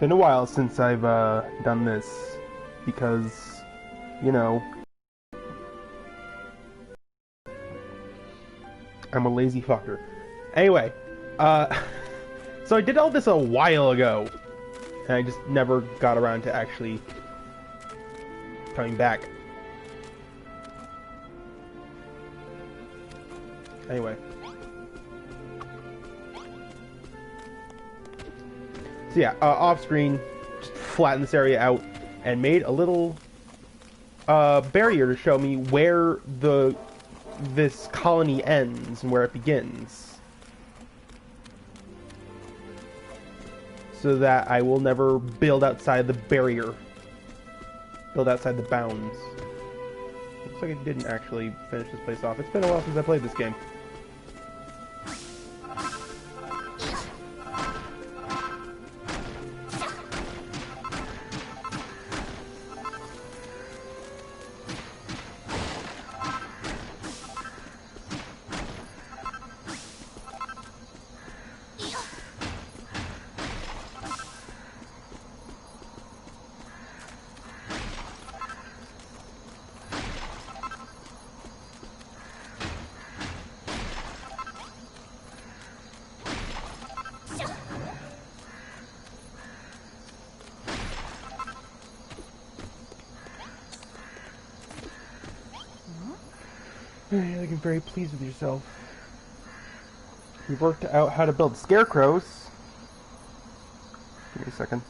Been a while since I've done this because, you know, I'm a lazy fucker. Anyway, uh, so I did all this a while ago, and I just never got around to actually coming back. Anyway. So yeah, off screen, just flattened this area out and made a little barrier to show me where this colony ends and where it begins, so that I will never build outside the barrier, build outside the bounds. Looks like I didn't actually finish this place off. It's been a while since I played this game. You're looking very pleased with yourself. You've worked out how to build scarecrows. Give me a second.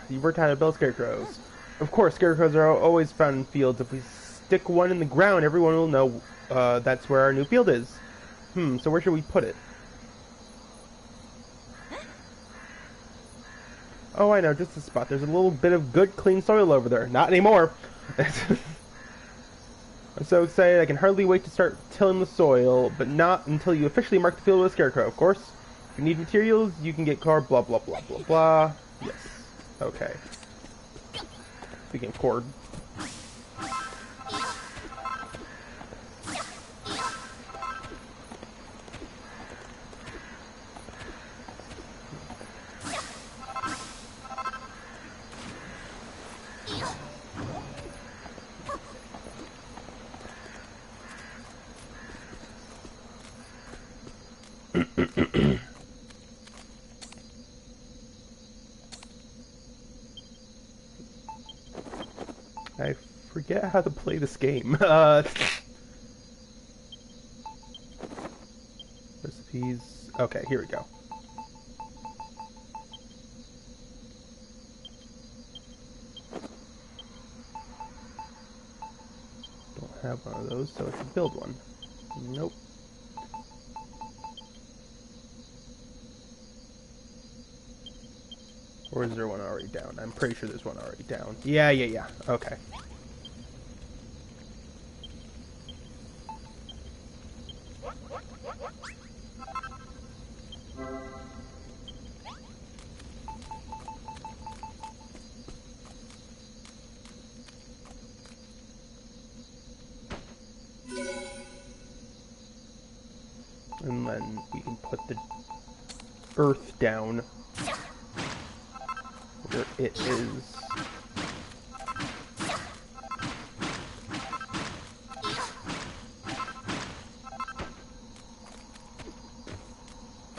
You've worked out how to build scarecrows. Of course, scarecrows are always found in fields. If we stick one in the ground, everyone will know that's where our new field is. So where should we put it? Oh, I know, just a spot. There's a little bit of good, clean soil over there. Not anymore! I'm so excited, I can hardly wait to start tilling the soil, but not until you officially mark the field with a scarecrow, of course. If you need materials, you can get cord, blah blah blah blah blah. Yes. Okay. Speaking of cord. I forget how to play this game. Recipes. Okay, here we go. Don't have one of those, so I should build one. Nope. Or is there one already down? I'm pretty sure there's one already down. Yeah. Okay. And then we can put the earth down where it is.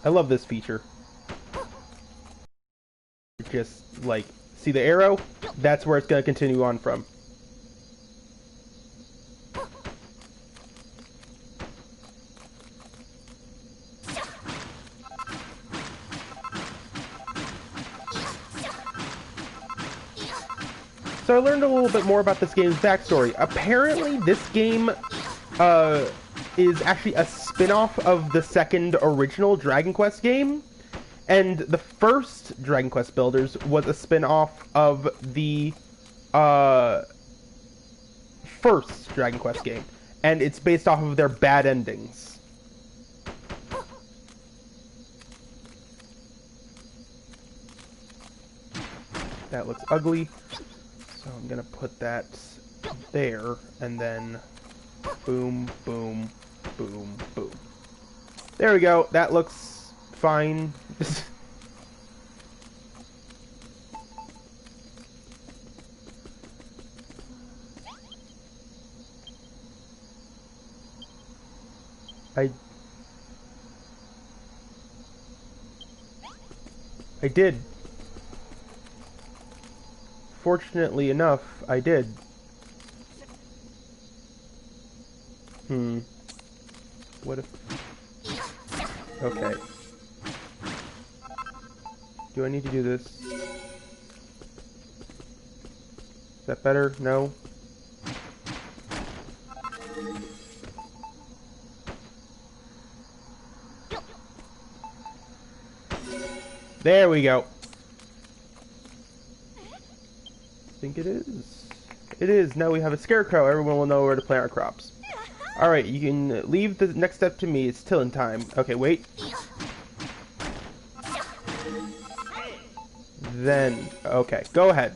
I love this feature. Just like, see the arrow? That's where it's going to continue on from. So I learned a little bit more about this game's backstory. Apparently, this game is actually a spin-off of the second original Dragon Quest game. And the first Dragon Quest Builders was a spin-off of the first Dragon Quest game. And it's based off of their bad endings. That looks ugly. So I'm gonna put that there, and then boom, boom, boom, boom. There we go. That looks fine. I did. Fortunately enough, I did. What if... Okay. Do I need to do this? Is that better? No? There we go. I think it is. It is. Now we have a scarecrow. Everyone will know where to plant our crops. Alright, you can leave the next step to me. It's tilling time. Okay, wait. Then, okay, go ahead.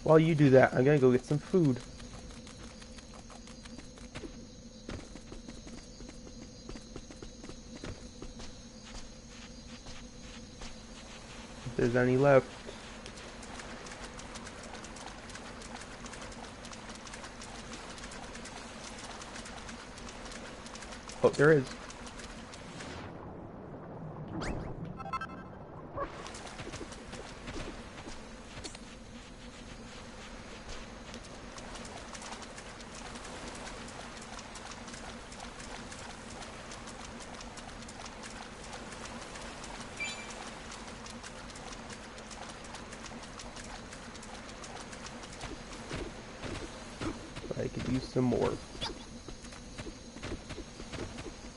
While you do that, I'm gonna go get some food. If there's any left. Oh, there is. I could use some more.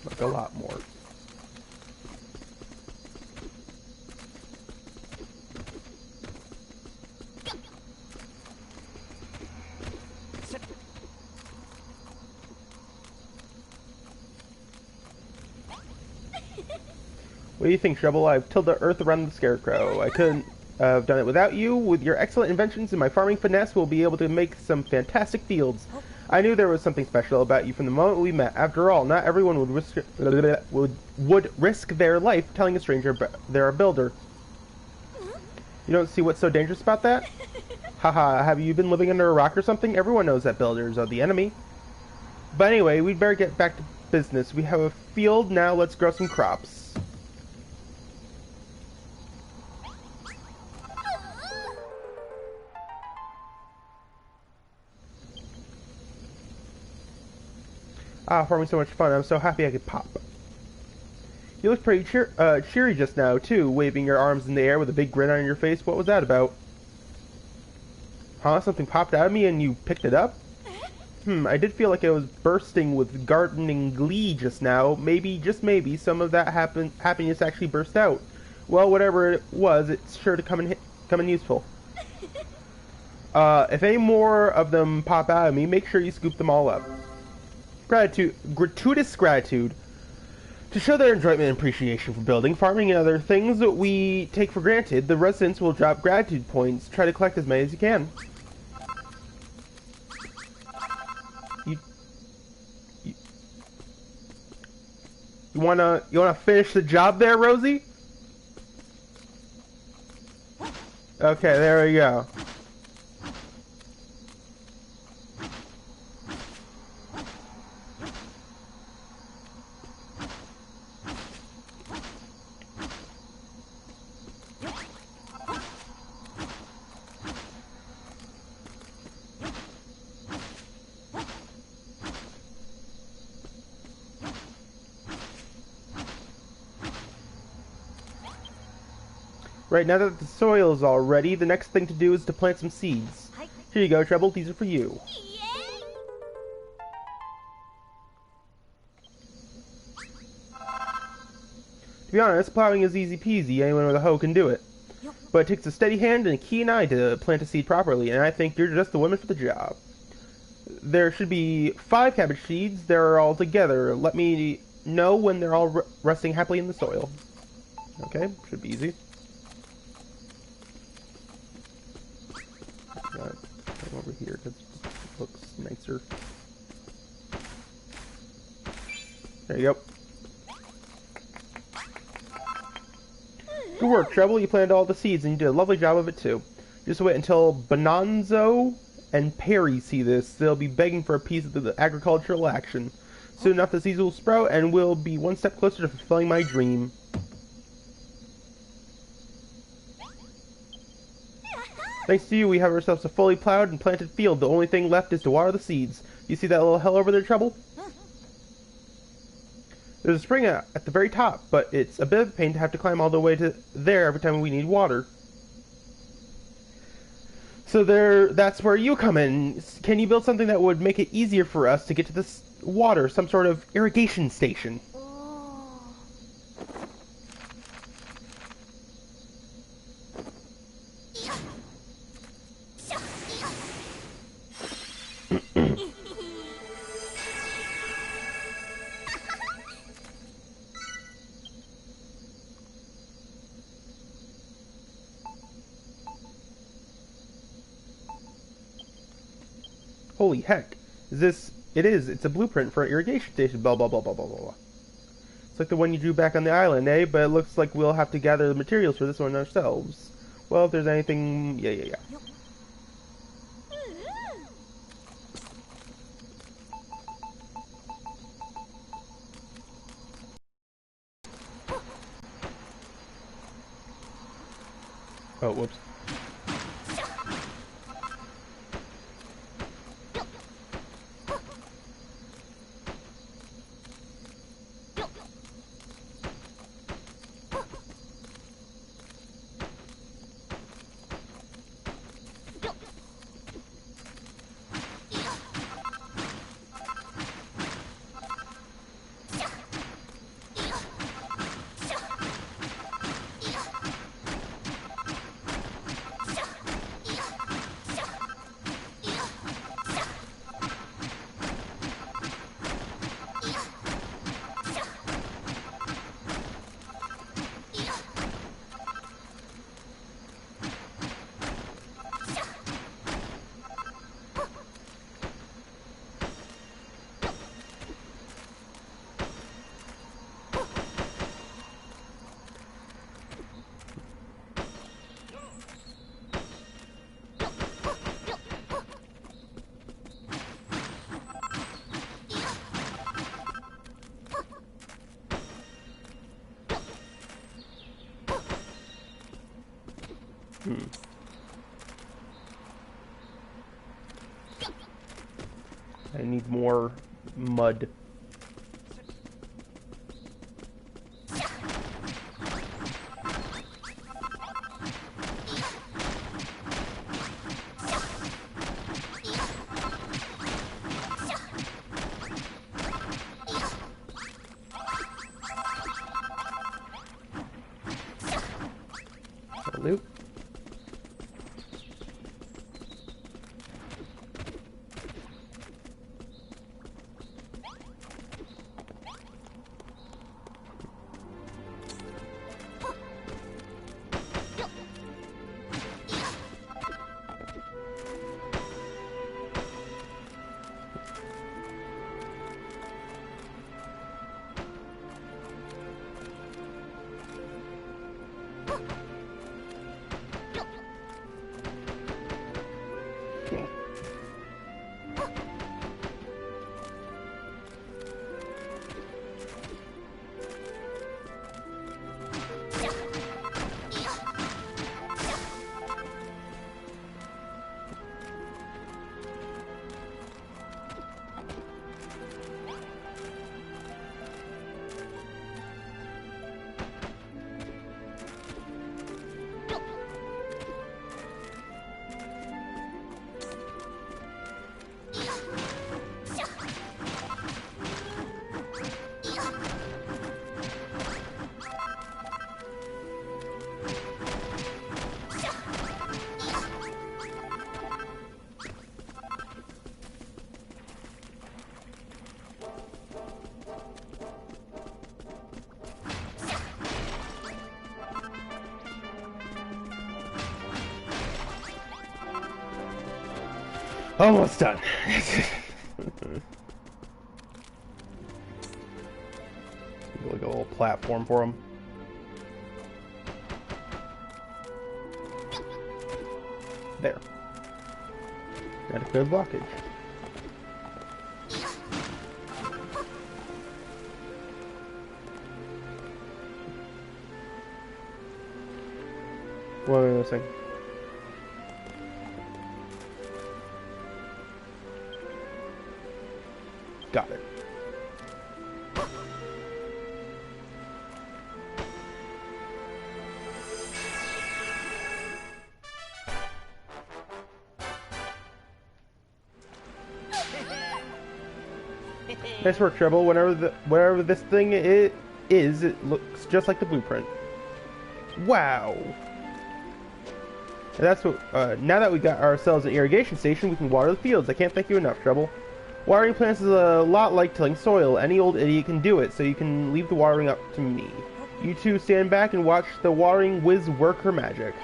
Like a lot more. What do you think, Shovel? I've tilled the earth around the scarecrow. I couldn't have done it without you. With your excellent inventions and my farming finesse, we'll be able to make some fantastic fields. I knew there was something special about you from the moment we met. After all, not everyone would risk their life telling a stranger they're a builder. You don't see what's so dangerous about that? Haha, have you been living under a rock or something? Everyone knows that builders are the enemy. But anyway, we'd better get back to business. We have a field now, let's grow some crops. Ah, farming so much fun. I'm so happy I could pop. You look pretty cheery just now, too, waving your arms in the air with a big grin on your face. What was that about? Huh? Something popped out of me and you picked it up? I did feel like I was bursting with gardening glee just now. Maybe, just maybe, some of that happiness actually burst out. Well, whatever it was, it's sure to come in useful. If any more of them pop out of me, make sure you scoop them all up. Gratuitous gratitude. To show their enjoyment and appreciation for building, farming, and other things that we take for granted, the residents will drop gratitude points. Try to collect as many as you can. You wanna finish the job there, Rosie? Okay, there we go. Right, now that the soil is all ready, the next thing to do is to plant some seeds. Here you go, Treble. These are for you. To be honest, plowing is easy peasy. Anyone with a hoe can do it. But it takes a steady hand and a keen eye to plant a seed properly, and I think you're just the woman for the job. There should be 5 cabbage seeds. They're all together. Let me know when they're all resting happily in the soil. Okay, should be easy. Got it over here because it looks nicer. There you go. Good work, Treble. You planted all the seeds and you did a lovely job of it too. Just wait until Bonanzo and Perry see this. They'll be begging for a piece of the agricultural action. Soon enough the seeds will sprout and we'll be one step closer to fulfilling my dream. Thanks to you, we have ourselves a fully plowed and planted field. The only thing left is to water the seeds. You see that little hill over there, Treble? There's a spring at the very top, but it's a bit of a pain to have to climb all the way to there every time we need water. So that's where you come in. Can you build something that would make it easier for us to get to this water, some sort of irrigation station? Holy heck. It's a blueprint for an irrigation station, blah blah blah blah blah blah. It's like the one you drew back on the island, eh? But it looks like we'll have to gather the materials for this one ourselves. Well, if there's anything... Yeah. Oh, whoops. I need more mud. Loop. Almost done. Like a little platform for him. There. Got a good blockage. What am I missing? Got it. Nice work, Treble. Wherever this thing is, it looks just like the blueprint. Wow. And that's what. Now that we got ourselves an irrigation station, we can water the fields. I can't thank you enough, Treble. Watering plants is a lot like tilling soil. Any old idiot can do it, so you can leave the watering up to me. You two stand back and watch the watering whiz work her magic.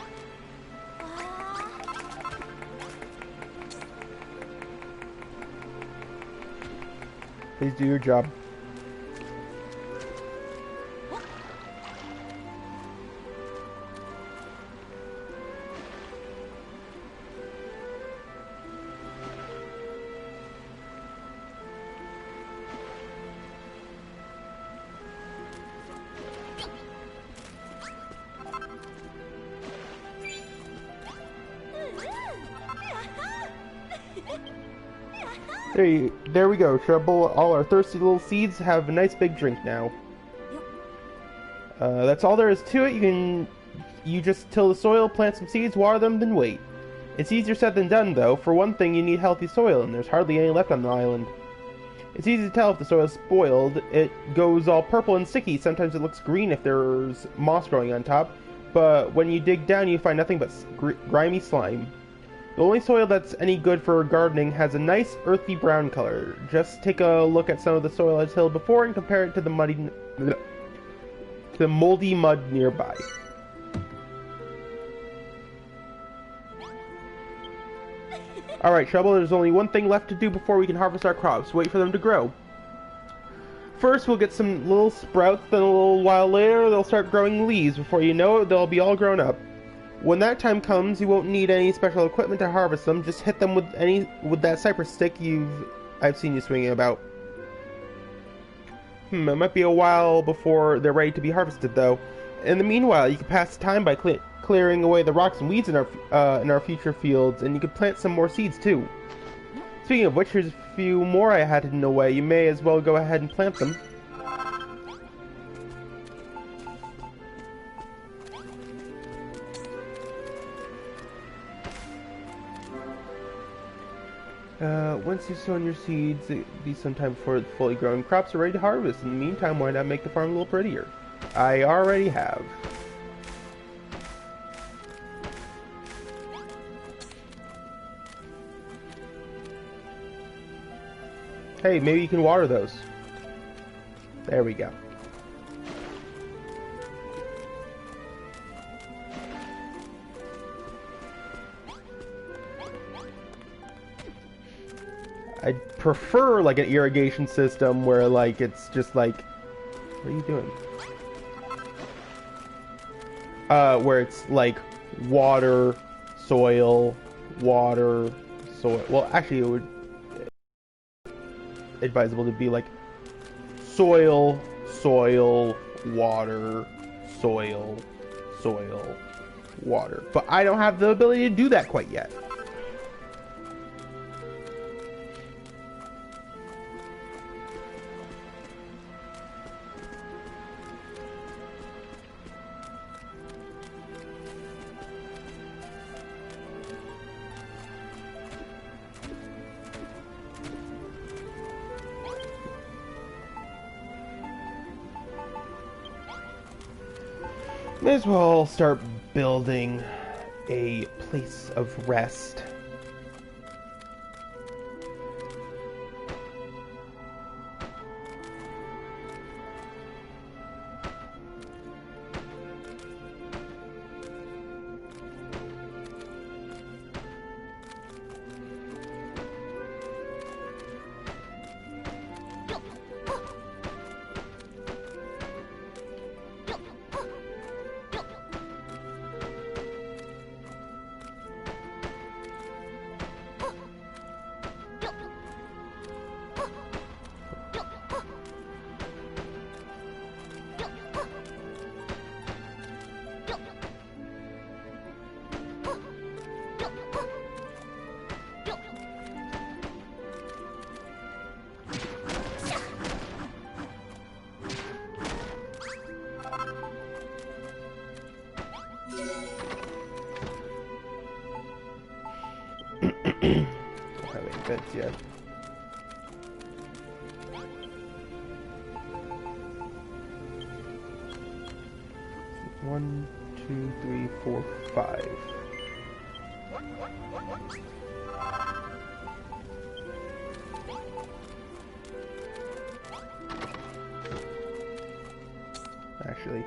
Please do your job. There we go, Treble. All our thirsty little seeds have a nice big drink now. That's all there is to it. You just till the soil, plant some seeds, water them, then wait. It's easier said than done, though. For one thing, you need healthy soil, and there's hardly any left on the island. It's easy to tell if the soil is spoiled. It goes all purple and sticky. Sometimes it looks green if there's moss growing on top, but when you dig down, you find nothing but grimy slime. The only soil that's any good for gardening has a nice earthy brown color. Just take a look at some of the soil I tilled before and compare it to the moldy mud nearby. Alright, Treble, there's only one thing left to do before we can harvest our crops. Wait for them to grow. First, we'll get some little sprouts, then a little while later, they'll start growing leaves. Before you know it, they'll be all grown up. When that time comes, you won't need any special equipment to harvest them. Just hit them with that cypress stick I've seen you swinging about. It might be a while before they're ready to be harvested, though. In the meanwhile, you can pass the time by clearing away the rocks and weeds in our future fields, and you can plant some more seeds too. Speaking of which, here's a few more I had hidden away. You may as well go ahead and plant them. Once you've sown your seeds, it'll be some time before the fully grown crops are ready to harvest. In the meantime, why not make the farm a little prettier? I already have. Hey, maybe you can water those. There we go. I'd prefer like an irrigation system where like it's just like, what are you doing? Where it's like water, soil, water, soil. Well, actually, it would advisable to be like soil, soil, water, soil, soil, water. But I don't have the ability to do that quite yet. May as well start building a place of rest. fits, yeah. One, two, three, four, five. Actually.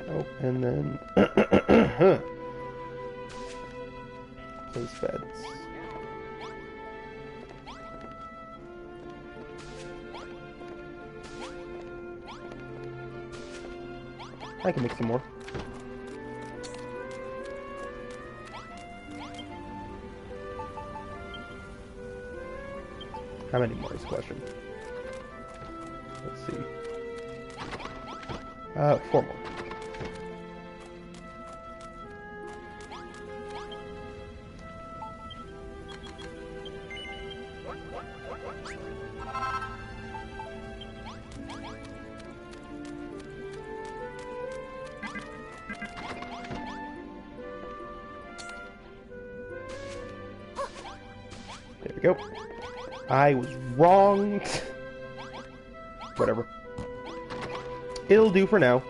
Oh, and then those feds. I can make some more. How many more is the question? Let's see. 4 more. There we go. I was wrong. Whatever. It'll do for now.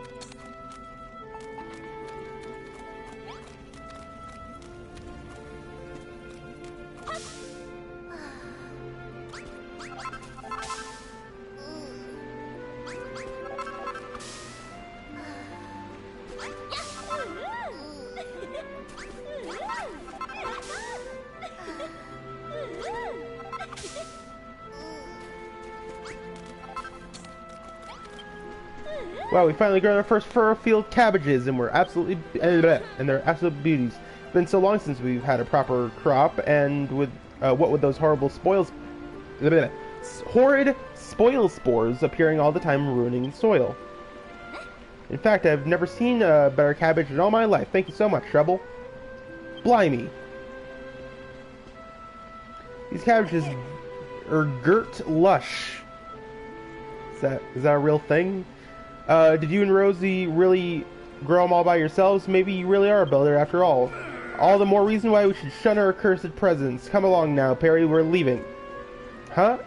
Wow, we finally got our first furrow field cabbages, and they're absolute beauties. It's been so long since we've had a proper crop, and with what with those horrible horrid spoil spores appearing all the time and ruining the soil. In fact, I've never seen a better cabbage in all my life. Thank you so much, Treble. Blimey. These cabbages are girt lush. Is that a real thing? Did you and Rosie really grow them all by yourselves? Maybe you really are a builder after all. All the more reason why we should shun our accursed presence. Come along now, Perry, we're leaving. Huh?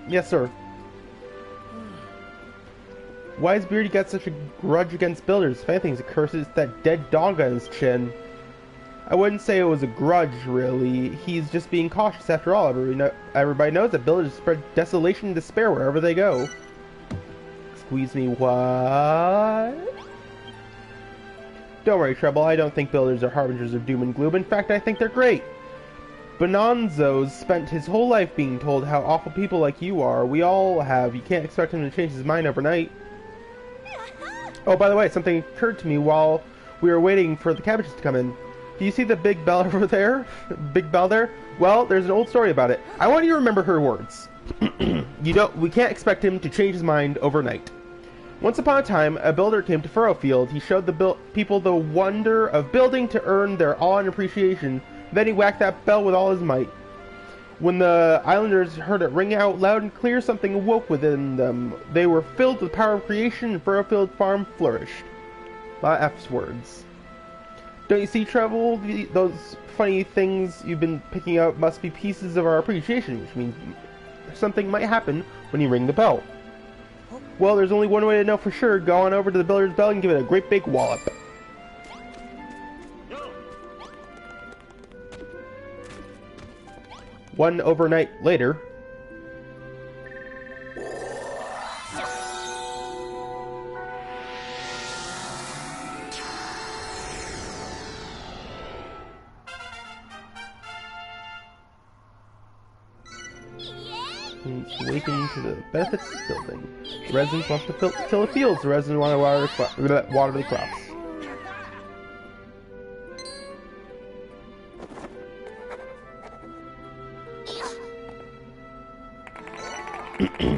Yes, sir. Why has Beardy got such a grudge against builders? If anything, a curse is that dead dog on his chin. I wouldn't say it was a grudge, really. He's just being cautious after all. Everybody knows that builders spread desolation and despair wherever they go. Squeeze me, what? Don't worry, Treble, I don't think builders are harbingers of doom and gloom. In fact, I think they're great. Bonanzo's spent his whole life being told how awful people like you are. We all have. You can't expect him to change his mind overnight. Oh, by the way, something occurred to me while we were waiting for the cabbages to come in. Do you see the big bell over there? Big bell there? Well, there's an old story about it. I want you to remember her words. We can't expect him to change his mind overnight. Once upon a time, a builder came to Furrowfield. He showed the people the wonder of building to earn their awe and appreciation. Then he whacked that bell with all his might. When the islanders heard it ring out loud and clear, something awoke within them. They were filled with the power of creation, and Furrowfield Farm flourished. A lot of F's words. Don't you see, Trouble? Those funny things you've been picking up must be pieces of our appreciation, which means something might happen when you ring the bell. Well, there's only one way to know for sure. Go on over to the builder's bell and give it a great big wallop. One overnight later. Awakening to the benefits of building. The residents want to till the fields. The residents want to water the crops.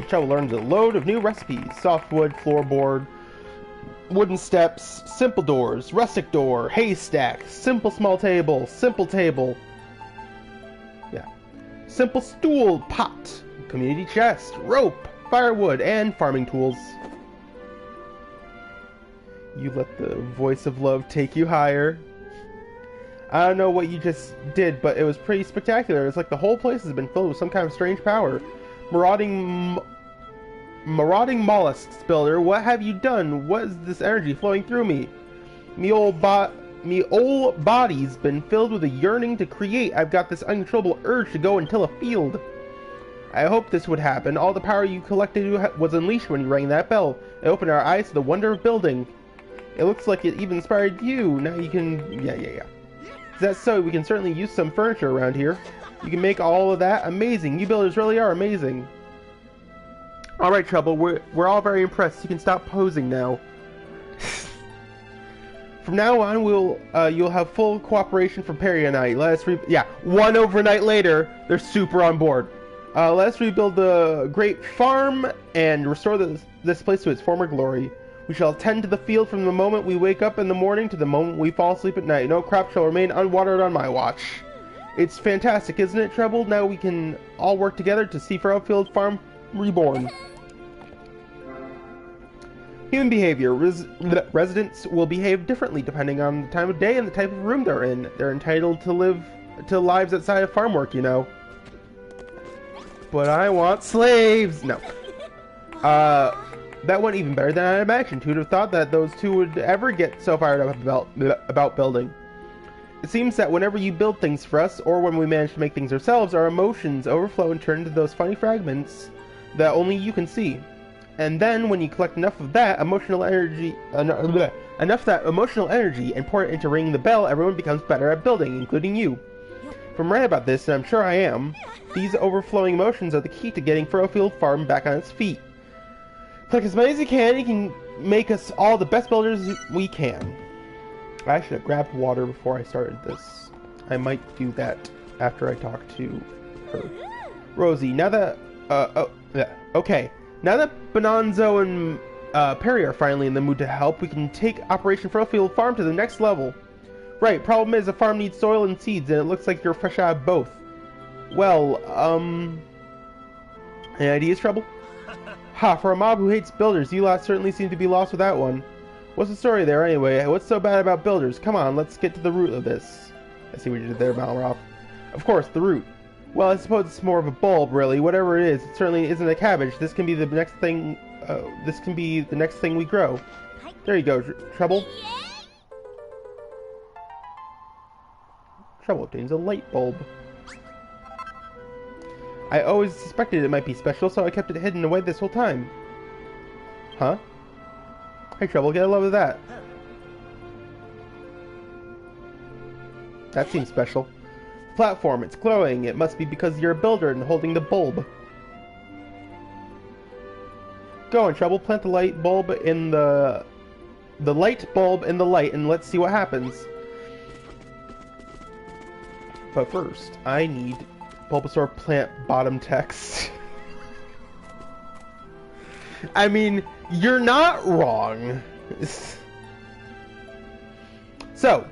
Trouble learns a load of new recipes. Softwood, floorboard, wooden steps, simple doors, rustic door, haystack, simple small table, simple table. Yeah. Simple stool, pot, community chest, rope, firewood, and farming tools. You let the voice of love take you higher. I don't know what you just did, but it was pretty spectacular. It's like the whole place has been filled with some kind of strange power. Marauding mollusks, builder, what have you done? What is this energy flowing through me? Me old body's been filled with a yearning to create. I've got this uncontrollable urge to go and till a field. I hoped this would happen. All the power you collected was unleashed when you rang that bell. It opened our eyes to the wonder of building. It looks like it even inspired you. Now you can... Yeah. Is that so? We can certainly use some furniture around here. You can make all of that amazing. You builders really are amazing. Alright, Trouble. We're all very impressed. You can stop posing now. From now on, you'll have full cooperation from Perry and I. One overnight later, they're super on board. Let us rebuild the great farm and restore this place to its former glory. We shall tend to the field from the moment we wake up in the morning to the moment we fall asleep at night. No crop shall remain unwatered on my watch. It's fantastic, isn't it, Trouble? Now we can all work together to see Furrowfield Farm reborn. Human behavior. Residents will behave differently depending on the time of day and the type of room they're in. They're entitled to live lives outside of farm work, you know. But I want slaves! No. That went even better than I imagined. Who'd have thought that those two would ever get so fired up about building? It seems that whenever you build things for us, or when we manage to make things ourselves, our emotions overflow and turn into those funny fragments that only you can see. And then, when you collect enough of that emotional energy, and pour it into ringing the bell, everyone becomes better at building, including you. If I'm right about this, and I'm sure I am, these overflowing emotions are the key to getting Furrowfield Farm back on its feet. Click as many as you can make us all the best builders we can. I should have grabbed water before I started this. I might do that after I talk to her. Rosie, now that... okay. Now that Bonanzo and Perry are finally in the mood to help, we can take Operation Furrowfield Farm to the next level. Right, problem is the farm needs soil and seeds, and it looks like you're fresh out of both. Well, any ideas, Trouble? Ha, for a mob who hates builders, you lot certainly seem to be lost with that one. What's the story there, anyway? What's so bad about builders? Come on, let's get to the root of this. I see what you did there, Malroth. Of course, the root. Well, I suppose it's more of a bulb, really. Whatever it is, it certainly isn't a cabbage. This can be the next thing, we grow. There you go, Trouble. Trouble obtains a light bulb. I always suspected it might be special, so I kept it hidden away this whole time. Huh? Hey, Trouble, get a load of that. That seems special. Platform, it's glowing. It must be because you're a builder and holding the bulb. Go on, Trouble, plant the light bulb in the light bulb in the light, and let's see what happens. But first, I need Bulbasaur plant bottom text. I mean, you're not wrong. So,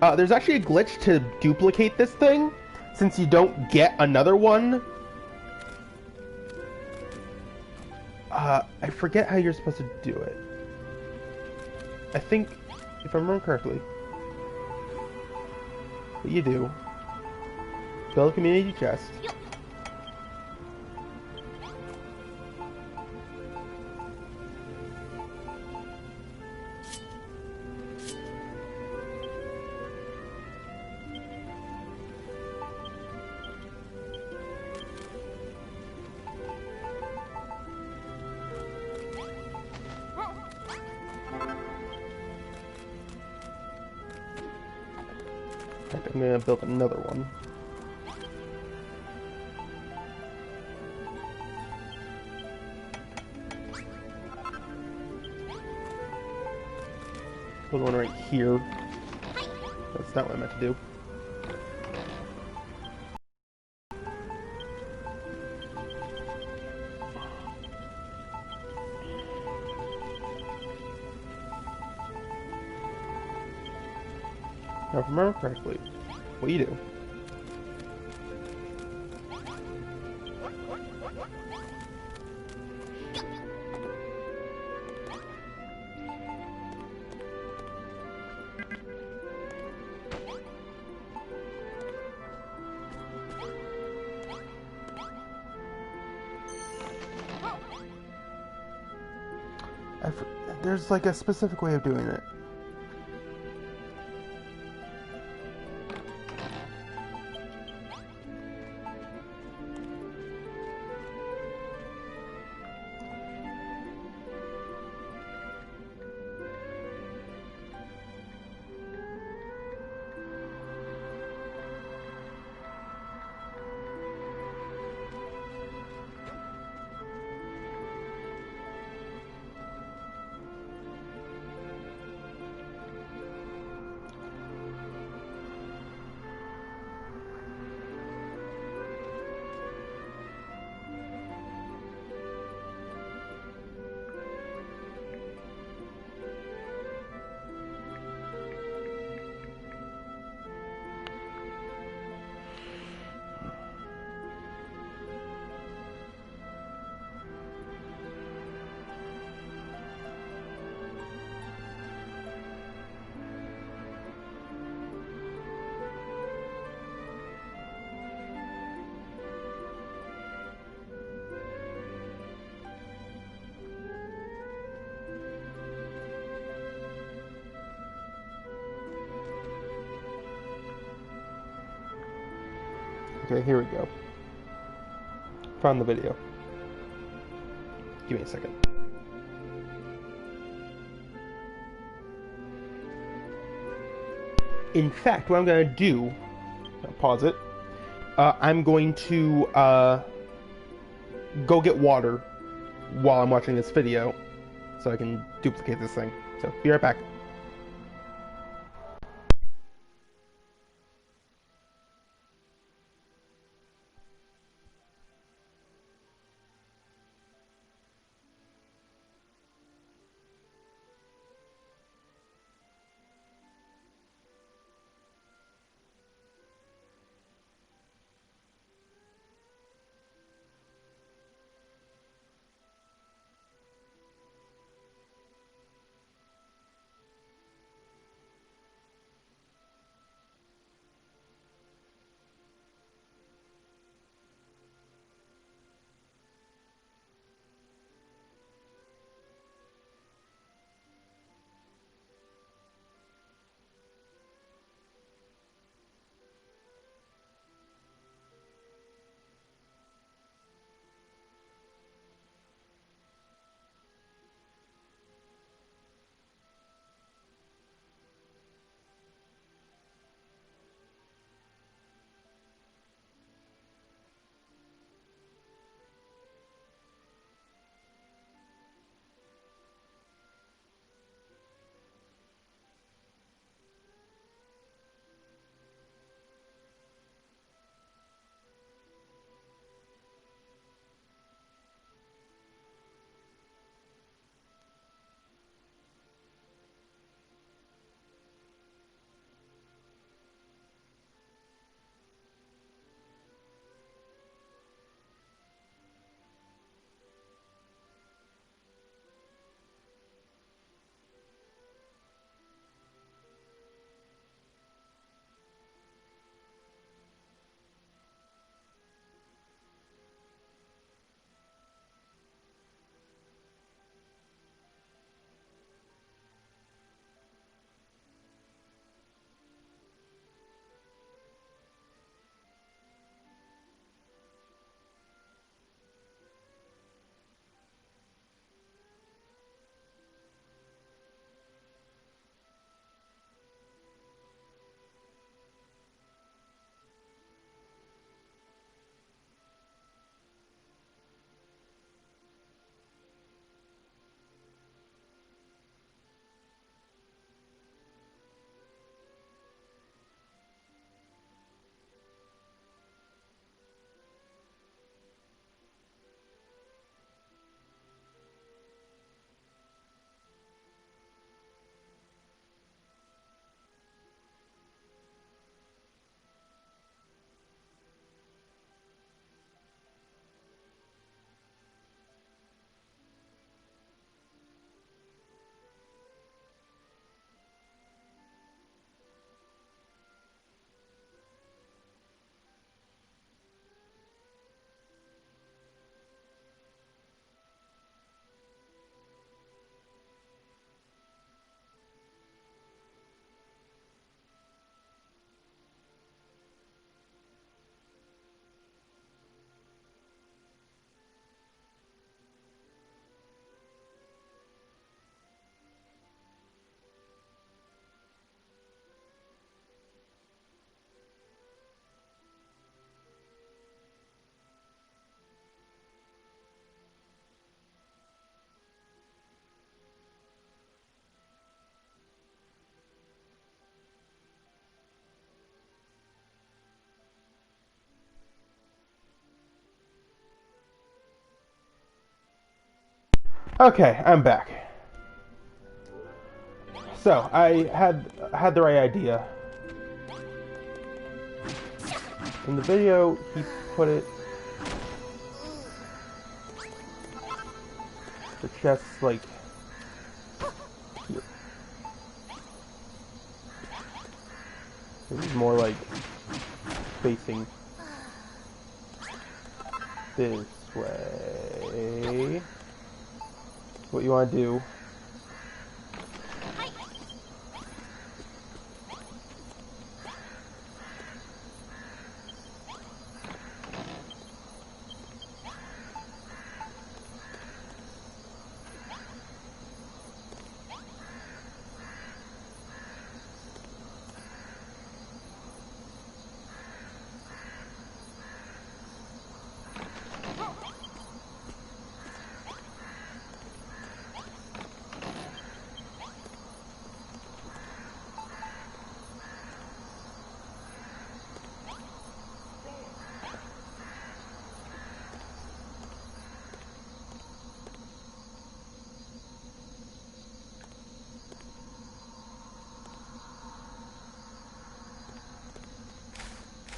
there's actually a glitch to duplicate this thing, since you don't get another one. I forget how you're supposed to do it. I think, if I remember correctly, What you do? Build a community chest. I'm gonna build another one. Build one right here. That's not what I meant to do. Now, if I remember correctly, what you do? There's like a specific way of doing it. Okay, here we go. Found the video. Give me a second. In fact, what I'm going to do... I'll pause it. I'm going to go get water while I'm watching this video so I can duplicate this thing. So, be right back. Okay, I'm back. So, I had the right idea. In the video, he put it... The chest, like... here. This is more like... facing... this way. What you want to do...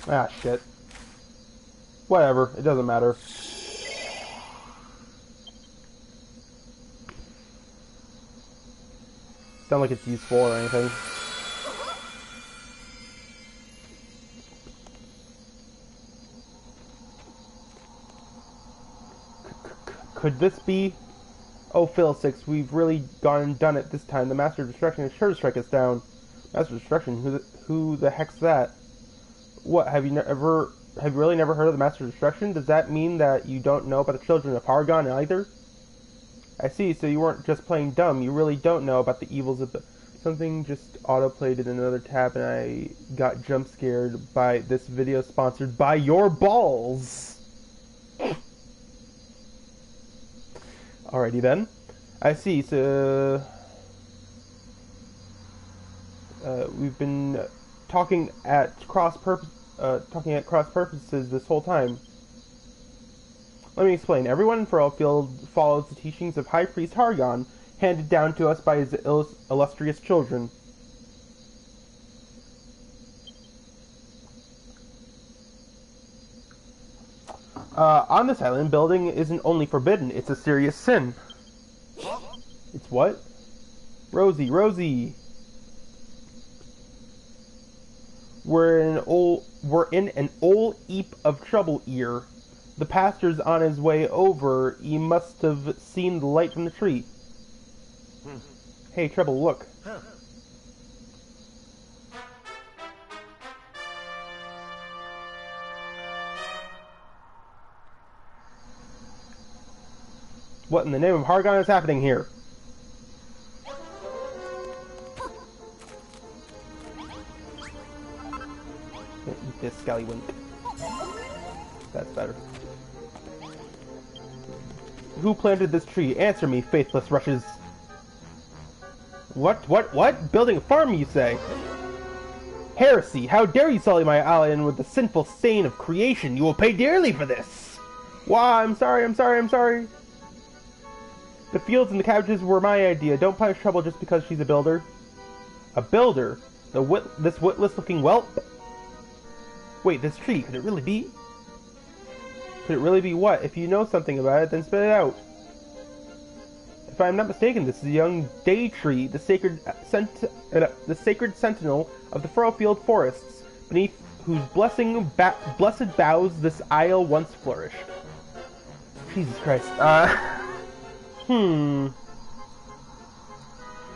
Ah, shit. Whatever, it doesn't matter. Sound like it's useful or anything. Could this be? Oh, Phil6, we've really gone and done it this time. The Master of Destruction is sure to strike us down. Master of Destruction? Who the heck's that? What, have you really never heard of the Master of Destruction? Does that mean that you don't know about the Children of Hargon either? I see, so you weren't just playing dumb. You really don't know about the evils of the... Something just auto-played in another tab and I got jump-scared by this video sponsored by your balls! Alrighty then. I see, so... we've been... talking at cross purposes this whole time. Let me explain. Everyone in Furlfield follows the teachings of High Priest Hargon, handed down to us by his illustrious children. On this island, building isn't only forbidden, it's a serious sin. It's what? Rosie! We're in an old heap of trouble here. The pastor's on his way over. He must have seen the light from the tree. Hey, Treble, look. What in the name of Hargon is happening here? Eat this scallywink. That's better. Who planted this tree? Answer me, faithless rushes. What? Building a farm, you say? Heresy! How dare you sully my island with the sinful stain of creation? You will pay dearly for this! Why, I'm sorry. The fields and the cabbages were my idea. Don't punish Trouble just because she's a builder. A builder? This witless-looking whelp? Wait, this tree, could it really be? Could it really be what? If you know something about it, then spit it out. If I am not mistaken, this is a young day tree, the sacred sentinel of the Furlfield forests, beneath whose blessed boughs this isle once flourished. Jesus Christ.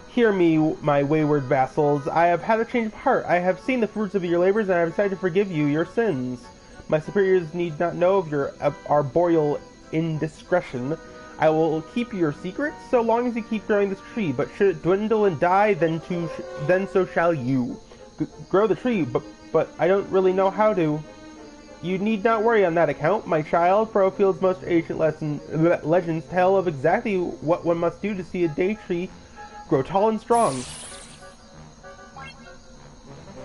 Hear me, my wayward vassals. I have had a change of heart. I have seen the fruits of your labors, and I have decided to forgive you your sins. My superiors need not know of your arboreal indiscretion. I will keep your secrets so long as you keep growing this tree, but should it dwindle and die, then so shall you. Grow the tree, but I don't really know how to. You need not worry on that account, my child. Furlfield's most ancient legends tell of exactly what one must do to see a day tree grow tall and strong.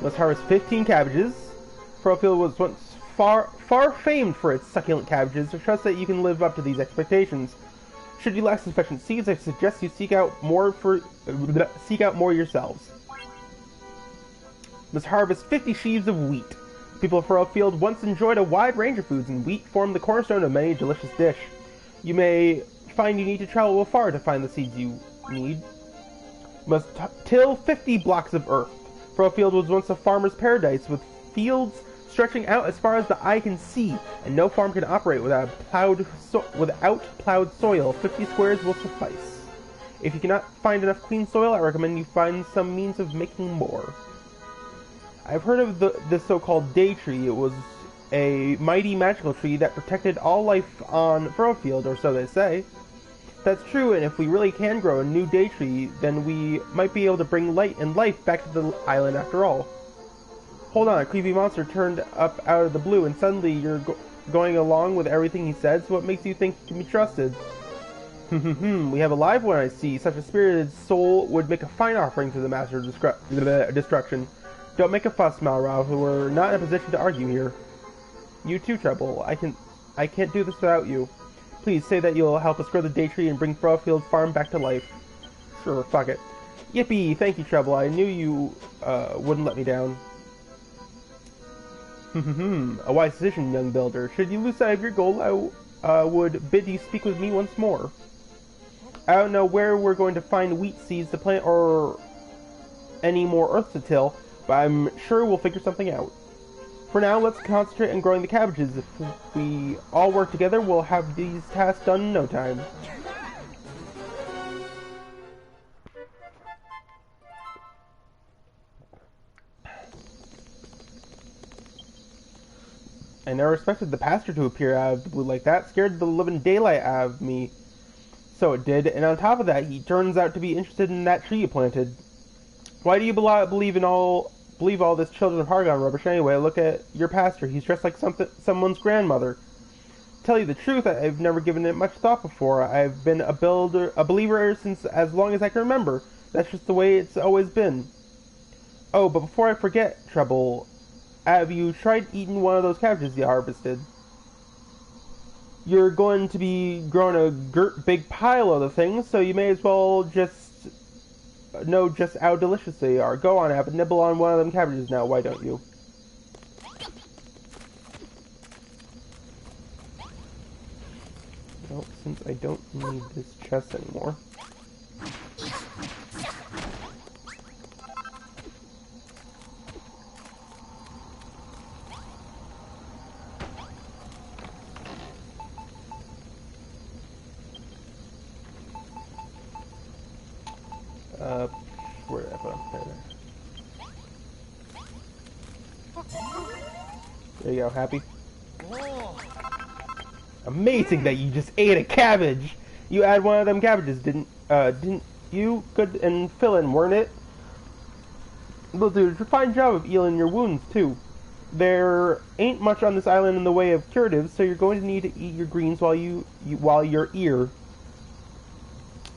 Let's harvest 15 cabbages. Furlfield was once far famed for its succulent cabbages, so trust that you can live up to these expectations. Should you lack sufficient seeds, I suggest you seek out more yourselves. Must harvest 50 sheaves of wheat. People of Furrowfield once enjoyed a wide range of foods, and wheat formed the cornerstone of many a delicious dish. You may find you need to travel far to find the seeds you need. Must till 50 blocks of earth. Furrowfield was once a farmer's paradise, with fields stretching out as far as the eye can see, and no farm can operate without plowed soil. 50 squares will suffice. If you cannot find enough clean soil, I recommend you find some means of making more. I've heard of this so-called day tree. It was a mighty magical tree that protected all life on Furrowfield, or so they say. That's true, and if we really can grow a new day tree, then we might be able to bring light and life back to the island after all. Hold on, a creepy monster turned up out of the blue, and suddenly you're going along with everything he said, so what makes you think he can be trusted? We have a live one, I see. Such a spirited soul would make a fine offering to the Master of Destruction. Don't make a fuss, Malraux. We're not in a position to argue here. You too, Treble. I can't do this without you. Please say that you'll help us grow the day tree and bring Furrowfield Farm back to life. Sure, fuck it. Yippee! Thank you, Treble. I knew you wouldn't let me down. A wise decision, young builder. Should you lose sight of your goal, I would bid you speak with me once more. I don't know where we're going to find wheat seeds to plant or any more earth to till, but I'm sure we'll figure something out. For now, let's concentrate on growing the cabbages. If we all work together, we'll have these tasks done in no time. I never expected the pastor to appear out of the blue like that. Scared the living daylight out of me. So it did, and on top of that, he turns out to be interested in that tree you planted. Why do you believe all this Children of Hargon rubbish anyway? Look at your pastor. He's dressed like someone's grandmother. Tell you the truth, I've never given it much thought before. I've been a believer since as long as I can remember. That's just the way it's always been. Oh, but before I forget, Treble, have you tried eating one of those cabbages you harvested? You're going to be growing a big pile of the things, so you may as well just know just how delicious they are. Go on, have a nibble on one of them cabbages now, why don't you? Well, since I don't need this chest anymore. Where did I put them? There you go, happy? Amazing that you just ate a cabbage! You had one of them cabbages, didn't you? Good and filling, weren't it? Well, dude, it's a fine job of healing your wounds, too. There ain't much on this island in the way of curatives, so you're going to need to eat your greens while you're here.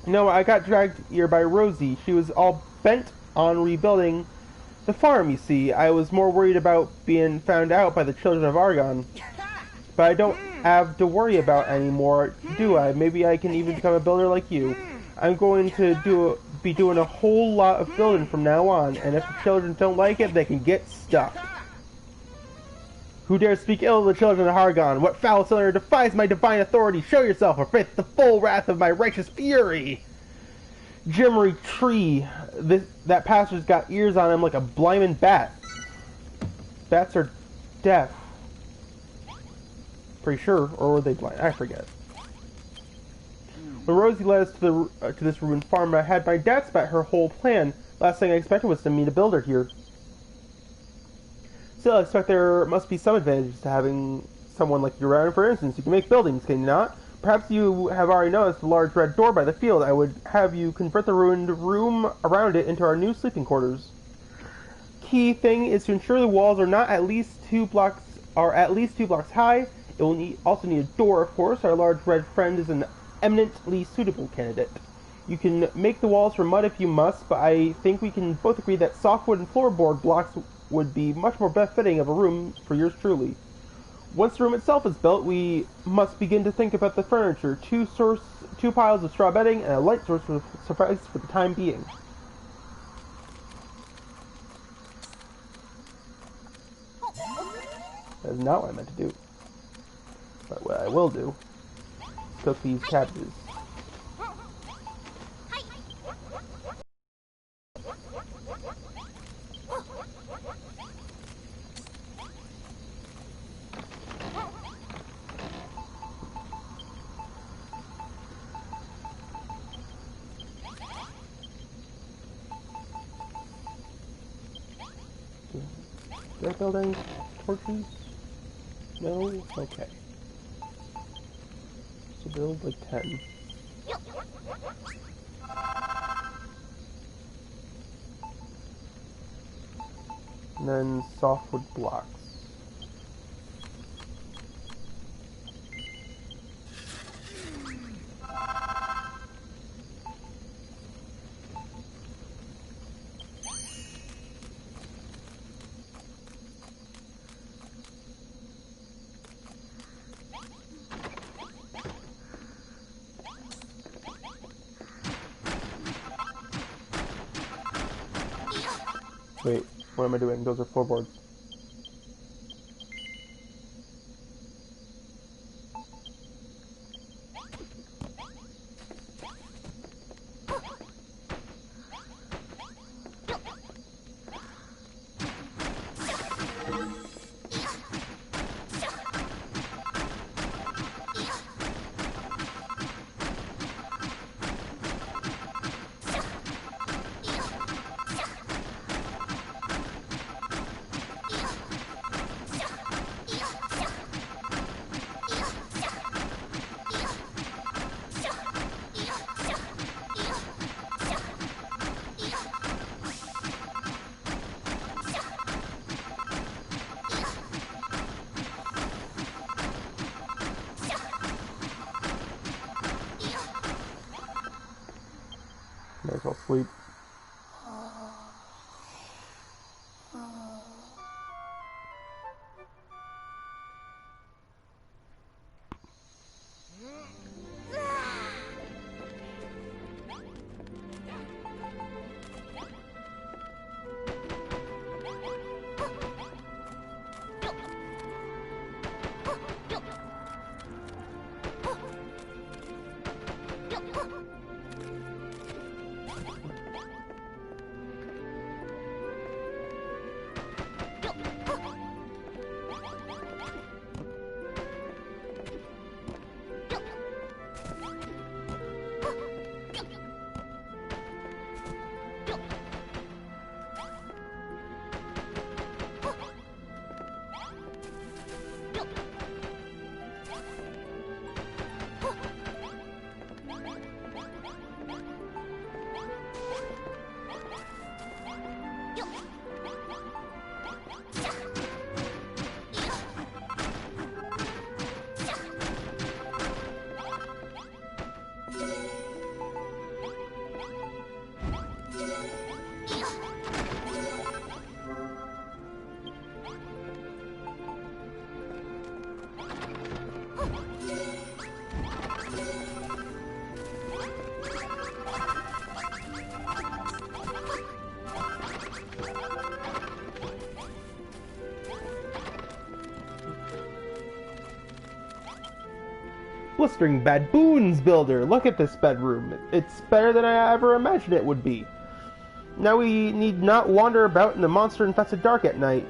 No, I got dragged here by Rosie. She was all bent on rebuilding the farm, you see. I was more worried about being found out by the Children of Argon. But I don't have to worry about anymore, do I? Maybe I can even become a builder like you. I'm going to be doing a whole lot of building from now on, and if the children don't like it, they can get stuck. Who dares speak ill of the Children of Argon? What foul sinner defies my divine authority? Show yourself, or face the full wrath of my righteous fury! Jimmery tree. That pastor's got ears on him like a blimmin' bat. Bats are deaf. Pretty sure, or were they blind? I forget. When Rosie led us to this ruined farm, I had my dad spot her whole plan. Last thing I expected was to meet a builder here. Still, I expect there must be some advantages to having someone like you around. For instance, you can make buildings, can you not? Perhaps you have already noticed the large red door by the field. I would have you convert the ruined room around it into our new sleeping quarters. Key thing is to ensure the walls are at least 2 blocks high. It will also need a door, of course. Our large red friend is an eminently suitable candidate. You can make the walls from mud if you must, but I think we can both agree that softwood and floorboard blocks would be much more befitting of a room for yours truly. Once the room itself is built, we must begin to think about the furniture. Two piles of straw bedding and a light source will suffice for the time being. That is not what I meant to do. But what I will do is cook these cabbages. Did I build any torches? No? Okay. So build like 10. And then softwood blocks. Wait, what am I doing? Those are floorboards. Might as well sleep. Blistering Baboons Builder! Look at this bedroom. It's better than I ever imagined it would be. Now we need not wander about in the monster-infested dark at night.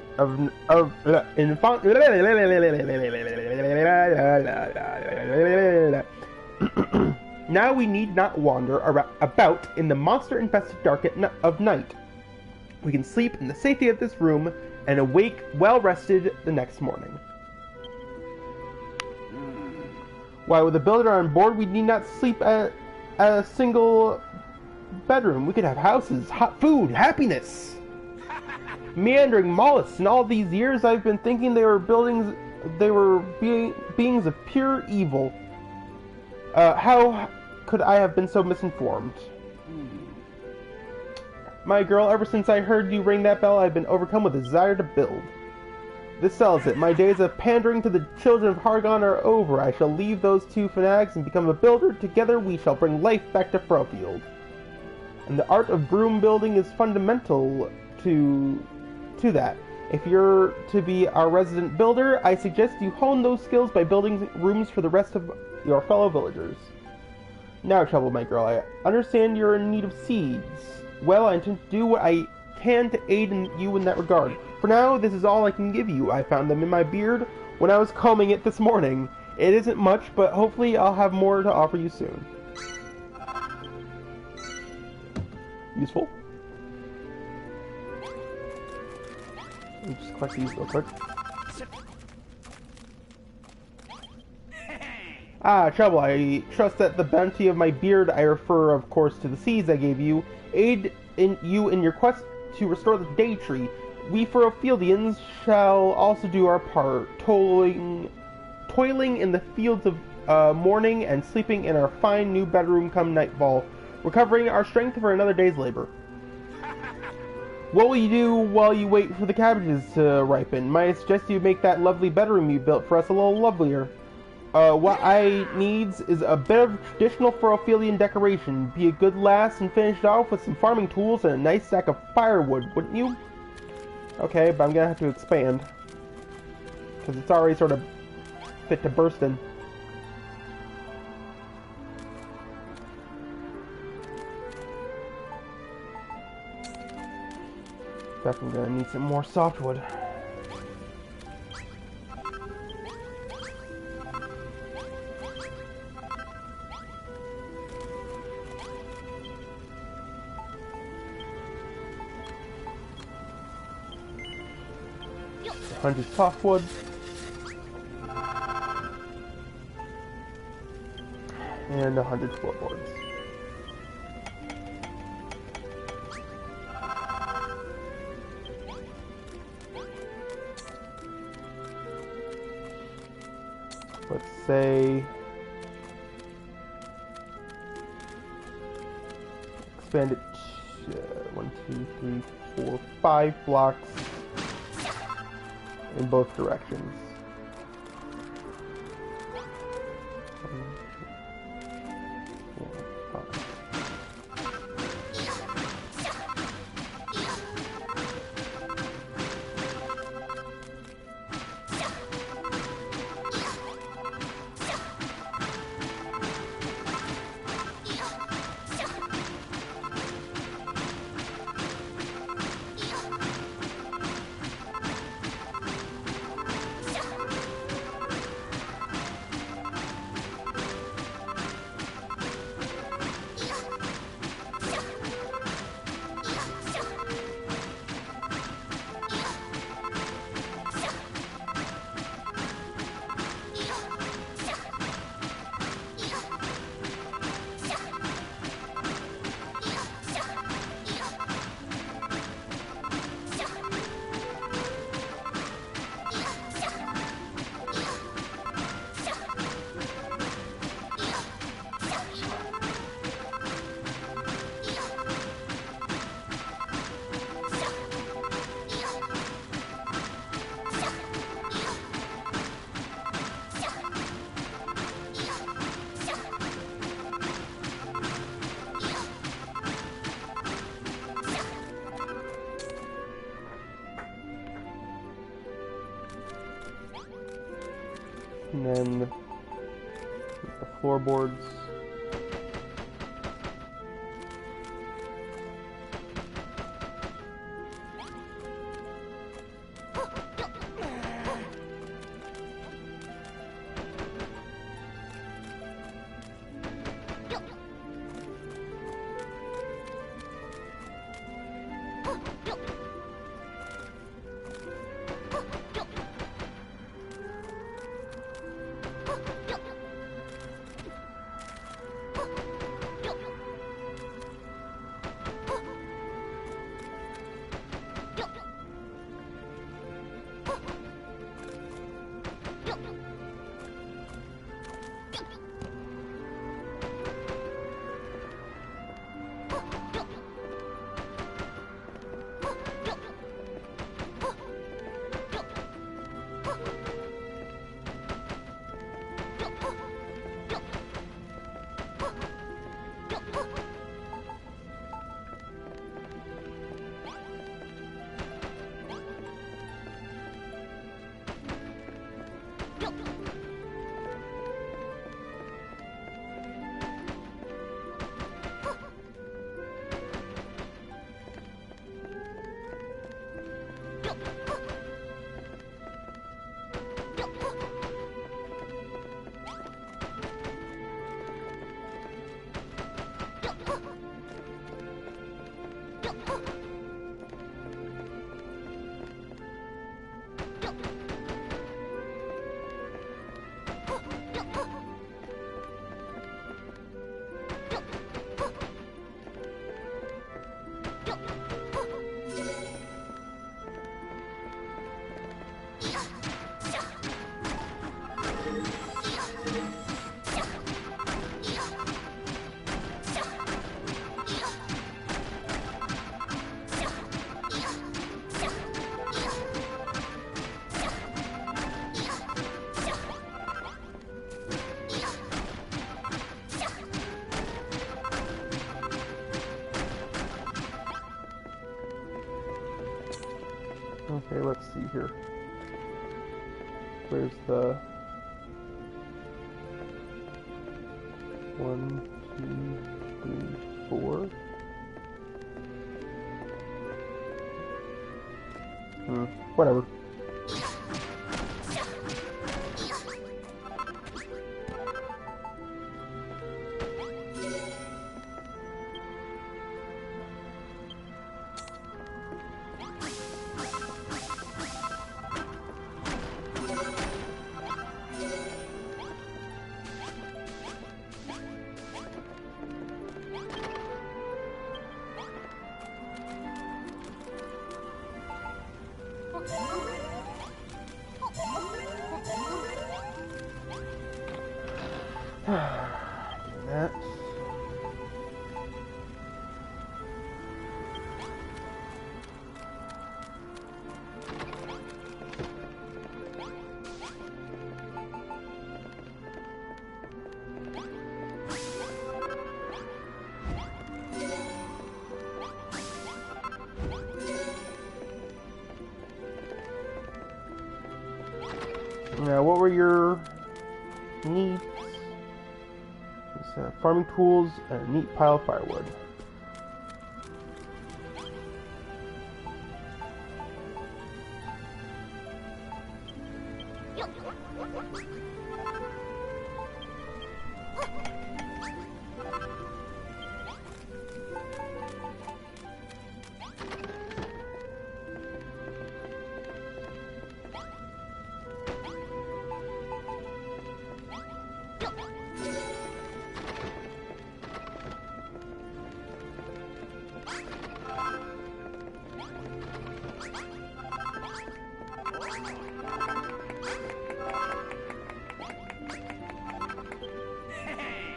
Now we need not wander about in the monster-infested dark of night. We can sleep in the safety of this room and awake well-rested the next morning. Why, with a builder on board, we need not sleep at a single bedroom. We could have houses, hot food, happiness. Meandering mollusks. In all these years, I've been thinking they were beings of pure evil. How could I have been so misinformed? My girl, ever since I heard you ring that bell, I've been overcome with a desire to build. This settles it. My days of pandering to the children of Hargon are over. I shall leave those two fanatics and become a builder. Together we shall bring life back to Furrowfield. And the art of broom building is fundamental to that. If you're to be our resident builder, I suggest you hone those skills by building rooms for the rest of your fellow villagers. Now, Troublemaker, I understand you're in need of seeds. Well, I intend to do what I can to aid you in that regard. For now, this is all I can give you. I found them in my beard when I was combing it this morning. It isn't much, but hopefully I'll have more to offer you soon. Useful. Let me just collect these real quick. Ah, Trouble, I trust that the bounty of my beard, I refer, of course, to the seeds I gave you, aid in your quest to restore the Day Tree. We Furrowfieldians shall also do our part, toiling in the fields of morning and sleeping in our fine new bedroom come nightfall, recovering our strength for another day's labor. What will you do while you wait for the cabbages to ripen? Might I suggest you make that lovely bedroom you built for us a little lovelier? What I needs is a bit of traditional Furrowfieldian decoration. Be a good lass and finish it off with some farming tools and a nice sack of firewood, wouldn't you? Okay, but I'm gonna have to expand. Because it's already sort of fit to bursting. Definitely gonna need some more softwood. $100 softwood. And 100 floorboards. Let's say expand it 1, 2, 3, 4, 5 blocks in both directions. And then the floorboards. see here. Where's the 1, 2, 3, 4? Whatever. That. Now, what were your needs? Farming tools and a neat pile of firewood.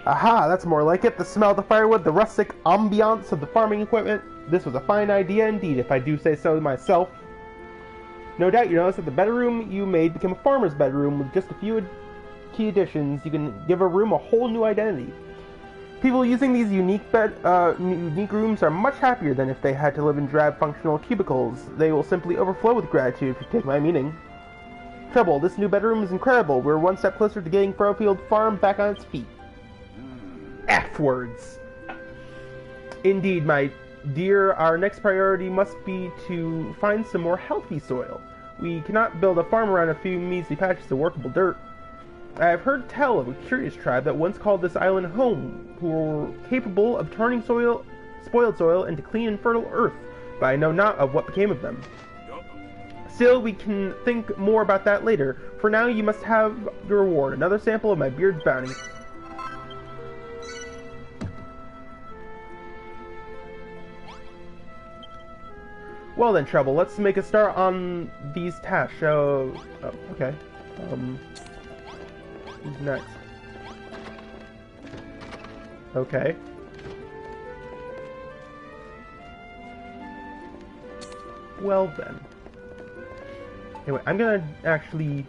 Aha, that's more like it. The smell of the firewood, the rustic ambiance of the farming equipment. This was a fine idea indeed, if I do say so myself. No doubt you noticed that the bedroom you made became a farmer's bedroom with just a few key additions. You can give a room a whole new identity. People using these unique rooms are much happier than if they had to live in drab functional cubicles. They will simply overflow with gratitude, if you take my meaning. Trouble, this new bedroom is incredible. We're one step closer to getting Furrowfield Farm back on its feet. F words. Indeed, my dear, our next priority must be to find some more healthy soil. We cannot build a farm around a few measly patches of workable dirt. I have heard tell of a curious tribe that once called this island home, who were capable of turning spoiled soil into clean and fertile earth, but I know not of what became of them. Still, we can think more about that later. For now, you must have your reward, another sample of my beard's bounty. Well then, Trouble, let's make a start on these tasks. Oh, okay. Who's next? Okay. Well then. Anyway, I'm gonna actually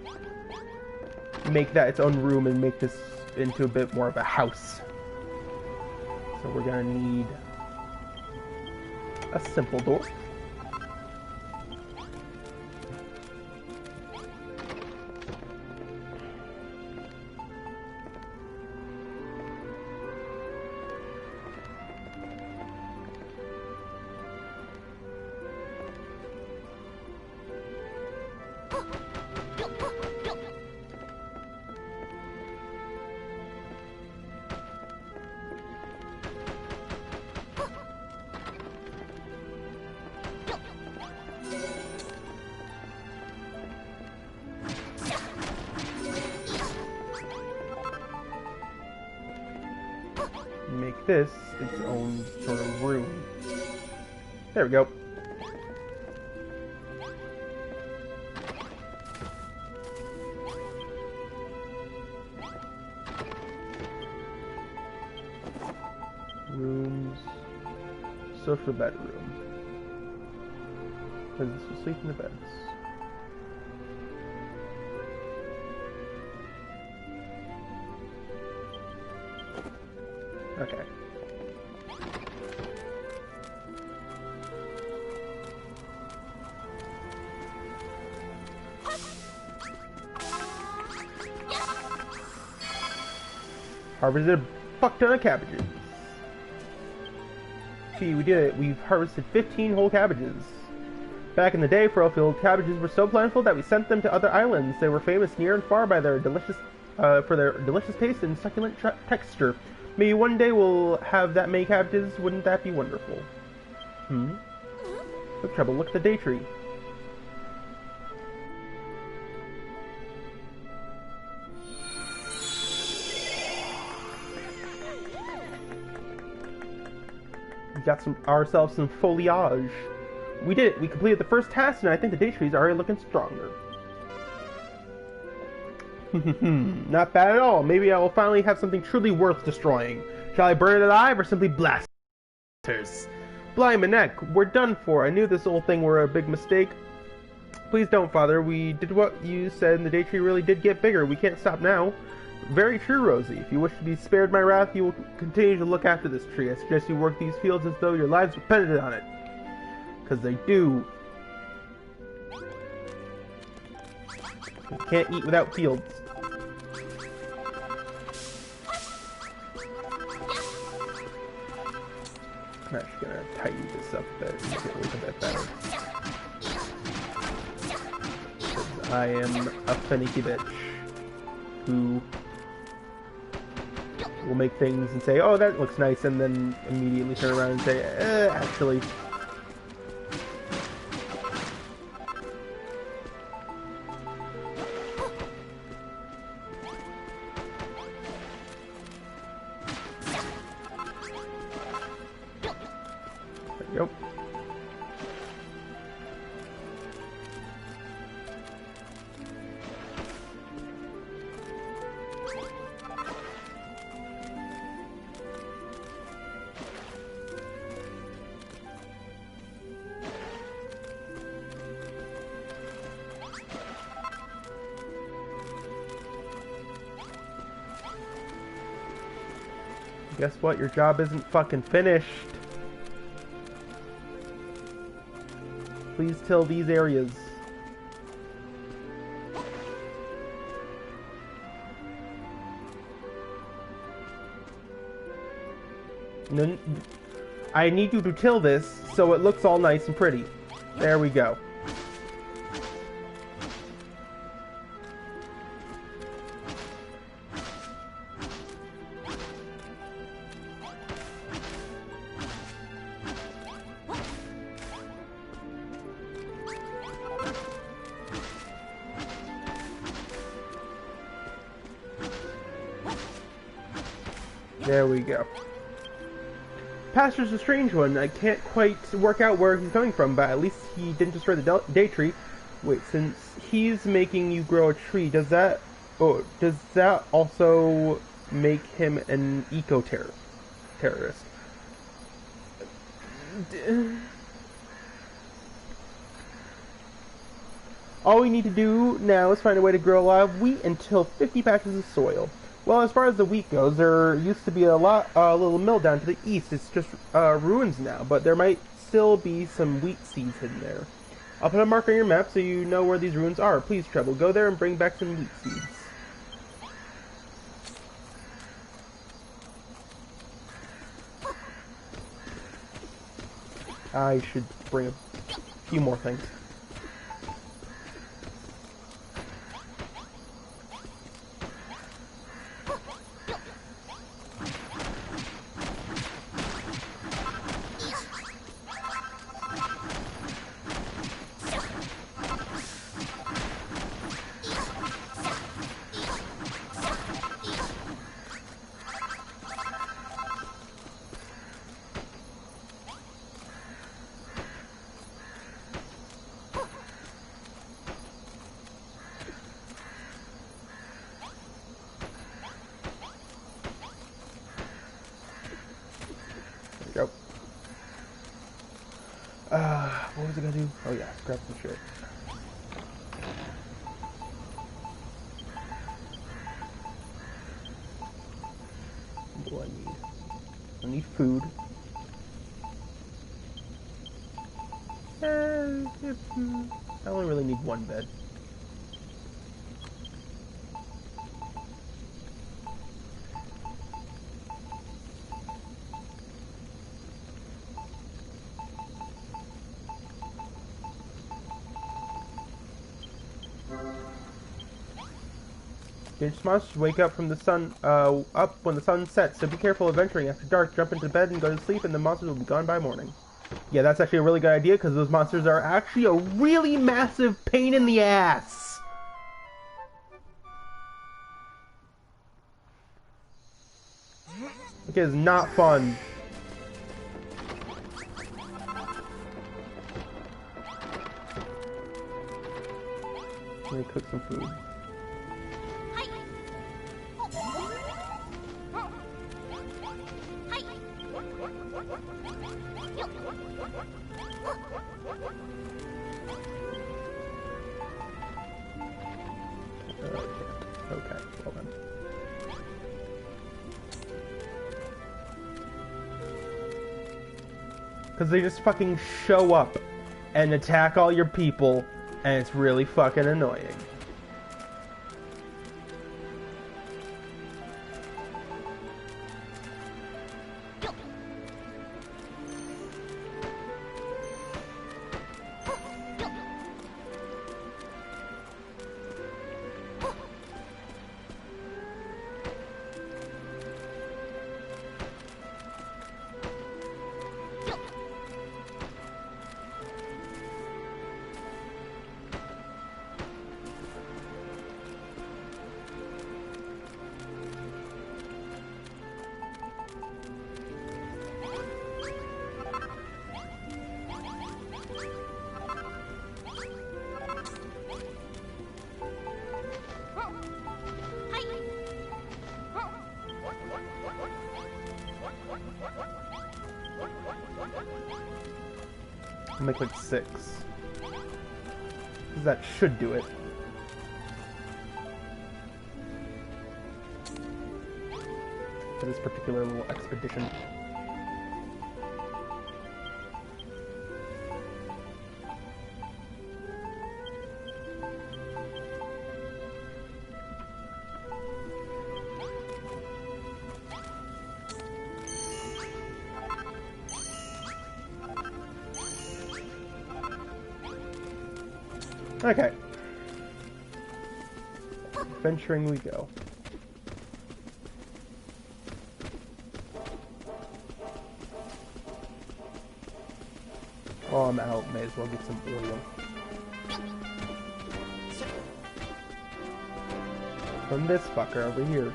make that its own room and make this into a bit more of a house. So we're gonna need a simple door. Make this its own sort of room. There we go. Rooms. Social bedroom. Residents will sleep in the beds. Okay. Harvested a fuck ton of cabbages. Gee, we did it. We've harvested 15 whole cabbages. Back in the day, Furlfield cabbages were so plentiful that we sent them to other islands. They were famous near and far by their delicious, for their delicious taste and succulent texture. Maybe one day we'll have that many cabbages. Wouldn't that be wonderful? Look, Trouble, look at the day tree. We got ourselves some foliage. We did it. We completed the first task, and I think the day trees are already looking stronger. Not bad at all. Maybe I will finally have something truly worth destroying. Shall I burn it alive or simply blast it? Blimey neck, we're done for. I knew this whole thing were a big mistake. Please don't, Father. We did what you said, and the day tree really did get bigger. We can't stop now. Very true, Rosie. If you wish to be spared my wrath, you will continue to look after this tree. I suggest you work these fields as though your lives depended on it. Because they do. You can't eat without fields. I'm actually gonna tidy this up a bit, make it look a bit better. Because I am a finicky bitch who will make things and say, oh, that looks nice, and then immediately turn around and say, actually. There we go. Guess what? Your job isn't fucking finished. Please till these areas. No, I need you to till this so it looks all nice and pretty. There we go. There we go. Pastor's a strange one. I can't quite work out where he's coming from, but at least he didn't destroy the day tree. Wait, since he's making you grow a tree, does that also make him an terrorist? All we need to do now is find a way to grow a lot of wheat and till 50 patches of soil. Well, as far as the wheat goes, there used to be a little mill down to the east. It's just ruins now, but there might still be some wheat seeds hidden there. I'll put a mark on your map so you know where these ruins are. Please, Treble, go there and bring back some wheat seeds. I should bring a few more things. Go. What was I gonna do? Oh yeah, grab some shit. What do I need? I need food. I only really need one bed. Dangerous monsters wake up from the sun, up when the sun sets, so be careful of venturing after dark. Jump into bed and go to sleep, and the monsters will be gone by morning. Yeah, that's actually a really good idea, because those monsters are actually a really massive pain in the ass. It is not fun. Let me cook some food. Okay, well then. Because they just fucking show up and attack all your people, and it's really fucking annoying. I'll make like 6. That should do it. For this particular little expedition. Okay. Venturing we go. While I'm out, may as well get some oil. From this fucker over here.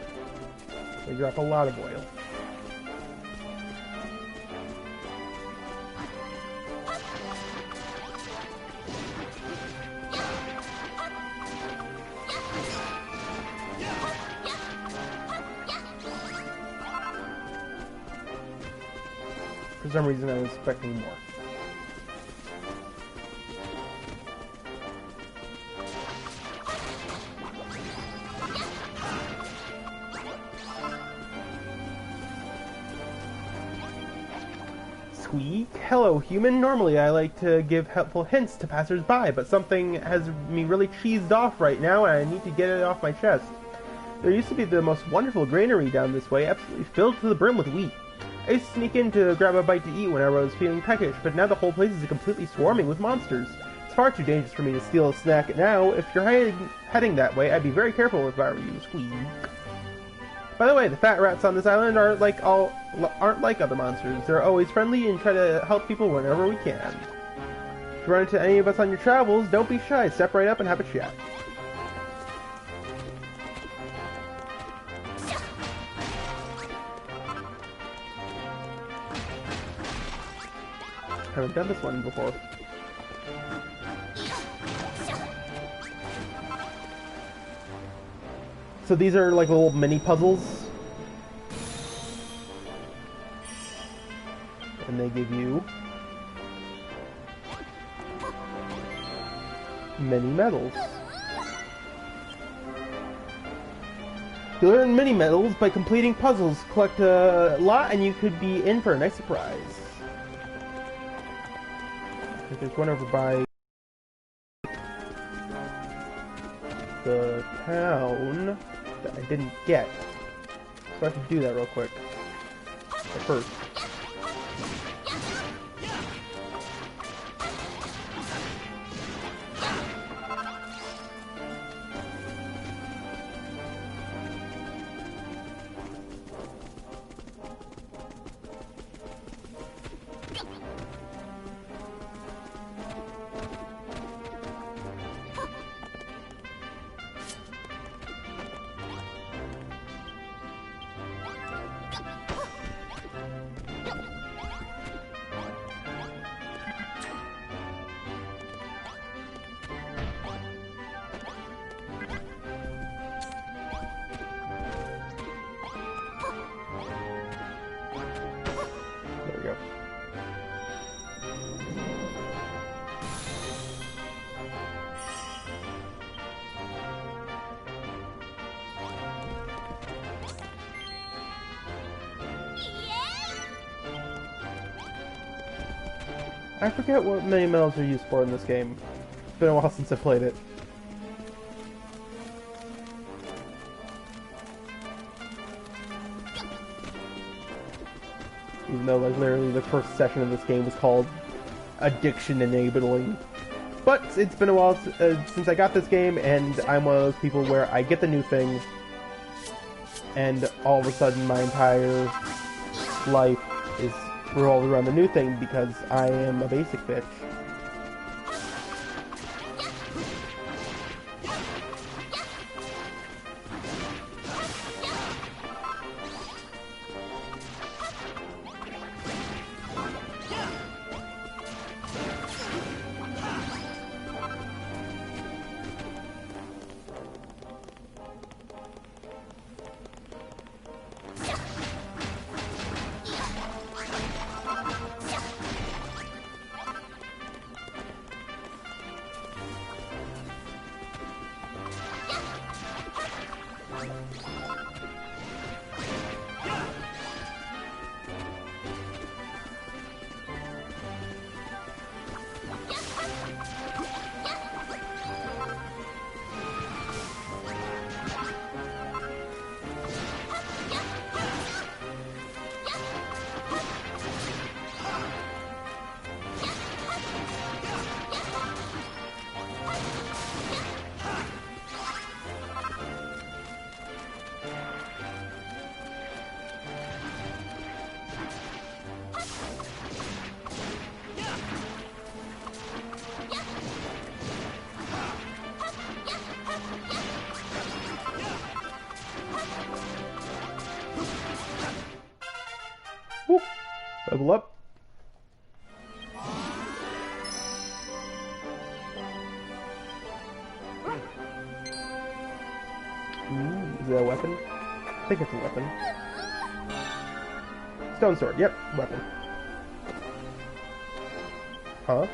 They drop a lot of oil. For some reason, I was expecting more. Squeak. Hello, human. Normally, I like to give helpful hints to passers-by, but something has me really cheesed off right now, and I need to get it off my chest. There used to be the most wonderful granary down this way, absolutely filled to the brim with wheat. I used to sneak in to grab a bite to eat whenever I was feeling peckish, but now the whole place is completely swarming with monsters. It's far too dangerous for me to steal a snack now. If you're heading that way, I'd be very careful if I were you. Squeak. By the way, the fat rats on this island aren't like other monsters. They're always friendly and try to help people whenever we can. If you run into any of us on your travels, don't be shy. Step right up and have a chat. Haven't done this one before. So these are like little mini puzzles. And they give you many medals. You learn mini medals by completing puzzles. Collect a lot and you could be in for a nice surprise. There's one over by the town that I didn't get. So I have to do that real quick. But first. I forget what many medals are used for in this game. It's been a while since I played it. Even though, like, literally the first session of this game was called Addiction Enabling. But it's been a while since I got this game, and I'm one of those people where I get the new thing, and all of a sudden my entire life is revolved around the new thing because I am a basic bitch. Woo. Level up. Ooh, is that a weapon? I think it's a weapon. Stone sword, yep, weapon. Huh?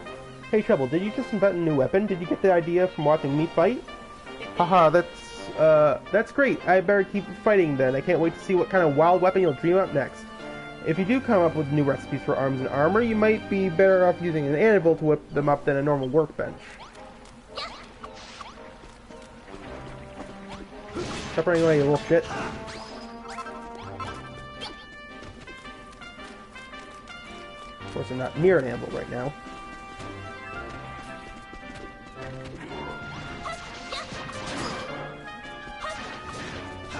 Hey Trouble, did you just invent a new weapon? Did you get the idea from watching me fight? Haha, that's great. I better keep fighting then. I can't wait to see what kind of wild weapon you'll dream up next. If you do come up with new recipes for arms and armor, you might be better off using an anvil to whip them up than a normal workbench. Stop running away, you little shit. Of course, I'm not near an anvil right now.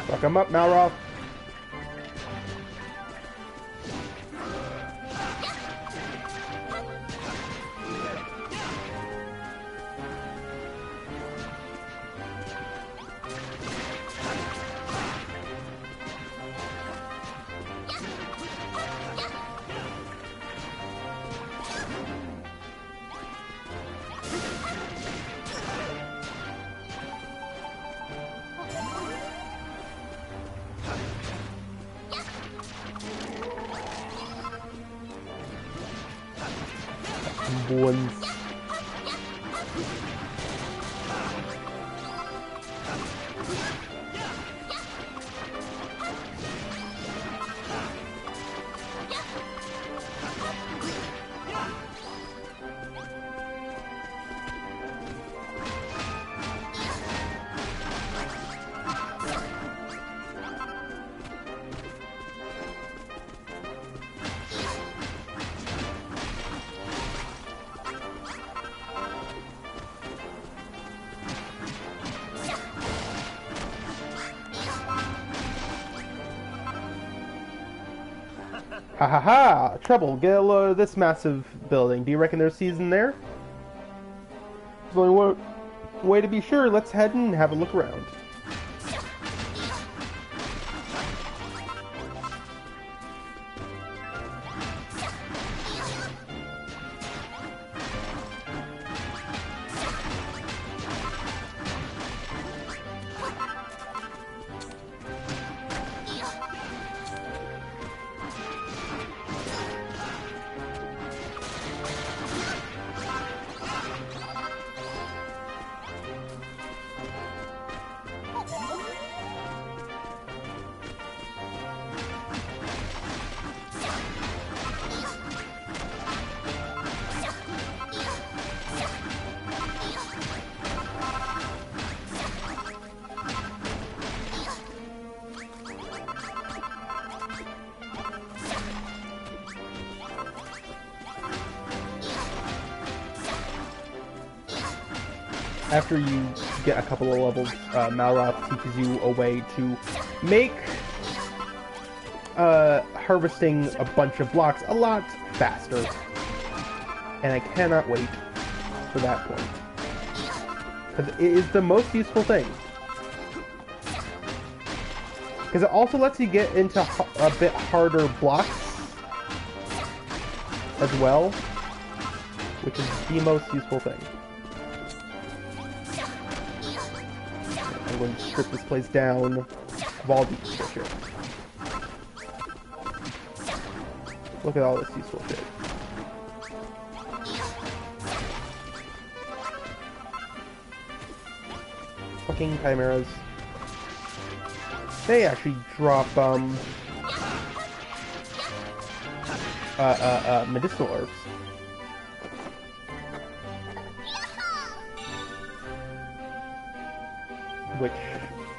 Fuck him up, Malroth. Once. Ha ha ha! Trouble, get a load of this massive building. Do you reckon there's seeds in there? There's only one way to be sure. Let's head and have a look around. after you get a couple of levels, Malroth teaches you a way to make harvesting a bunch of blocks a lot faster. And I cannot wait for that point. Because it is the most useful thing. Because it also lets you get into a bit harder blocks as well, which is the most useful thing. I'm going to strip this place down of all the useful shit. Look at all this useful shit. Fucking chimeras. They actually drop, medicinal herbs. Which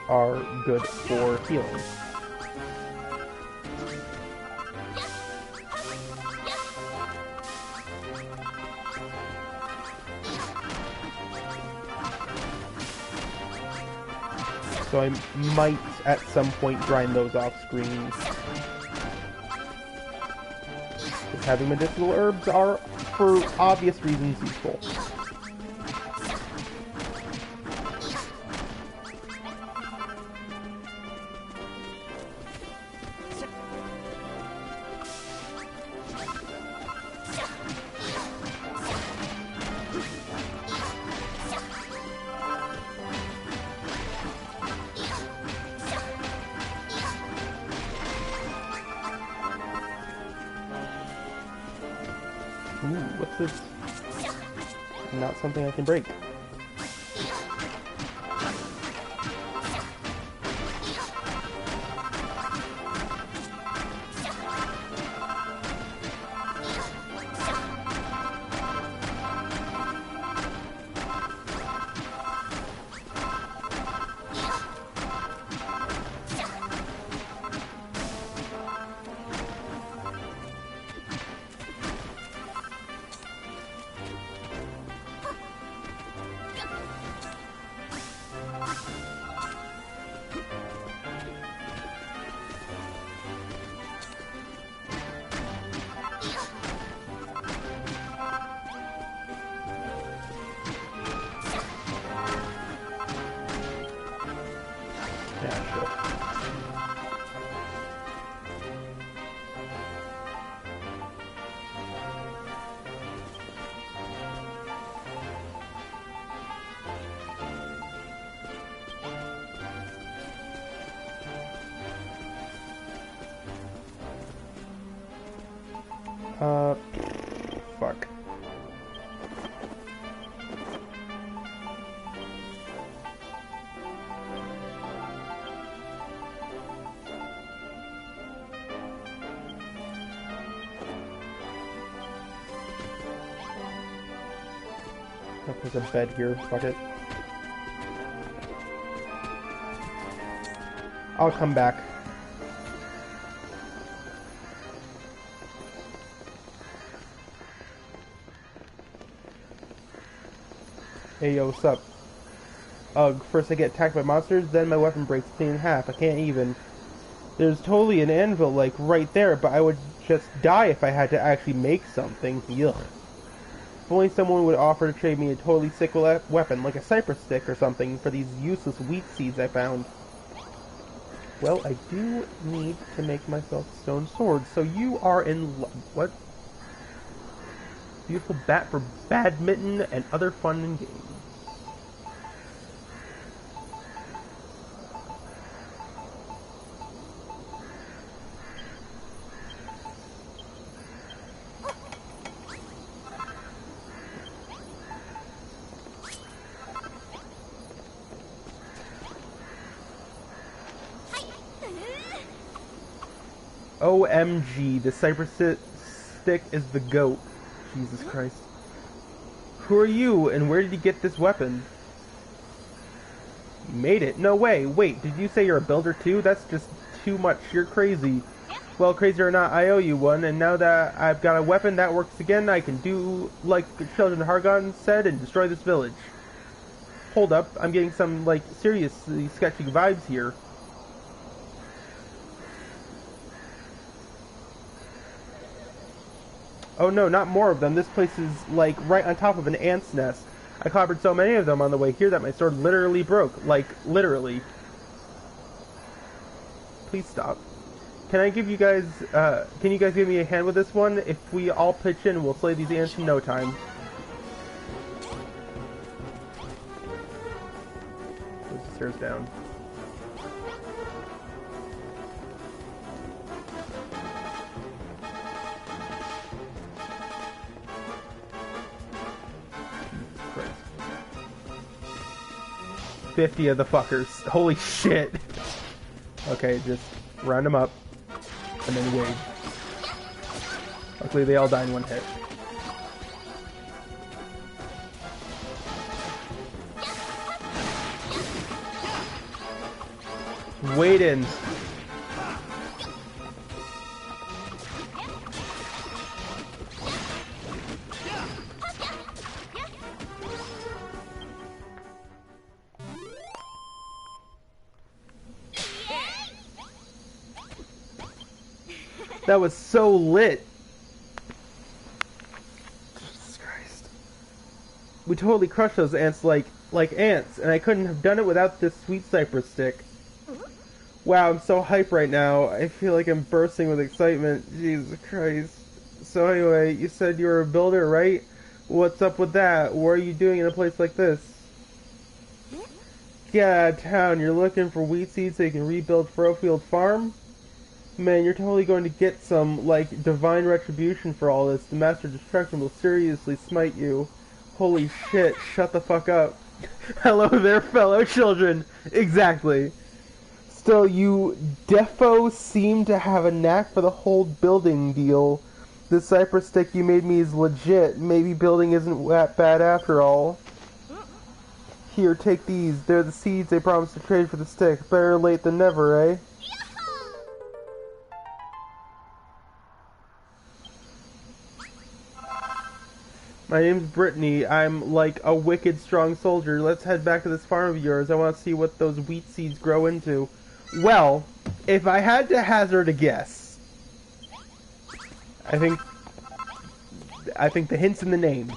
are good for healing. So I might, at some point, grind those off screen. Because having medicinal herbs are, for obvious reasons, useful. Ooh, what's this? Not something I can break. Fuck. There's a bed here, fuck it. I'll come back. Hey yo, what's up? Ugh, first I get attacked by monsters, then my weapon breaks clean in half. I can't even. There's totally an anvil, like, right there, but I would just die if I had to actually make something. Yuck. If only someone would offer to trade me a totally sick weapon, like a cypress stick or something, for these useless wheat seeds I found. Well, I do need to make myself a stone sword, so you are in what? Beautiful bat for badminton and other fun and games. OMG, the cypress stick is the goat. Jesus Christ. Who are you, and where did you get this weapon? You made it? No way. Wait, did you say you're a builder too? That's just too much. You're crazy. Well, crazy or not, I owe you one, and now that I've got a weapon that works again, I can do like the children of Hargon said and destroy this village. Hold up, I'm getting some, like, seriously sketchy vibes here. Oh no, not more of them. This place is, like, right on top of an ant's nest. I clobbered so many of them on the way here that my sword literally broke. Like, literally. Please stop. Can I give you guys, can you guys give me a hand with this one? If we all pitch in, we'll slay these ants in no time. Put the stairs down. Jesus Christ. 50 of the fuckers. Holy shit. Okay, just round them up. And then wave. Luckily they all die in one hit. Wade-ins. That was so lit. Jesus Christ. We totally crushed those ants like ants, and I couldn't have done it without this sweet cypress stick. Wow, I'm so hyped right now. I feel like I'm bursting with excitement. Jesus Christ. So anyway, you said you were a builder, right? What's up with that? What are you doing in a place like this? Get out of town. You're looking for wheat seeds so you can rebuild Furrowfield Farm? Man, you're totally going to get some, like, divine retribution for all this. The Master of Destruction will seriously smite you. Holy shit, shut the fuck up. Hello there, fellow children. Exactly. Still, you defo seem to have a knack for the whole building deal. This cypress stick you made me is legit. Maybe building isn't that bad after all. Here, take these. They're the seeds I promised to trade for the stick. Better late than never, eh? My name's Brittany. I'm like a wicked strong soldier. Let's head back to this farm of yours. I want to see what those wheat seeds grow into. Well, if I had to hazard a guess, I think the hint's in the name.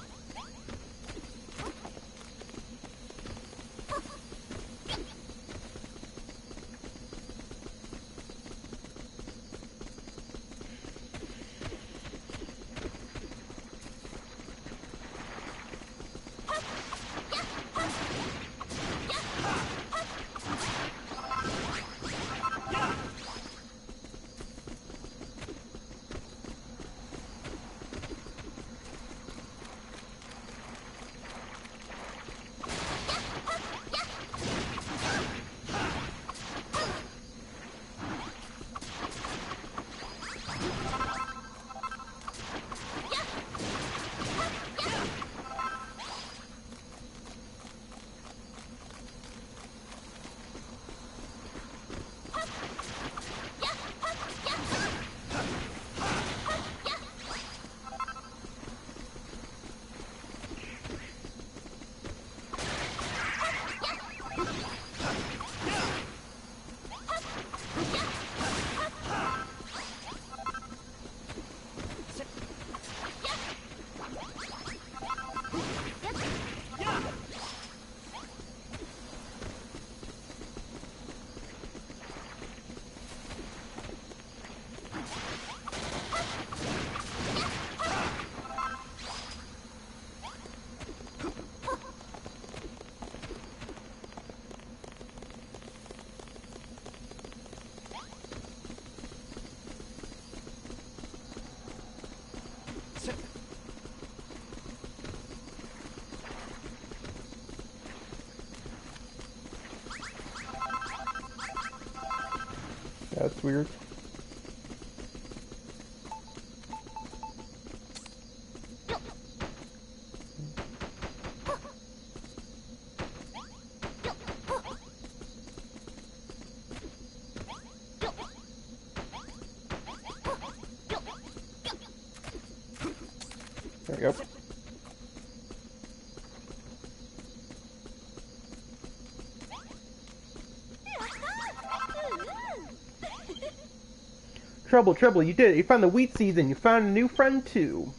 That's weird. There we go. Trouble, you did it. You found the wheat seeds and you found a new friend too.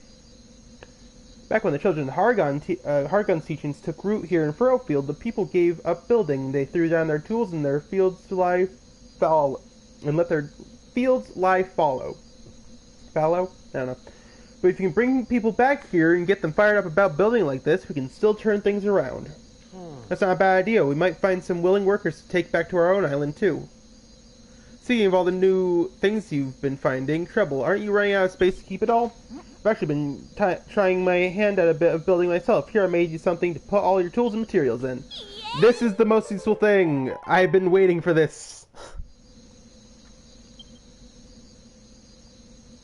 Back when the children of Hargon's teachings took root here in Furrowfield, the people gave up building. They threw down their tools and their fields to lie fallow. And let their fields lie fallow. Fallow? I don't know. But if you can bring people back here and get them fired up about building like this, we can still turn things around. That's not a bad idea. We might find some willing workers to take back to our own island too. Speaking of all the new things you've been finding, Trouble, aren't you running out of space to keep it all? I've actually been trying my hand at a bit of building myself. Here I made you something to put all your tools and materials in. This is the most useful thing. I've been waiting for this.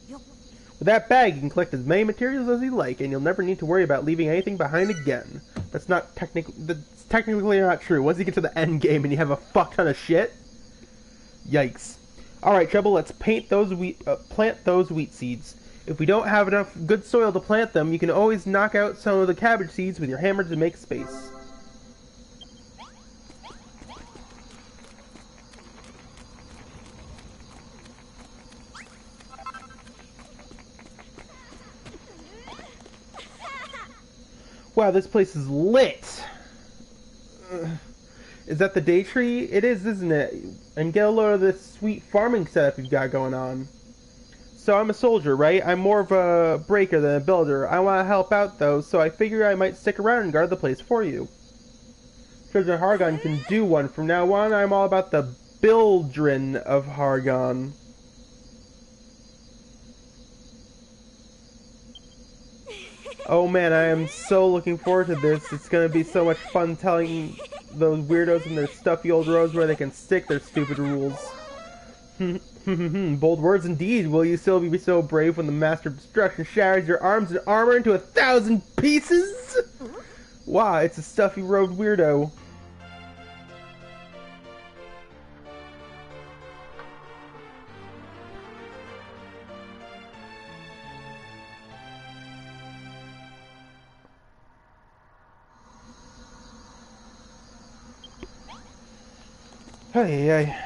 With that bag, you can collect as many materials as you like, and you'll never need to worry about leaving anything behind again. That's technically not true. Once you get to the end game and you have a fuck ton of shit, yikes. Alright, Trouble, let's plant those wheat seeds. If we don't have enough good soil to plant them, you can always knock out some of the cabbage seeds with your hammer to make space. Wow, this place is lit! Is that the day tree? It is, isn't it? And get a load of this sweet farming setup you've got going on. So I'm a soldier, right? I'm more of a breaker than a builder. I want to help out, though, so I figure I might stick around and guard the place for you. Children of Hargon can do one. From now on, I'm all about the Bildren of Hargon. Oh man, I am so looking forward to this. It's gonna be so much fun telling those weirdos in their stuffy old rows where they can stick their stupid rules. Bold words indeed. Will you still be so brave when the Master of Destruction shatters your arms and armor into 1,000 pieces? Wow, it's a stuffy robed weirdo. Hey, hey.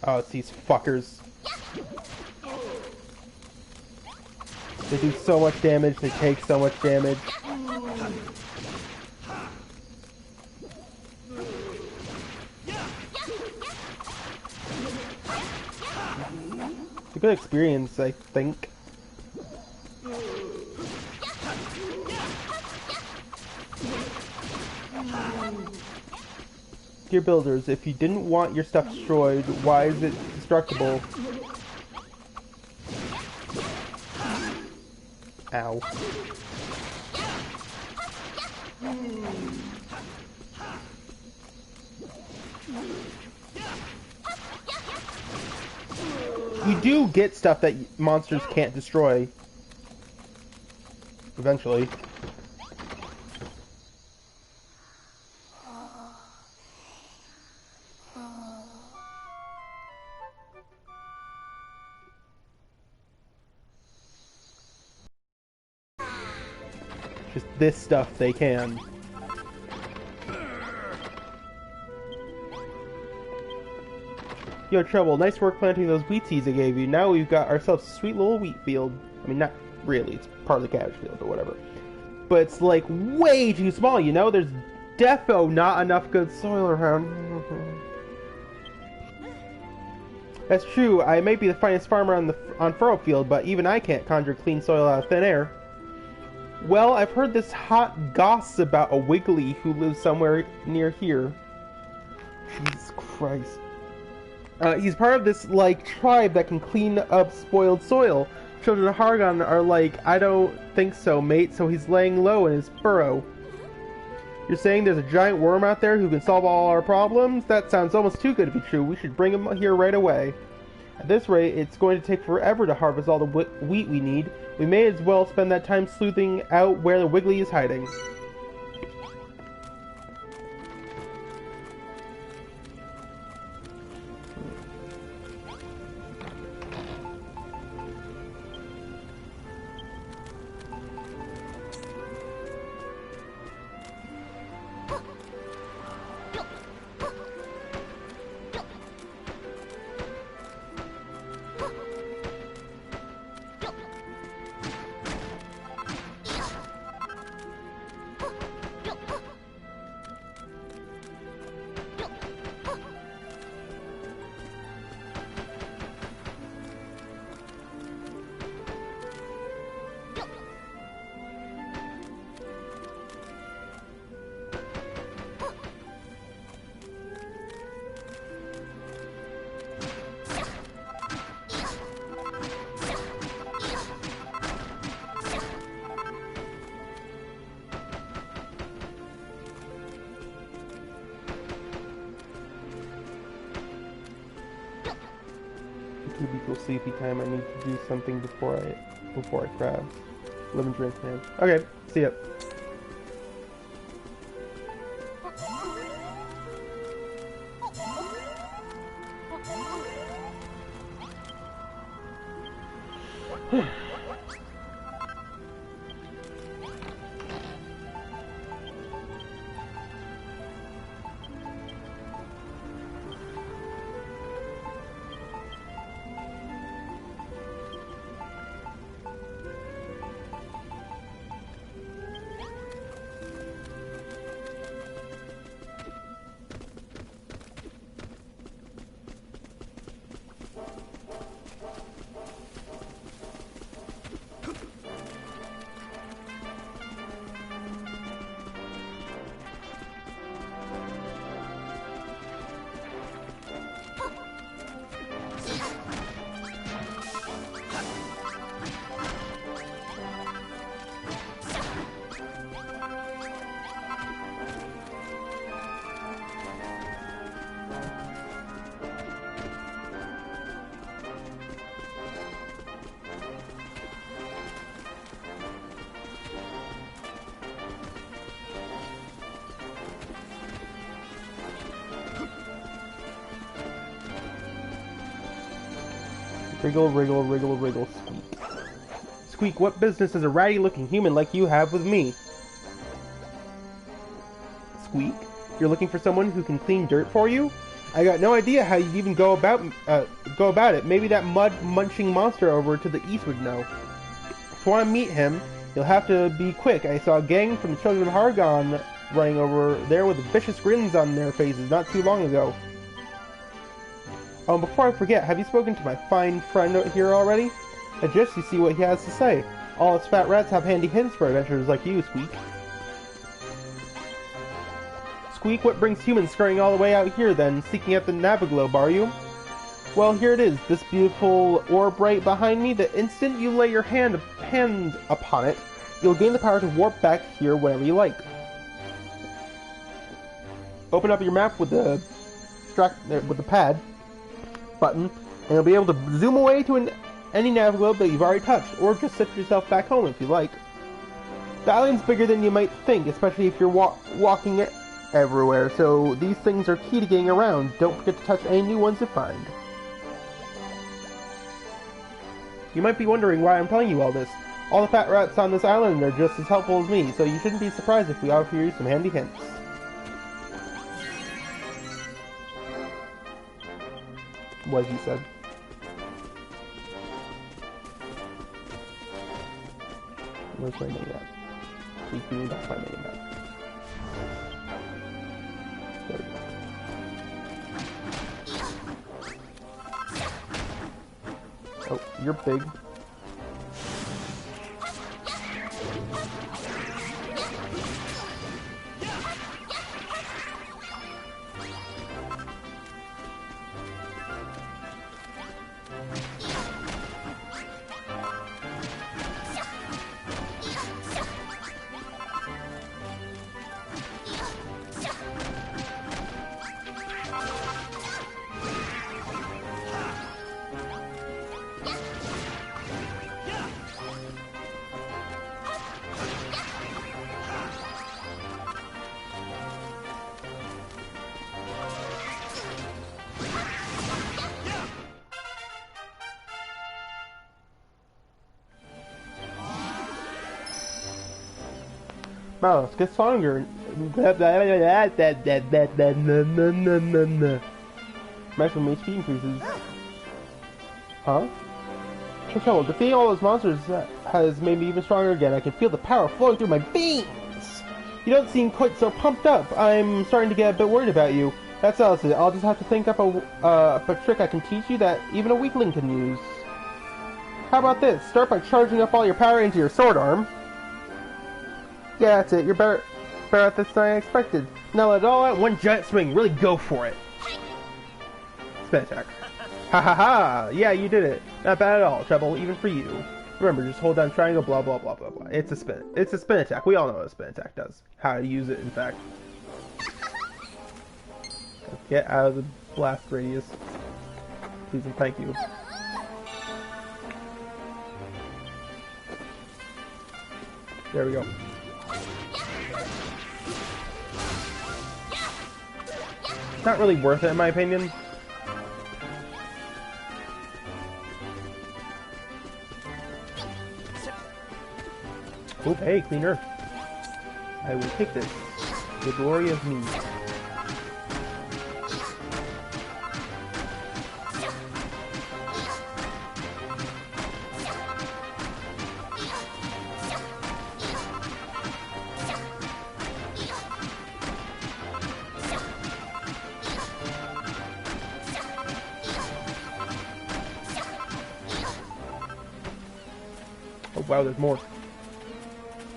Oh, it's these fuckers. They do so much damage, they take so much damage. It's a good experience, I think. Dear builders, if you didn't want your stuff destroyed, why is it destructible? Ow. You do get stuff that monsters can't destroy. Eventually. Just this stuff they can. Yo, Trouble, nice work planting those wheat seeds I gave you. Now we've got ourselves a sweet little wheat field. I mean, not really, it's part of the cabbage field or whatever. But it's like way too small, you know? There's defo not enough good soil around. That's true, I may be the finest farmer on Furrowfield, but even I can't conjure clean soil out of thin air. Well, I've heard this hot goss about a Wiggly who lives somewhere near here. Jesus Christ. He's part of this, like, tribe that can clean up spoiled soil. Children of Hargon are like, I don't think so, mate, so he's laying low in his burrow. You're saying there's a giant worm out there who can solve all our problems? That sounds almost too good to be true. We should bring him here right away. At this rate, it's going to take forever to harvest all the wheat we need. We may as well spend that time sleuthing out where the Wiggly is hiding. Equal sleepy time. I need to do something before I crash. Live and drink, man. Okay, see ya. Wriggle, wriggle, wriggle, wriggle, squeak. Squeak, what business does a ratty-looking human like you have with me? Squeak, you're looking for someone who can clean dirt for you? I got no idea how you'd even go about it. Maybe that mud-munching monster over to the east would know. If you want to meet him, you'll have to be quick. I saw a gang from the Children of Hargon running over there with vicious grins on their faces not too long ago. Before I forget, have you spoken to my fine friend here already? Just to see what he has to say. All us fat rats have handy hints for adventurers like you, Squeak. Squeak, what brings humans scurrying all the way out here then, seeking out the Naviglobe, are you? Well, here it is, this beautiful orb right behind me. The instant you lay your hand upon it, you'll gain the power to warp back here whenever you like. Open up your map with the pad button, and you'll be able to zoom away to any Naviglobe that you've already touched, or just set yourself back home if you like. The island's bigger than you might think, especially if you're walking everywhere, so these things are key to getting around. Don't forget to touch any new ones you find. You might be wondering why I'm telling you all this. All the fat rats on this island are just as helpful as me, so you shouldn't be surprised if we offer you some handy hints. What he said. Where's my name at? We need that's my name at. There we go. Oh, you're big. Mouse, get stronger. Maximum HP increases. Huh? Control, defeating all those monsters has made me even stronger again. I can feel the power flowing through my veins! You don't seem quite so pumped up. I'm starting to get a bit worried about you. That's all. I'll just have to think up a trick I can teach you that even a weakling can use. How about this? Start by charging up all your power into your sword arm. Yeah, that's it. You're better at this than I expected. Now let it all out in one giant swing. Really go for it. Spin attack. Ha ha ha! Yeah, you did it. Not bad at all, Treble, even for you. Remember, just hold down triangle, blah blah blah blah blah. It's a spin attack. We all know what a spin attack does. How to use it, in fact. Get out of the blast radius. Please and thank you. There we go. Not really worth it, in my opinion. Oh, hey, clean earth. I will take this. The glory of me. Oh wow, there's more.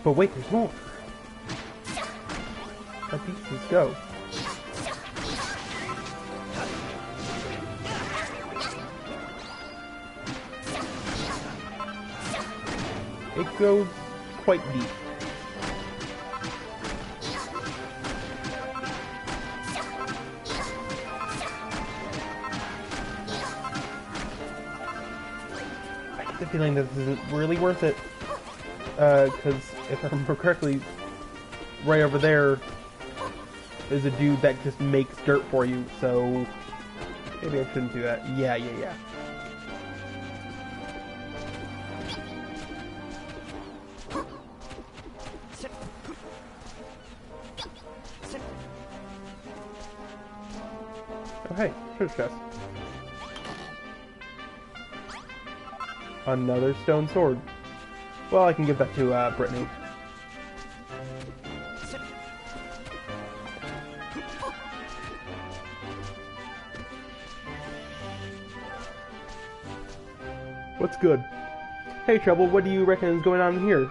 But wait, there's more. How deep does this go? It goes quite deep. I get the feeling that this isn't really worth it. Because if I remember correctly, right over there is a dude that just makes dirt for you, so maybe I shouldn't do that. Yeah. Oh hey, treasure chest. Another stone sword. Well, I can give that to Brittany. What's good? Hey, Trouble, what do you reckon is going on here?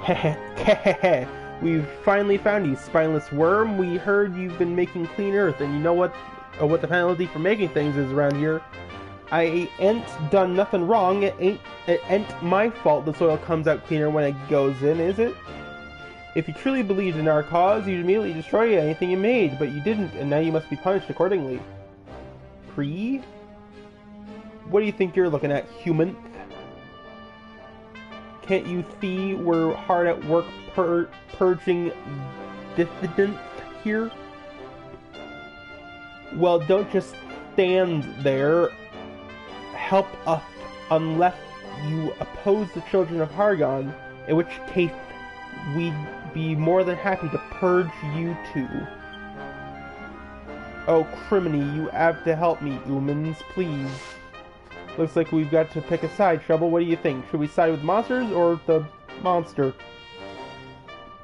Heh. We've finally found you, spineless worm. We heard you've been making clean earth, and you know what the penalty for making things is around here. I ain't done nothing wrong. It ain't my fault the soil comes out cleaner when it goes in, is it? If you truly believed in our cause, you'd immediately destroy anything you made, but you didn't, and now you must be punished accordingly. What do you think you're looking at, human? Can't you see we're hard at work purging dissidents here? Well, don't just stand there. Help us, unless you oppose the children of Hargon, in which case we'd be more than happy to purge you too. Oh, criminy, you have to help me, humans, please. Looks like we've got to pick a side, Trouble. What do you think? Should we side with monsters or the monster?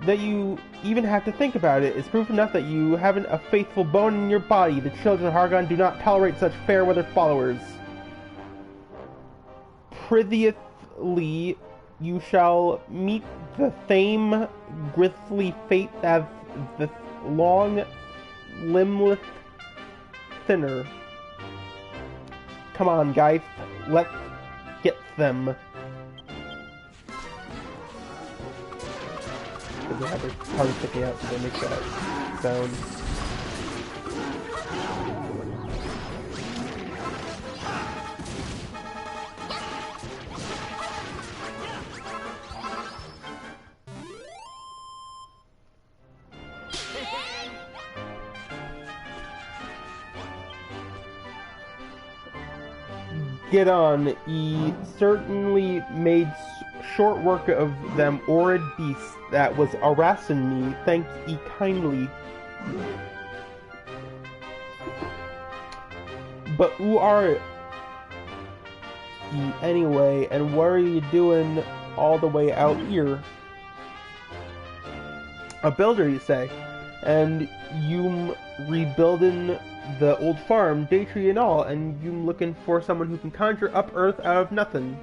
That you even have to think about it is proof enough that you haven't a faithful bone in your body. The children of Hargon do not tolerate such fair-weather followers. Previously, you shall meet the same grisly fate as the long, limbless sinner. Come on, guys, let's get them. They have their tongue sticking out, so they make that sound. Get on. He certainly made short work of them horrid beasts that was harassing me. Thank ye kindly. But who are ye anyway, and what are you doing all the way out here? A builder, you say, and you rebuilding the old farm, day tree and all, and you looking for someone who can conjure up earth out of nothing.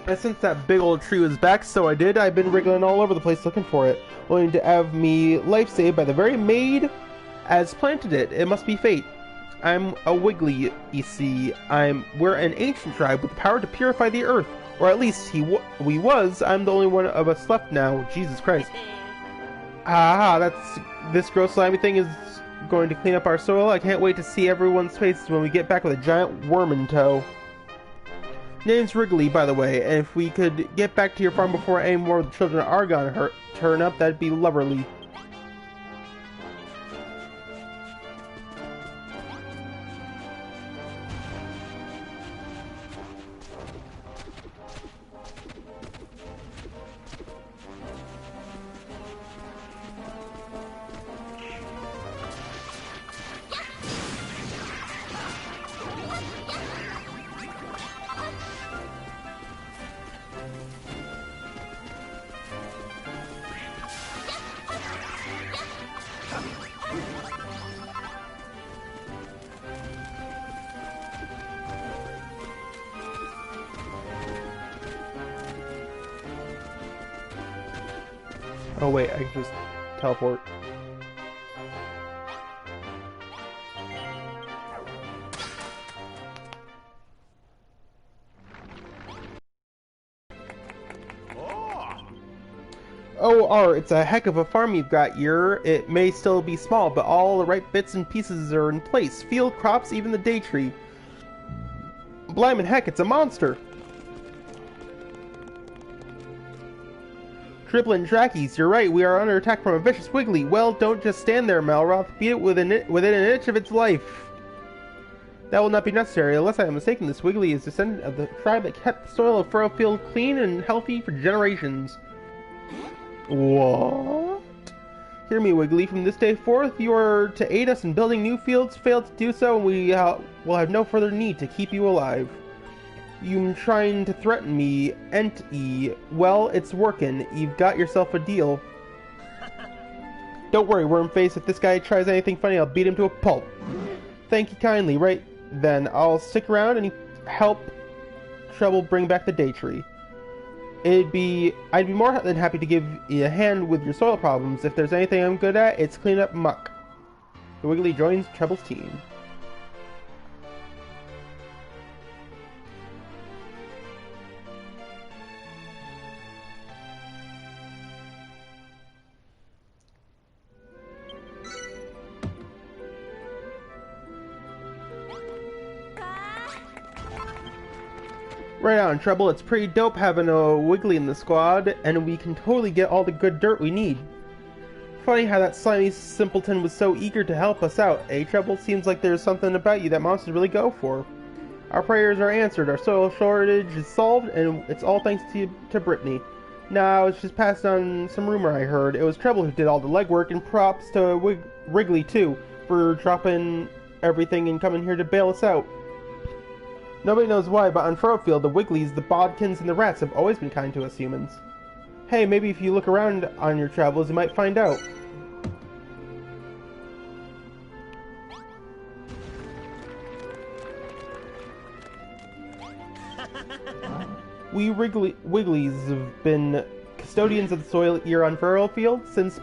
And since that big old tree was back, so I did, I've been wriggling all over the place looking for it, willing to have me life saved by the very maid as planted it. It must be fate. I'm a Wiggly, you see. We're an ancient tribe with the power to purify the earth, or at least we was. I'm the only one of us left now. Jesus Christ. This gross slimy thing is going to clean up our soil. I can't wait to see everyone's faces when we get back with a giant worm in tow. Name's Wrigley, by the way, and if we could get back to your farm before any more of the children of Argon turn up, that'd be lovely. Oh wait, I can just teleport. Oh, R, it's a heck of a farm you've got here. It may still be small, but all the right bits and pieces are in place. Field, crops, even the day tree. Blimey heck, it's a monster! Triplin Trackies, you're right, we are under attack from a vicious Wiggly. Well, don't just stand there, Malroth. Beat it within an inch of its life. That will not be necessary. Unless I am mistaken, this Wiggly is descendant of the tribe that kept the soil of Furrowfield clean and healthy for generations. What? Hear me, Wiggly. From this day forth, you are to aid us in building new fields. Fail to do so, and we will have no further need to keep you alive. You trying to threaten me, ain't ye? Well, it's working. You've got yourself a deal. Don't worry, Wormface. If this guy tries anything funny, I'll beat him to a pulp. Thank you kindly. Right then, I'll stick around and help Trouble bring back the day tree. I'd be more than happy to give you a hand with your soil problems. If there's anything I'm good at, it's cleaning up muck. The Wiggly joins Trouble's team. Right on, Trouble. It's pretty dope having a Wiggly in the squad, and we can totally get all the good dirt we need. Funny how that slimy simpleton was so eager to help us out, eh, Trouble? Seems like there's something about you that monsters really go for. Our prayers are answered, our soil shortage is solved, and it's all thanks to Brittany. Now, it's just passed on some rumor I heard. It was Trouble who did all the legwork, and props to Wrigley, too, for dropping everything and coming here to bail us out. Nobody knows why, but on Furrowfield, the Wigglies, the Bodkins, and the Rats have always been kind to us humans. Hey, maybe if you look around on your travels, you might find out. We Wigglies have been custodians of the soil here on Furrowfield since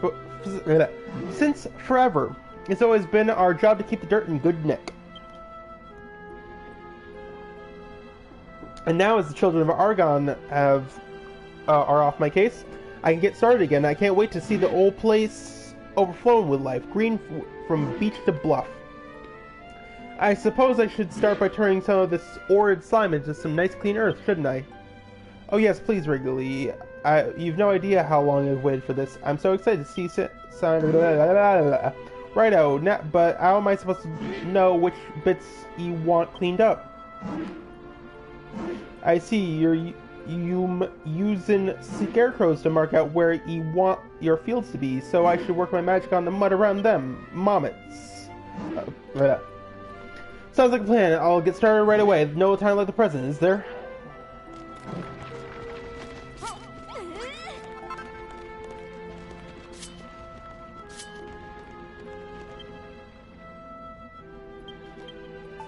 forever. It's always been our job to keep the dirt in good nick. And now, as the children of Argon are off my case, I can get started again. I can't wait to see the old place overflowing with life, green from beach to bluff. I suppose I should start by turning some of this horrid slime into some nice clean earth, shouldn't I? Oh yes, please, Wrigley. You've no idea how long I've waited for this. I'm so excited to see Righto, but how am I supposed to know which bits you want cleaned up? I see, You using scarecrows to mark out where you want your fields to be, so I should work my magic on the mud around them. Momets. Yeah. Sounds like a plan. I'll get started right away. No time like the present, is there?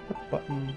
What button?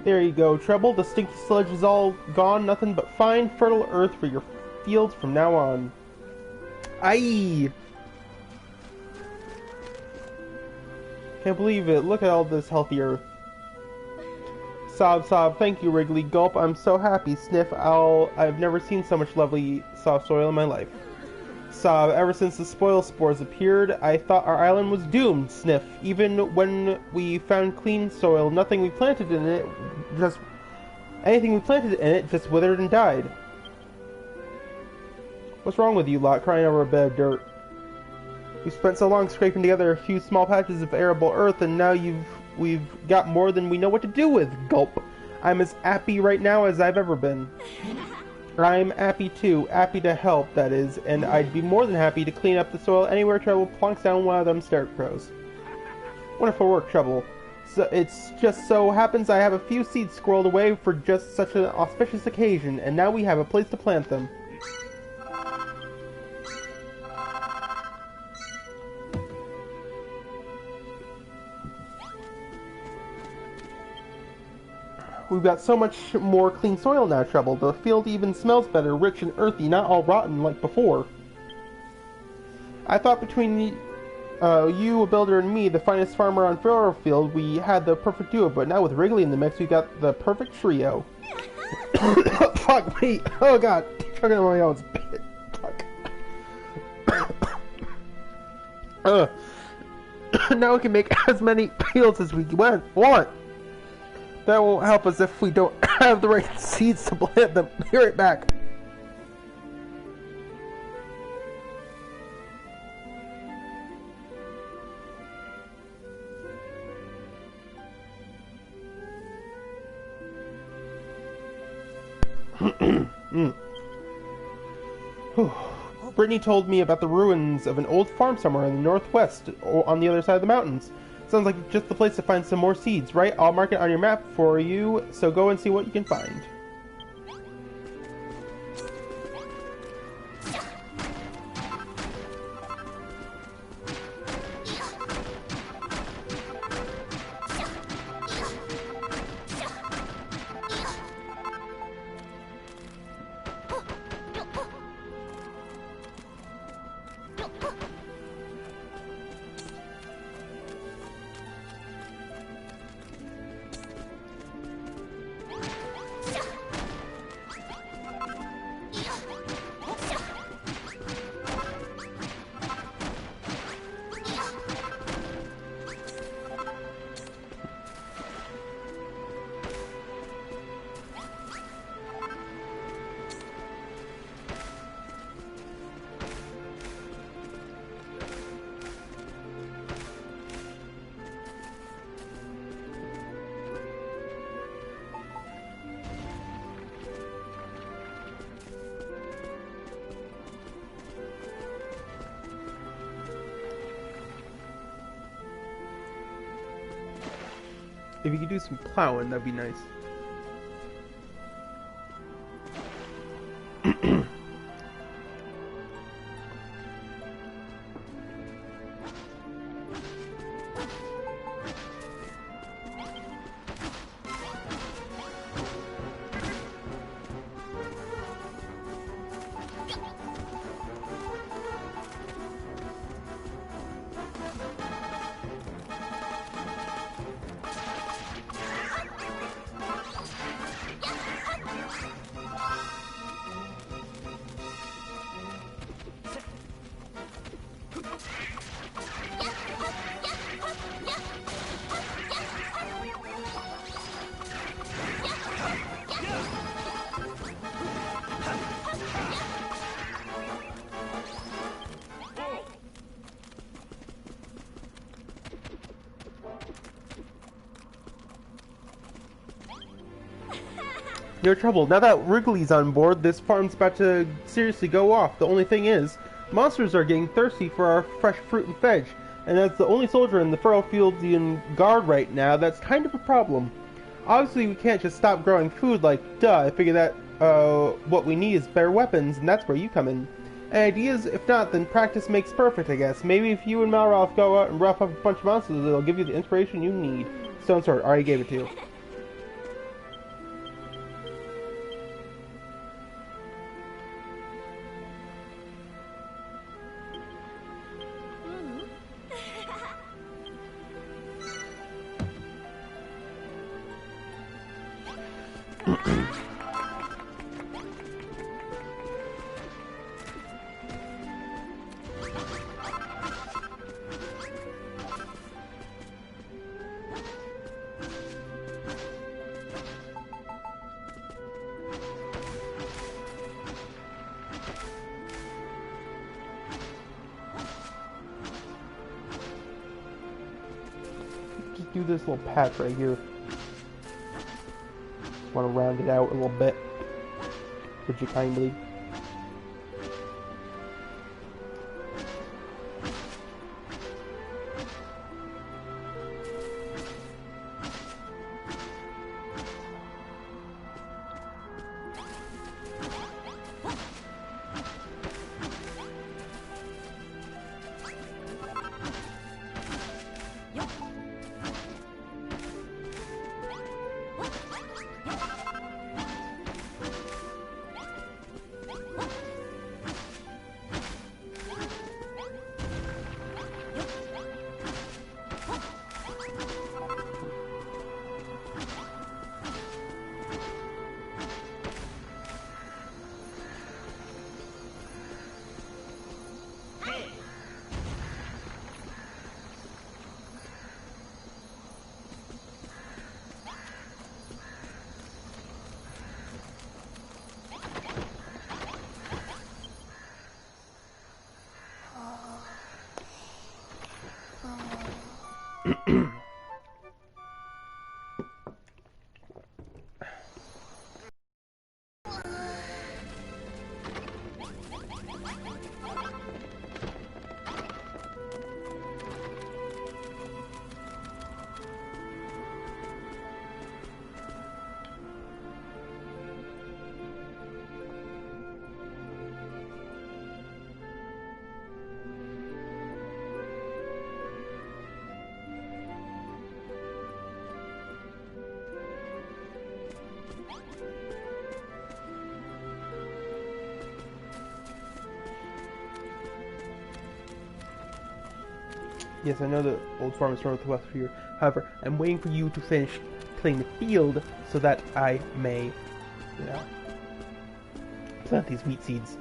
There you go, Treble. The stinky sludge is all gone. Nothing but fine, fertile earth for your fields from now on. Aye! Can't believe it. Look at all this healthy earth. Sob, sob. Thank you, Wrigley. Gulp. I'm so happy. Sniff. I've never seen so much lovely soft soil in my life. Sob. Ever since the spoil spores appeared, I thought our island was doomed. Sniff. Even when we found clean soil, anything we planted in it just withered and died. What's wrong with you lot, crying over a bed of dirt? We spent so long scraping together a few small patches of arable earth, and now we've got more than we know what to do with. Gulp. I'm as happy right now as I've ever been. I'm happy too. Happy to help, that is, and I'd be more than happy to clean up the soil anywhere Treble plonks down one of them scarecrows. Wonderful work, Treble. So it's just so happens I have a few seeds squirreled away for just such an auspicious occasion, and now we have a place to plant them. We've got so much more clean soil now, Treble. The field even smells better, rich and earthy, not all rotten like before. I thought between you, a builder, and me, the finest farmer on Field, we had the perfect duo, but now with Wrigley in the mix, we got the perfect trio. Fuck me! Oh god! Choking on my own spit. Fuck. Now we can make as many fields as we want. That won't help us if we don't have the right seeds to plant them. Be right back. Brittany told me about the ruins of an old farm somewhere in the northwest, on the other side of the mountains. Sounds like just the place to find some more seeds, right? I'll mark it on your map for you, so go and see what you can find. If you could do some plowing, that'd be nice. No trouble. Now that Wrigley's on board, this farm's about to seriously go off. The only thing is, monsters are getting thirsty for our fresh fruit and veg, and as the only soldier in the Furrowfieldian Guard right now, that's kind of a problem. Obviously, we can't just stop growing food like, duh, I figure that, what we need is better weapons, and that's where you come in. And ideas, if not, then practice makes perfect, I guess. Maybe if you and Malroth go out and rough up a bunch of monsters, it'll give you the inspiration you need. Stone Sword, already gave it to you. Do this little patch right here. Just want to round it out a little bit. Would you kindly? Yes, I know the old farm is northwest here. However, I'm waiting for you to finish cleaning the field so that I may, you know, plant these wheat seeds.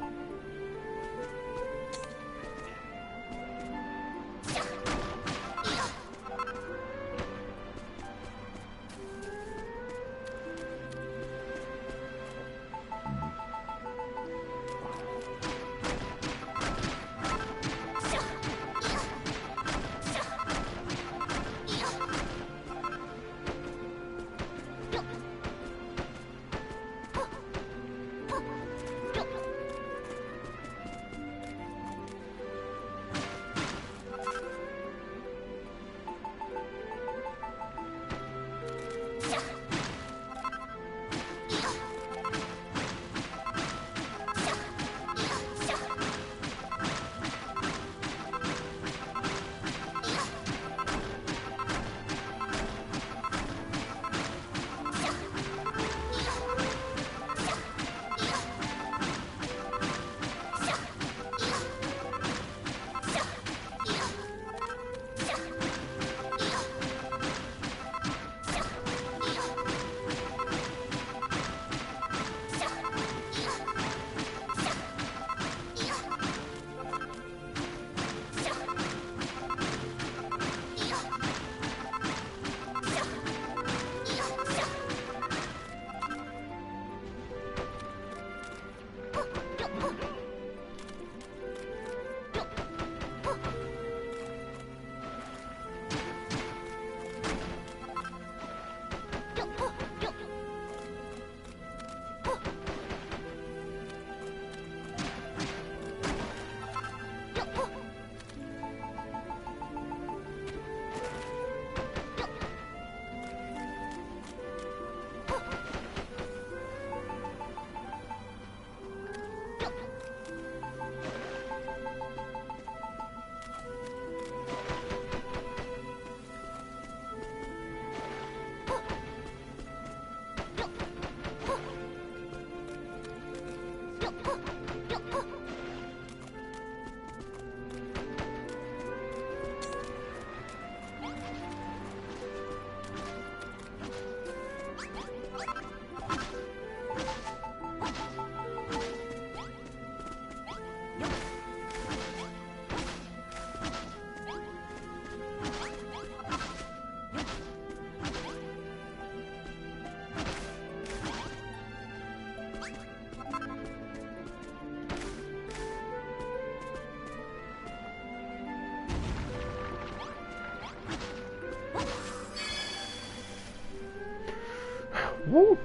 Woo!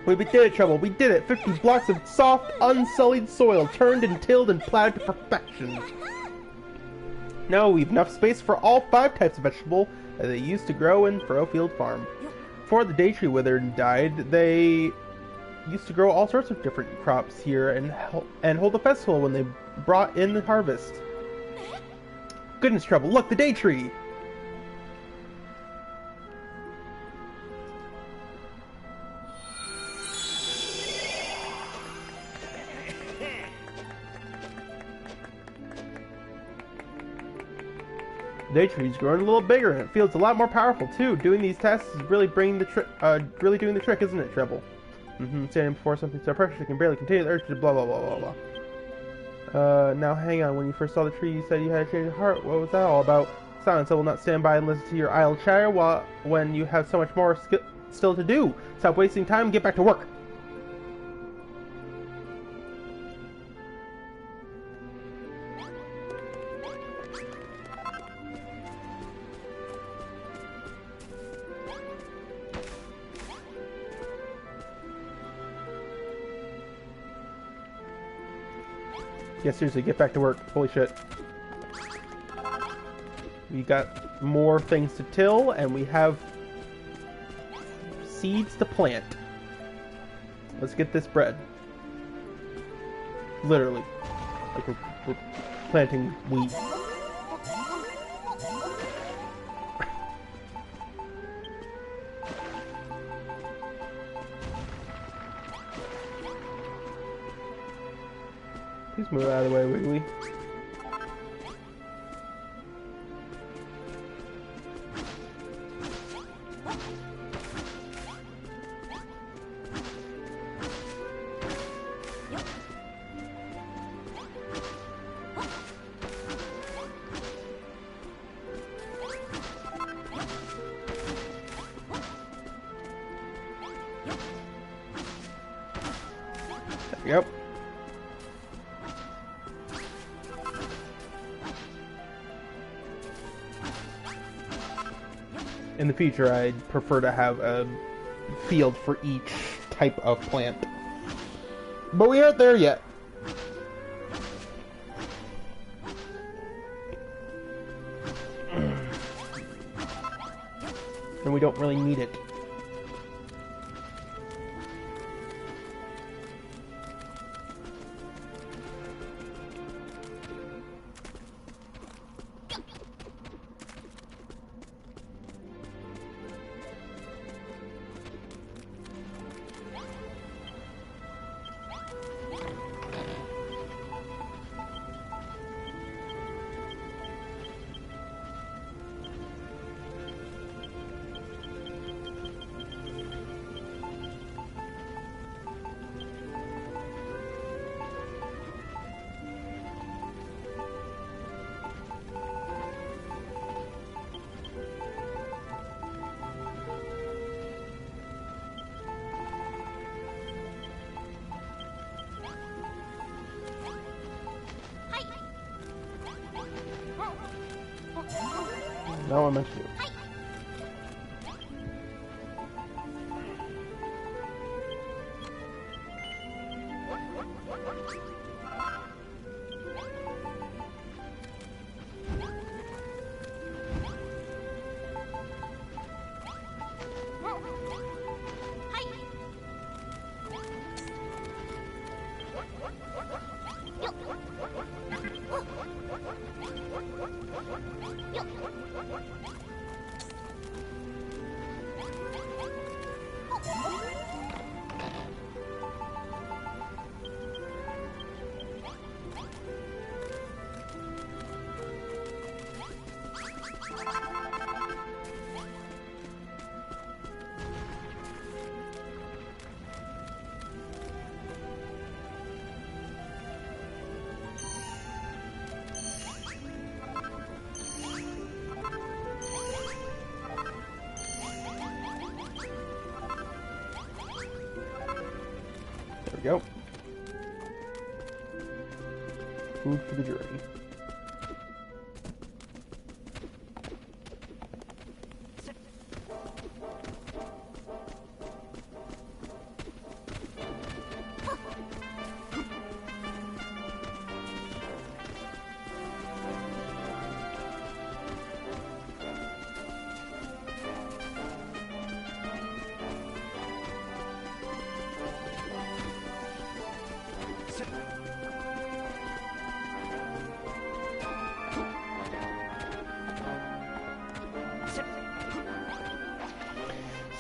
We did it, Trouble. We did it. 50 blocks of soft, unsullied soil, turned and tilled and plowed to perfection. Now we've enough space for all 5 types of vegetable that they used to grow in Furrowfield Farm. Before the day tree withered and died, they used to grow all sorts of different crops here and hold a festival when they brought in the harvest. Goodness, Trouble, look, the day tree! The day tree's growing a little bigger and it feels a lot more powerful too. Doing these tests is really doing the trick, isn't it, Treble? Standing before something so precious it can barely contain the urge to blah blah blah blah blah. Now hang on. When you first saw the tree, you said you had a change of heart. What was that all about? Silence. I will not stand by and listen to your idle chatter when you have so much more still to do. Stop wasting time and get back to work. Yeah, seriously, get back to work. Holy shit. We got more things to till, and we have seeds to plant. Let's get this bread. Literally. Like we're planting wheat. Please move out of the way, Wiggly. There we go. In the future, I'd prefer to have a field for each type of plant. But we aren't there yet. And we don't really need it. Now I'm meant to do. There we go. Food for the journey.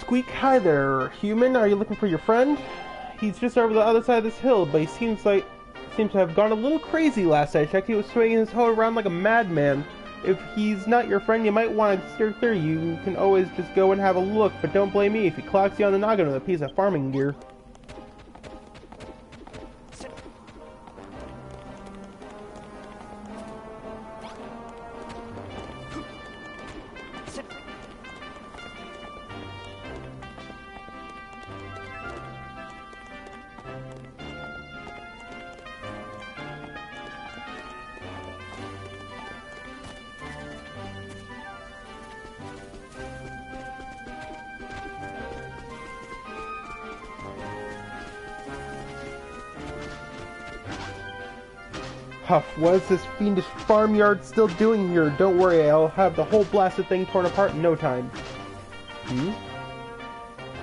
Squeak, hi there, human. Are you looking for your friend? He's just over the other side of this hill, but he seems to have gone a little crazy last I checked. He was swinging his hoe around like a madman. If he's not your friend, you might want to steer clear. You can always just go and have a look, but don't blame me if he clocks you on the noggin with a piece of farming gear. Huff, what is this fiendish farmyard still doing here? Don't worry, I'll have the whole blasted thing torn apart in no time. I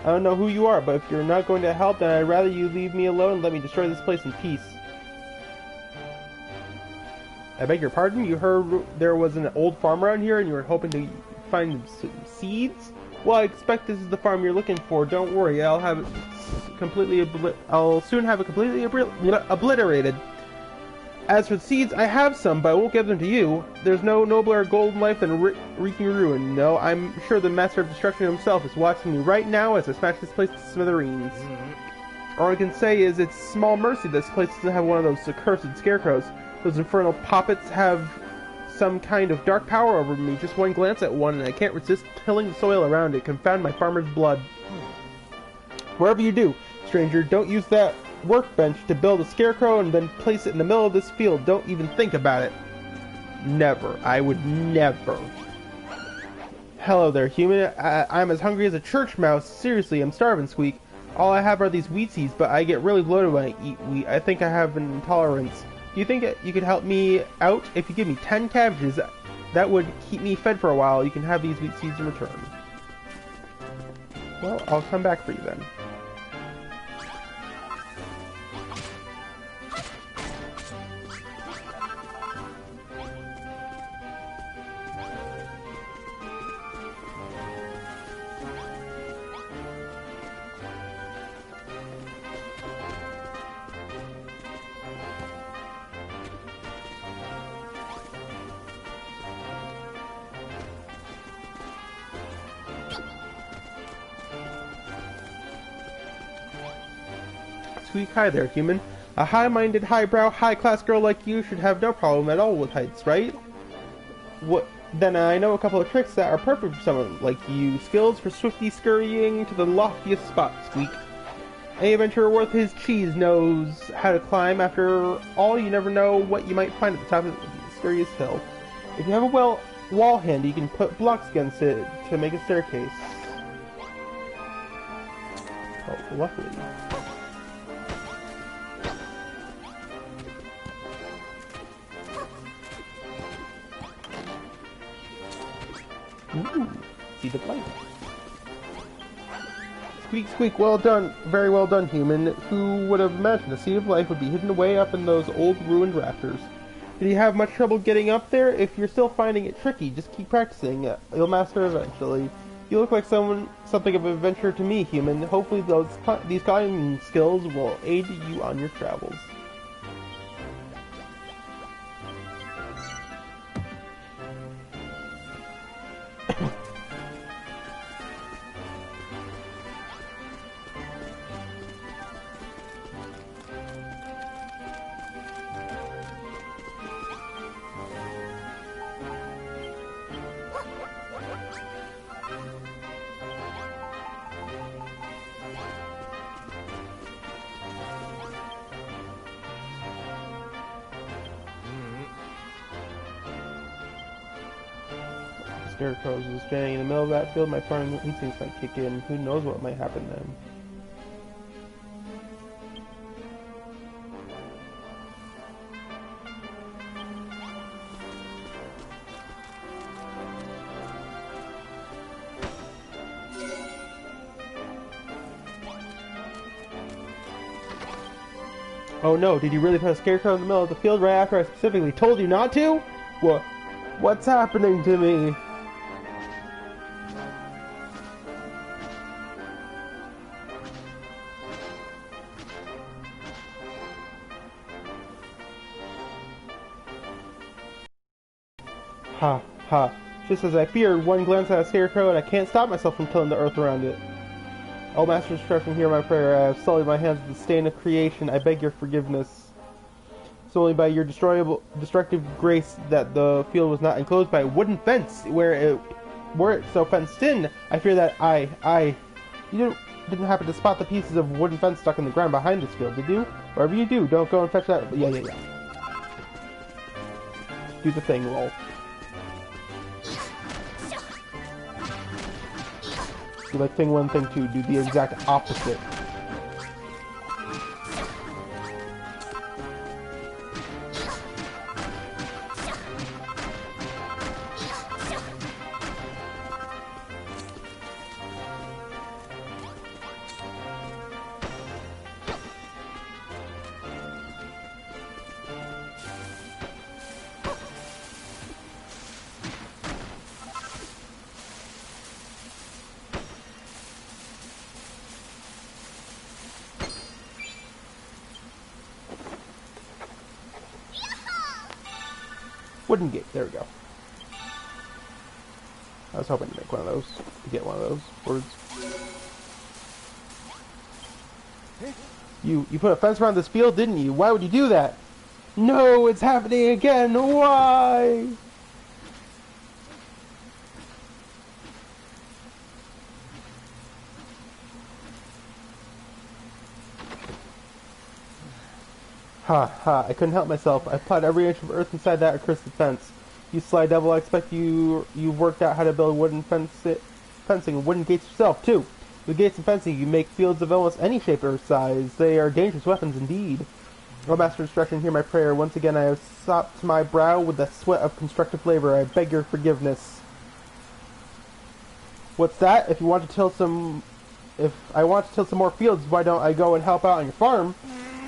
don't know who you are, but if you're not going to help, then I'd rather you leave me alone and let me destroy this place in peace. I beg your pardon? You heard there was an old farm around here and you were hoping to find some seeds? Well, I expect this is the farm you're looking for. Don't worry, I'll soon have it completely obliterated. As for the seeds, I have some, but I won't give them to you. There's no nobler goal in life than wreaking ruin. No, I'm sure the Master of Destruction himself is watching me right now as I smash this place to smithereens. All I can say is it's small mercy this place doesn't have one of those accursed scarecrows. Those infernal poppets have some kind of dark power over me. Just one glance at one and I can't resist tilling the soil around it. Confound my farmer's blood. Wherever you do, stranger, don't use that workbench to build a scarecrow and then place it in the middle of this field. Don't even think about it. Never. I would never. Hello there, human. I'm as hungry as a church mouse. Seriously, I'm starving, Squeak. All I have are these wheat seeds, but I get really bloated when I eat wheat. I think I have an intolerance. Do you think you could help me out? If you give me 10 cabbages, that would keep me fed for a while. You can have these wheat seeds in return. Well, I'll come back for you then. Squeak, hi there, human. A high-minded, highbrow, high-class girl like you should have no problem at all with heights, right? What? Then I know a couple of tricks that are perfect for someone like you. Skills for swiftly scurrying to the loftiest spot, Squeak. Any adventurer worth his cheese knows how to climb. After all, you never know what you might find at the top of the scariest hill. If you have a wall handy, you can put blocks against it to make a staircase. Oh, luckily. Ooh, see the light. Squeak, squeak, well done. Very well done, human. Who would have imagined the seed of life would be hidden away up in those old ruined rafters? Did you have much trouble getting up there? If you're still finding it tricky, just keep practicing. You'll master eventually. You look like something of an adventurer to me, human. Hopefully these climbing skills will aid you on your travels. Scarecrows was standing in the middle of that field, my farming instincts might kick in. Who knows what might happen then? Oh no, did you really put a scarecrow in the middle of the field right after I specifically told you not to? What's happening to me? Ha, ha. Just as I feared, one glance at a scarecrow and I can't stop myself from killing the earth around it. O Master Discretion, hear my prayer. I have sullied my hands with the stain of creation. I beg your forgiveness. It's only by your destructive grace that the field was not enclosed by a wooden fence. Were it so fenced in, I fear that you didn't happen to spot the pieces of wooden fence stuck in the ground behind this field, did you? Whatever you do, don't go and fetch that. Yeah. Do the thing, lol. Do like thing one, thing two. Do the exact opposite. Wooden gate, there we go. I was hoping to make one of those, to get one of those words. You put a fence around this field, didn't you? Why would you do that? No, it's happening again, why? Ha ha, I couldn't help myself. I plowed every inch of earth inside that accursed fence. You sly devil, I expect you've worked out how to build wooden fencing and wooden gates yourself, too. With gates and fencing, you make fields of almost any shape or size. They are dangerous weapons indeed. O Master Destruction, hear my prayer. Once again, I have sopped my brow with the sweat of constructive labor. I beg your forgiveness. What's that? If I want to till some more fields, why don't I go and help out on your farm?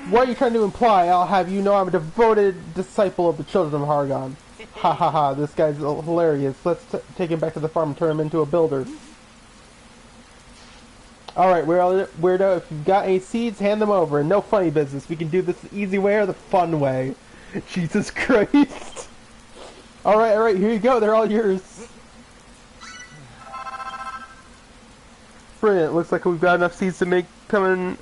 What are you trying to imply? I'll have you know I'm a devoted disciple of the children of Hargon. Ha ha ha, this guy's hilarious. Let's take him back to the farm and turn him into a builder. Alright, weirdo, if you've got any seeds, hand them over. And no funny business. We can do this the easy way or the fun way. Jesus Christ. Alright, here you go. They're all yours. Brilliant. Looks like we've got enough seeds to make coming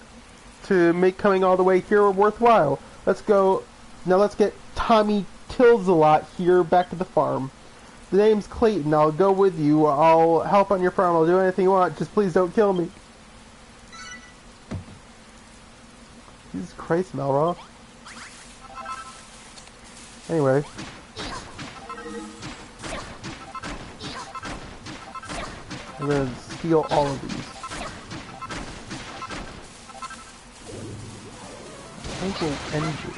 all the way here worthwhile. Let's go. Now let's get Tommy Tills-a-lot here back to the farm. The name's Clayton. I'll go with you. I'll help on your farm. I'll do anything you want. Just please don't kill me. Jesus Christ, Melroth. Anyway. I'm gonna steal all of these. Total energy.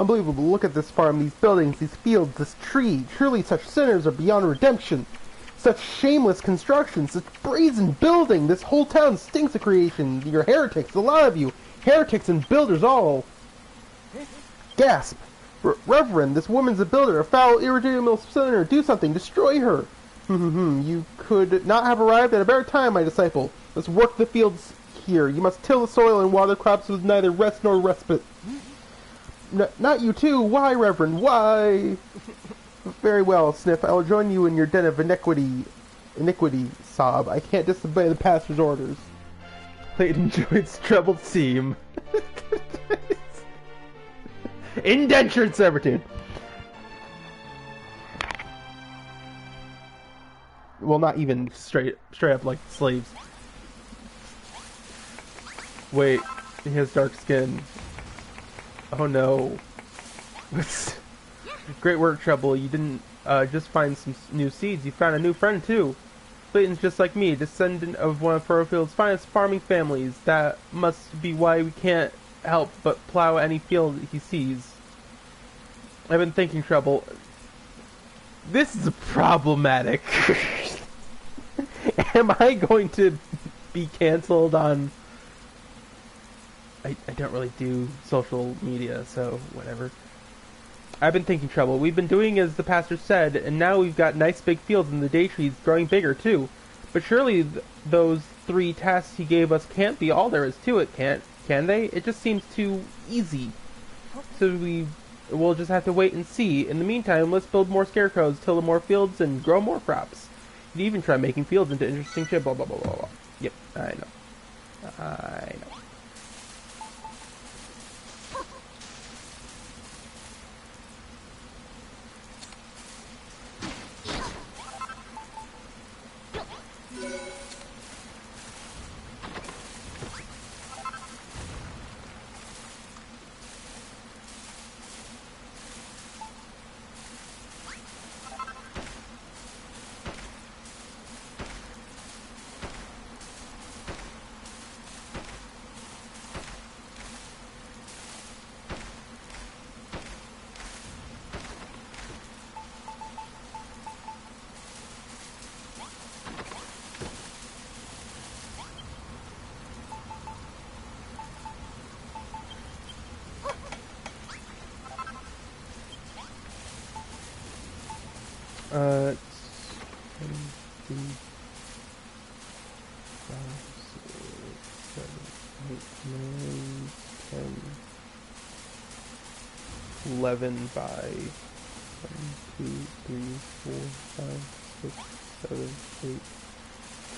Unbelievable. Look at this farm, these buildings, these fields, this tree. Truly such sinners are beyond redemption. Such shameless construction, such brazen building. This whole town stinks of creation. You're heretics, a lot of you. Heretics and builders all. Gasp. Reverend, this woman's a builder, a foul, irredeemable sinner. Do something, destroy her. You could not have arrived at a better time, my disciple. Let's work the fields here. You must till the soil and water the crops with neither rest nor respite. Not you too. Why, Reverend? Why? Very well, Sniff. I will join you in your den of iniquity. Iniquity, sob. I can't disobey the pastor's orders. Clayton Joy's troubled seam. Indentured servitude. Well, not even straight up like slaves. Wait, he has dark skin. Oh no. Great work, Trouble. You didn't just find some new seeds. You found a new friend too. Clayton's just like me, descendant of one of Furrowfield's finest farming families. That must be why we can't help but plow any field he sees. I've been thinking, Trouble. This is problematic. Am I going to be cancelled on... I don't really do social media, so whatever. I've been thinking, Trouble. We've been doing as the pastor said, and now we've got nice big fields and the day trees growing bigger too. But surely those 3 tasks he gave us can't be all there is to it, can they? It just seems too easy. So we'll just have to wait and see. In the meantime, let's build more scarecrows, till more fields, and grow more crops. You can even try making fields into interesting shit, blah blah blah blah blah. Yep, I know. It's 20, 5, 6, 7, 8, 9, 10, 11 by 1, 2, 3, 4, 5, 6, 7, 8,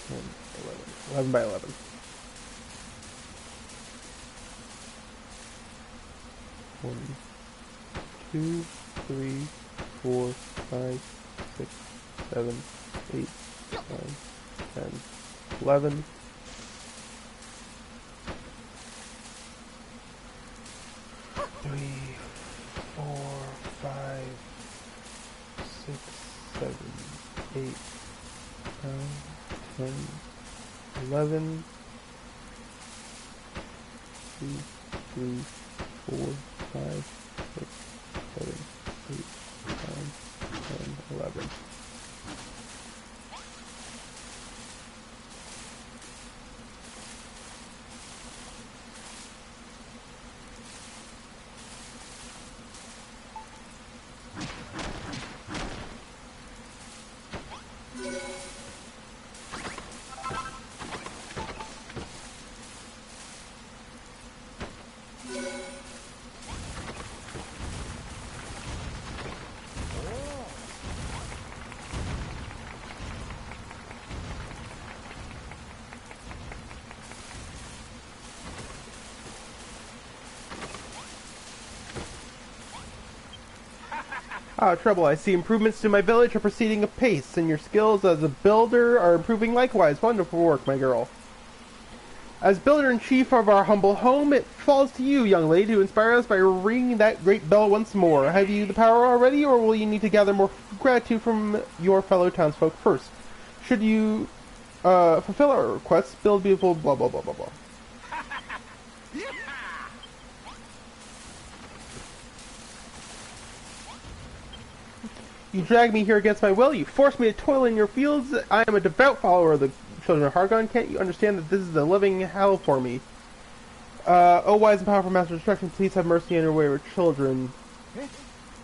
10, 11. 11 by 11. One, 2, 3, 4, 5, 6, 7, 8, 9, 10, 11. Three, 4, 5, 6, 7, 8, 9, 10, 11. 2, 3, 4, 5, 6, 7, 8, 9, 10, 11. Ah, Trouble, I see improvements to my village are proceeding apace, and your skills as a builder are improving likewise. Wonderful work, my girl. As builder-in-chief of our humble home, it falls to you, young lady, to inspire us by ringing that great bell once more. Have you the power already, or will you need to gather more gratitude from your fellow townsfolk first? Should you fulfill our requests, build beautiful blah blah blah blah blah. You dragged me here against my will. You forced me to toil in your fields. I am a devout follower of the children of Hargon. Can't you understand that this is a living hell for me? Oh, wise and powerful Master of Destruction, please have mercy on your wayward children.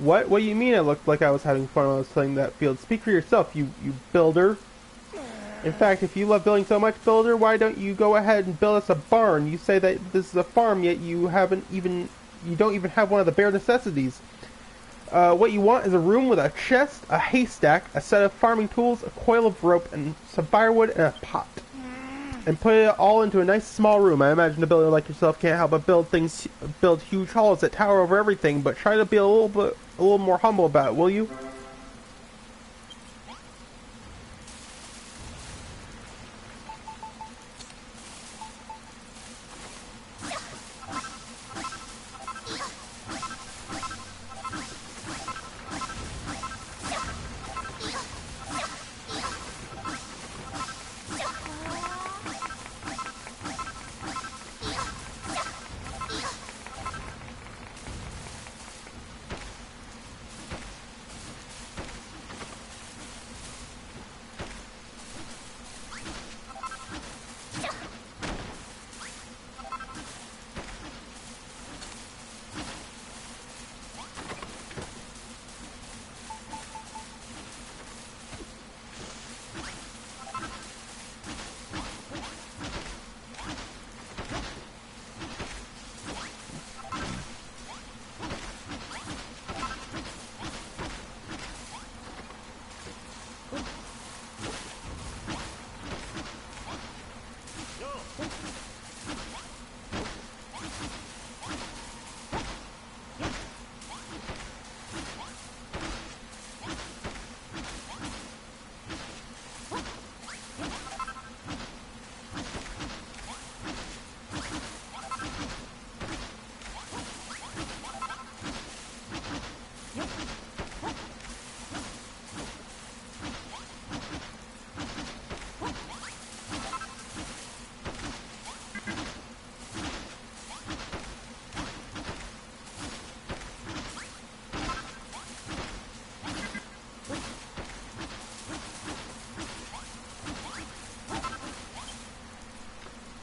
What? What do you mean I looked like I was having fun when I was tilling that field? Speak for yourself, you builder. In fact, if you love building so much, builder, why don't you go ahead and build us a barn? You say that this is a farm, yet you don't even have one of the bare necessities. What you want is a room with a chest, a haystack, a set of farming tools, a coil of rope, and some firewood, and a pot. And put it all into a nice small room. I imagine a builder like yourself can't help but build huge halls that tower over everything, but try to be a little more humble about it, will you?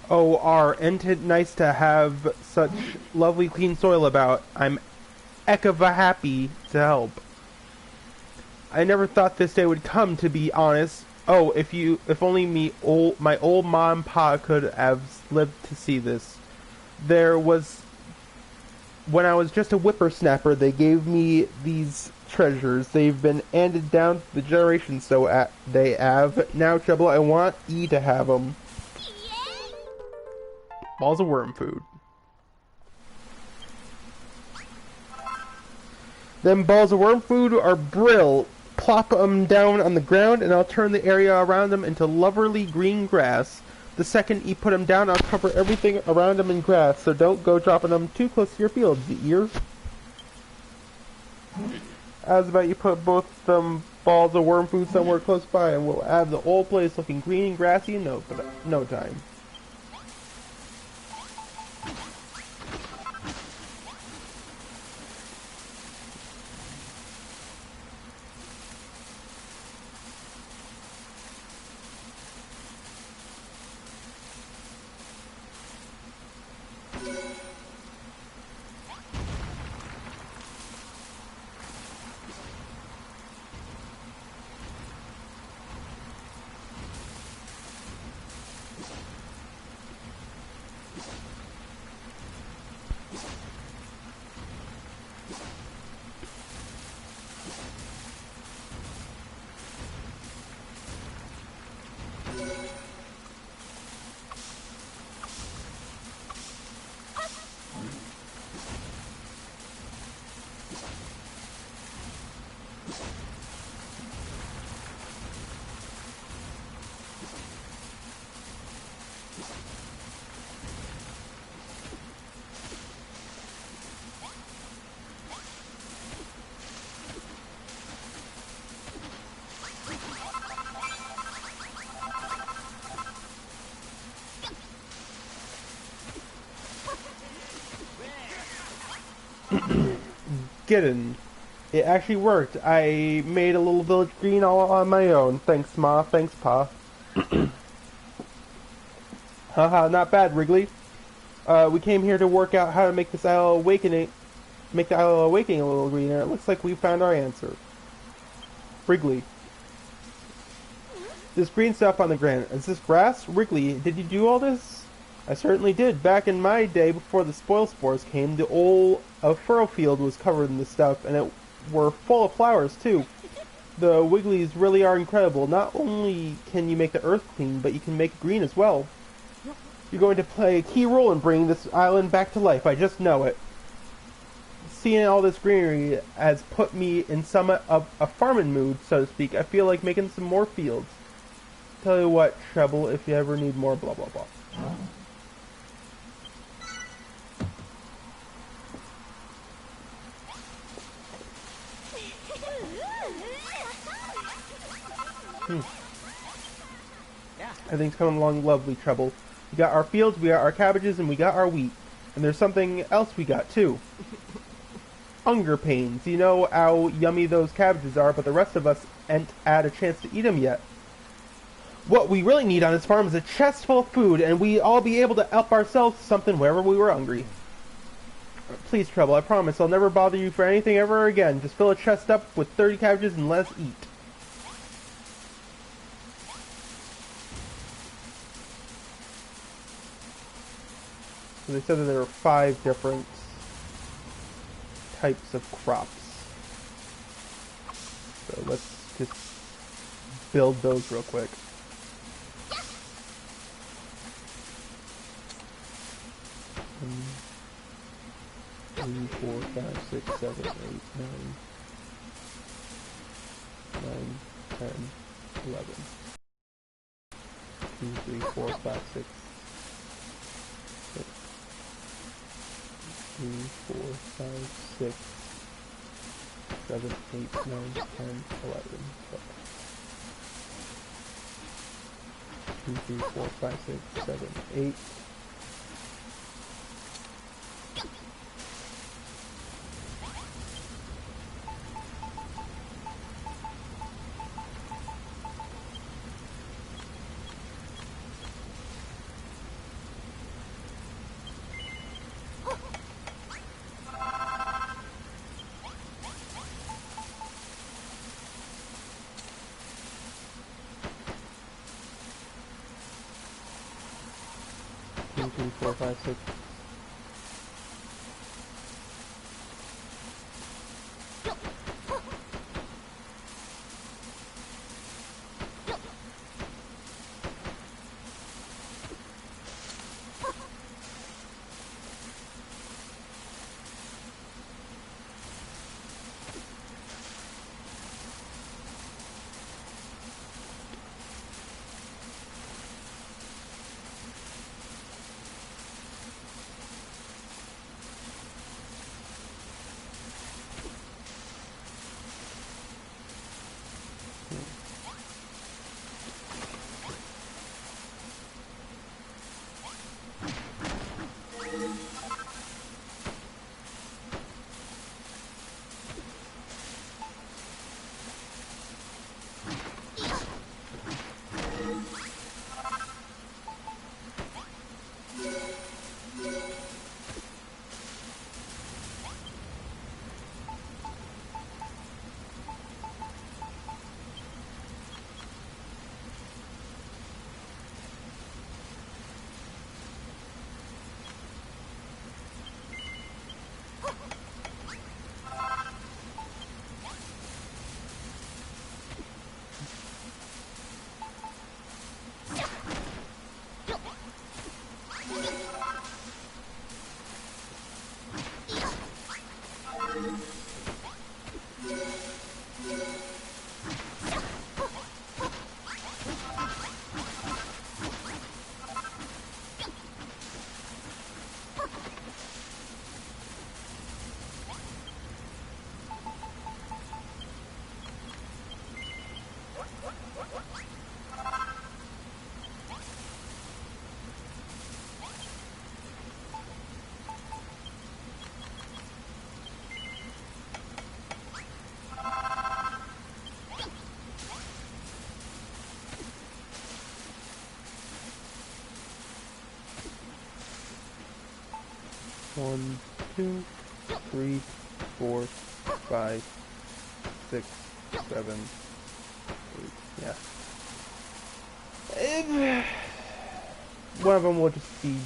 Oh, ain't it nice to have such lovely clean soil about? I'm ecava happy to help. I never thought this day would come, to be honest. Oh, if only my old mom and pa could have lived to see this. There was, when I was just a whippersnapper, they gave me these treasures. They've been handed down the generations, so they have. Now, Trouble, I want E to have them. Balls of worm food. Them balls of worm food are brill. Plop them down on the ground and I'll turn the area around them into lovely green grass. The second you put them down, I'll cover everything around them in grass, so don't go dropping them too close to your fields, you ear? How's about you put both them balls of worm food somewhere close by and we'll have the whole place looking green and grassy in no time. Get in. It actually worked. I made a little village green all on my own. Thanks, Ma. Thanks, Pa. Haha, not bad, Wrigley. We came here to work out how to make this Isle Awakening, make the Isle Awakening a little greener. It looks like we found our answer. Wrigley. This green stuff on the ground, is this grass? Wrigley, did you do all this? I certainly did. Back in my day, before the spoil spores came, the old furrow field was covered in this stuff, and it were full of flowers, too. The Wigglies really are incredible. Not only can you make the earth clean, but you can make it green as well. You're going to play a key role in bringing this island back to life. I just know it. Seeing all this greenery has put me in somewhat of a farming mood, so to speak. I feel like making some more fields. Tell you what, Treble, if you ever need more blah blah blah. Everything's coming along lovely, Treble. We got our fields, we got our cabbages, and we got our wheat. And there's something else we got, too. Hunger pains. You know how yummy those cabbages are, but the rest of us ain't had a chance to eat them yet. What we really need on this farm is a chest full of food, and we all be able to help ourselves to something wherever we were hungry. Please, Treble, I promise I'll never bother you for anything ever again. Just fill a chest up with 30 cabbages and let us eat. So they said that there were 5 different types of crops. So let's just build those real quick. Three, 4, 5, 6, 7, 8, 9, 10, 11. 2, 3, 4, 5, 6. 3, 4, 5, 6, 7, 8, 9, 10, 11, 12. 2, 3, 4, 5, 6, 7, 8. Two, three, 4, 5, 6. 1, 2, 3, 4, 5, 6, 7, 8. Yeah. One of them will just be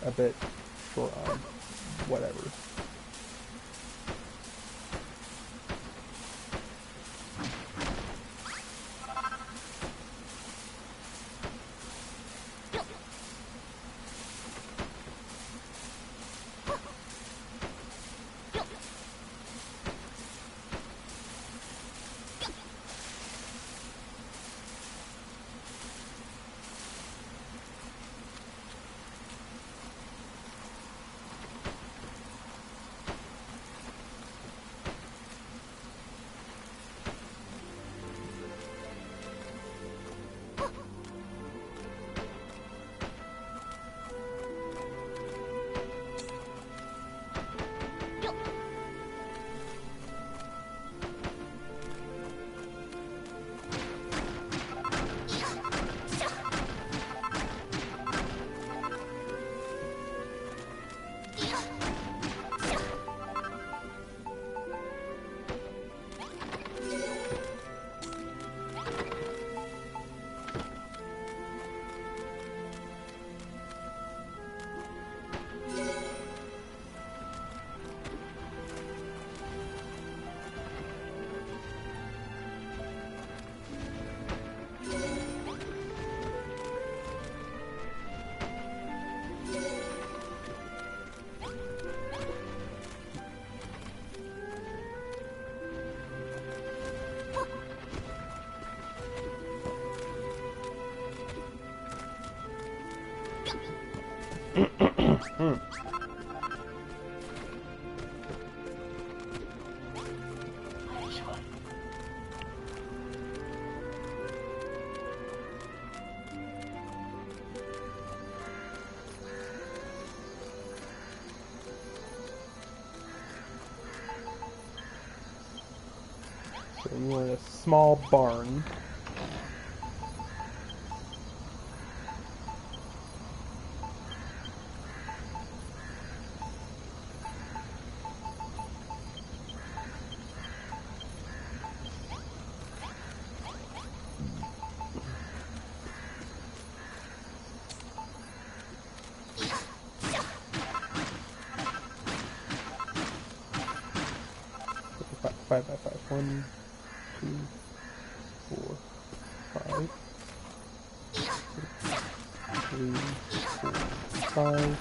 a bit short on whatever. So you want a small barn. Five by five. 1, 2, 4, 5. 3, 4, 5.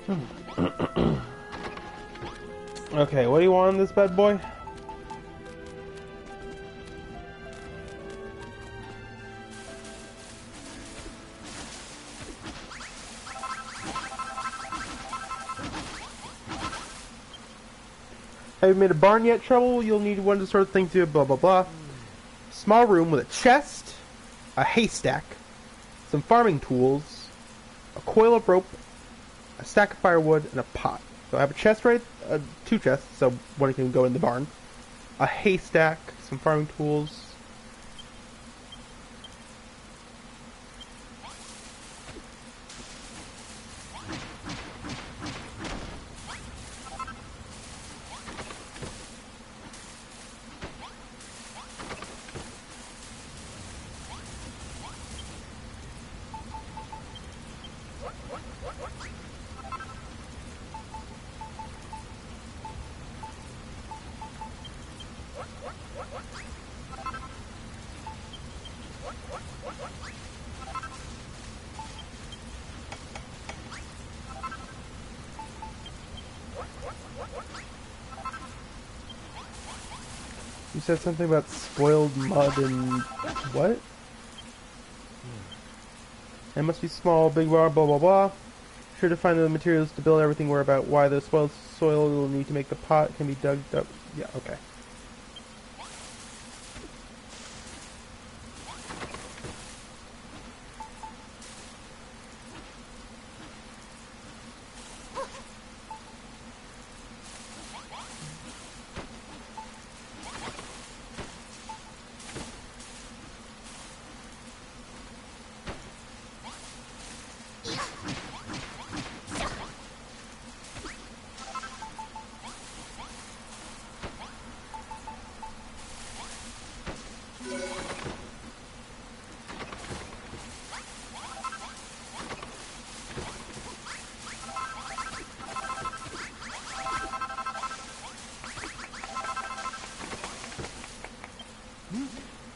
Okay, what do you want on this bad boy? Have you made a barn yet, Trouble? You'll need one to sort things to blah blah blah. Small room with a chest, a haystack, some farming tools, a coil of rope, a stack of firewood, and a pot. So I have a chest right, 2 chests, so one can go in the barn. A haystack, some farming tools. You said something about spoiled mud and what? It must be small, big bar, blah blah blah. Sure to find the materials to build everything. Where about why the spoiled soil will need to make the pot can be dug up. Yeah, okay.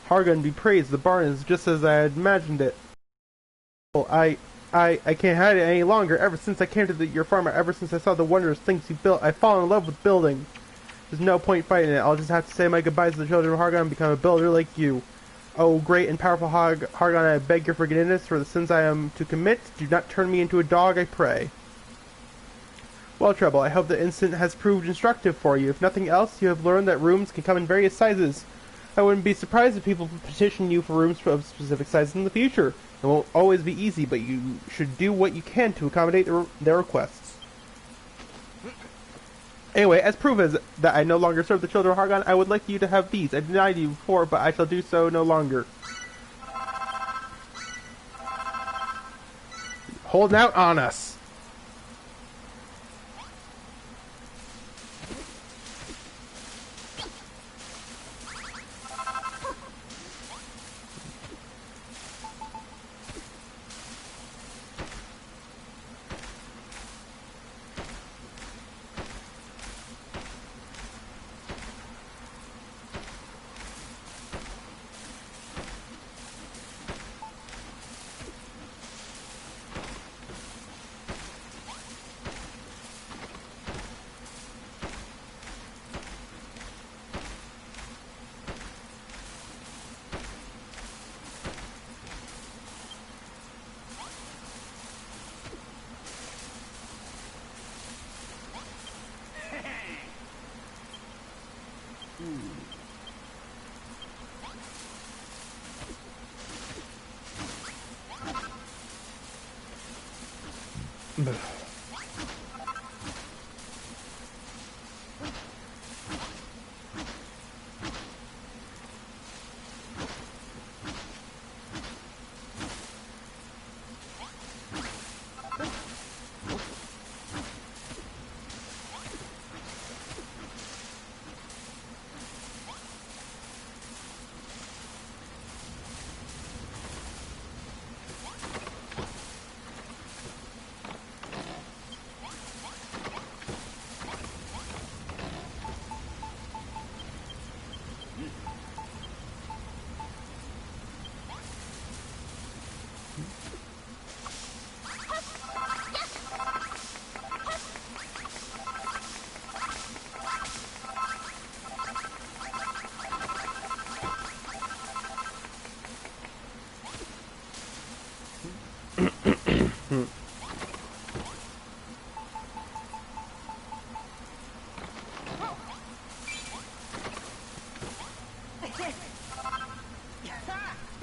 Hargun be praised, the barn is just as I had imagined it. Well, I can't hide it any longer. Ever since I came to your farm, ever since I saw the wondrous things you built, I've fallen in love with building. There's no point fighting it. I'll just have to say my goodbyes to the children of Hargun and become a builder like you. Oh, great and powerful Hargun, I beg your forgiveness for the sins I am to commit. Do not turn me into a dog, I pray. Well, Trouble, I hope the incident has proved instructive for you. If nothing else, you have learned that rooms can come in various sizes. I wouldn't be surprised if people petition you for rooms of specific sizes in the future. It won't always be easy, but you should do what you can to accommodate their requests. Anyway, as proof as that I no longer serve the children of Hargon, I would like you to have these. I denied you before, but I shall do so no longer. Holding out on us.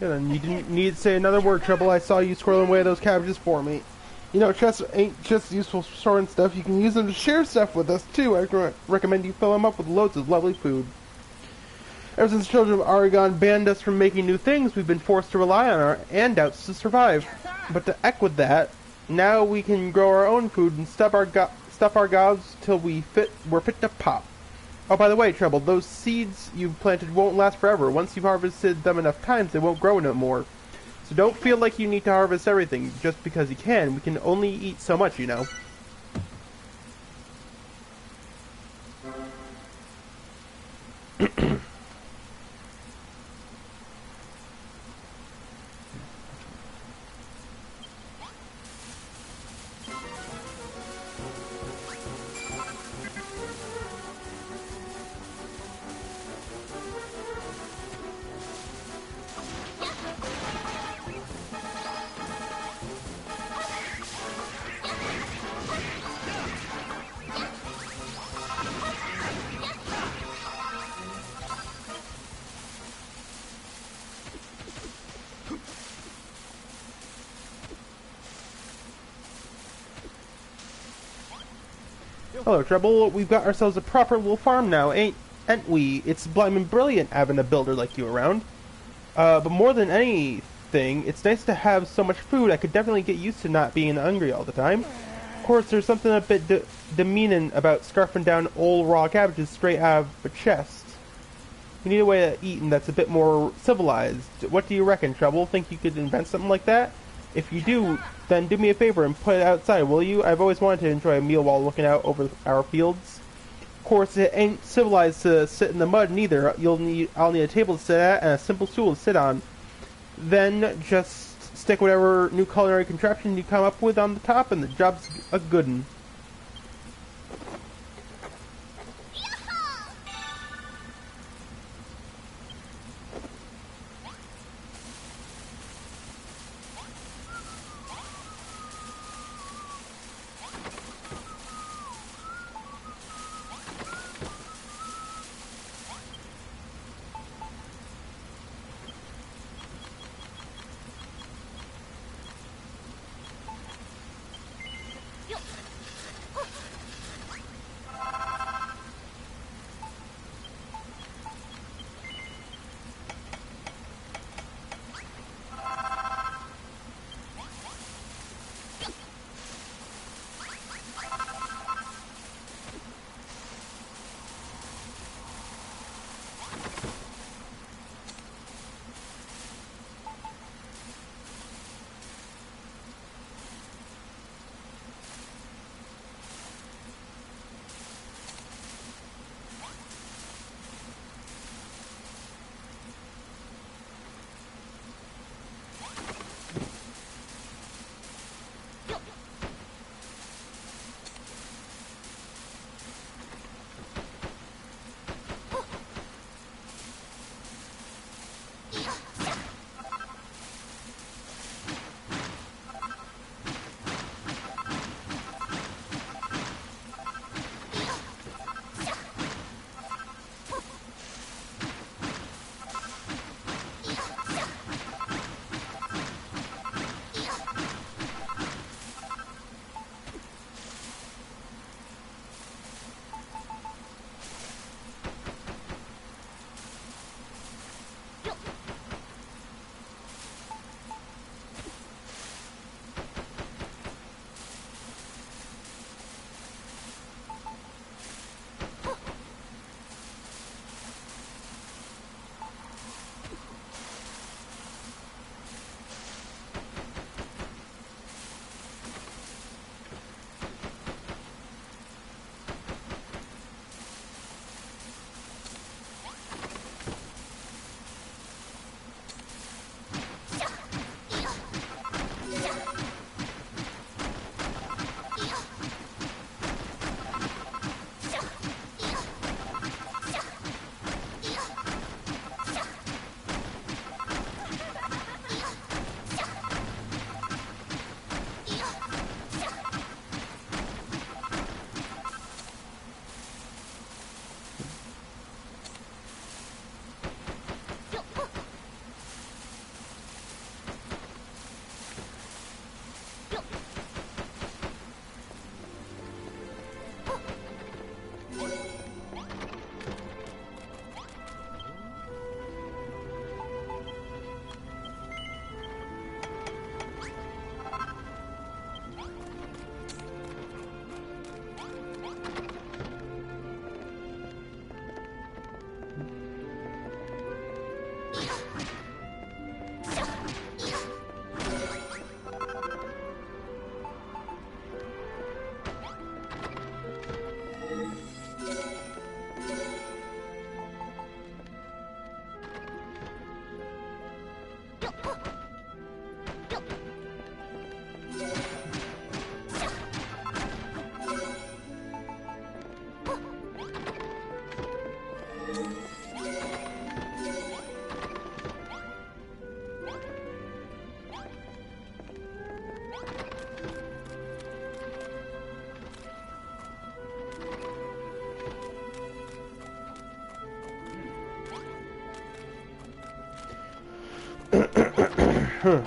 Good, and you didn't need to say another word, Trouble. I saw you squirreling away those cabbages for me. You know, chests ain't just useful for storing stuff. You can use them to share stuff with us, too. I recommend you fill them up with loads of lovely food. Ever since children of Oregon banned us from making new things, we've been forced to rely on our handouts to survive. But to heck with that, now we can grow our own food and stuff our gobs till we're fit to pop. Oh, by the way, Trouble, those seeds you've planted won't last forever. Once you've harvested them enough times, they won't grow no more. So don't feel like you need to harvest everything just because you can. We can only eat so much, you know. Hello, Trouble. We've got ourselves a proper little farm now, ain't we? It's blimmin' brilliant having a builder like you around. But more than anything, it's nice to have so much food. I could definitely get used to not being hungry all the time. Of course, there's something a bit demeaning about scarfing down old raw cabbages straight out of a chest. We need a way of eating that's a bit more civilized. What do you reckon, Trouble? Think you could invent something like that? If you do, then do me a favor and put it outside, will you? I've always wanted to enjoy a meal while looking out over our fields. Of course, it ain't civilized to sit in the mud neither. I'll need a table to sit at and a simple stool to sit on. Then just stick whatever new culinary contraption you come up with on the top, and the job's a good 'un. Huh.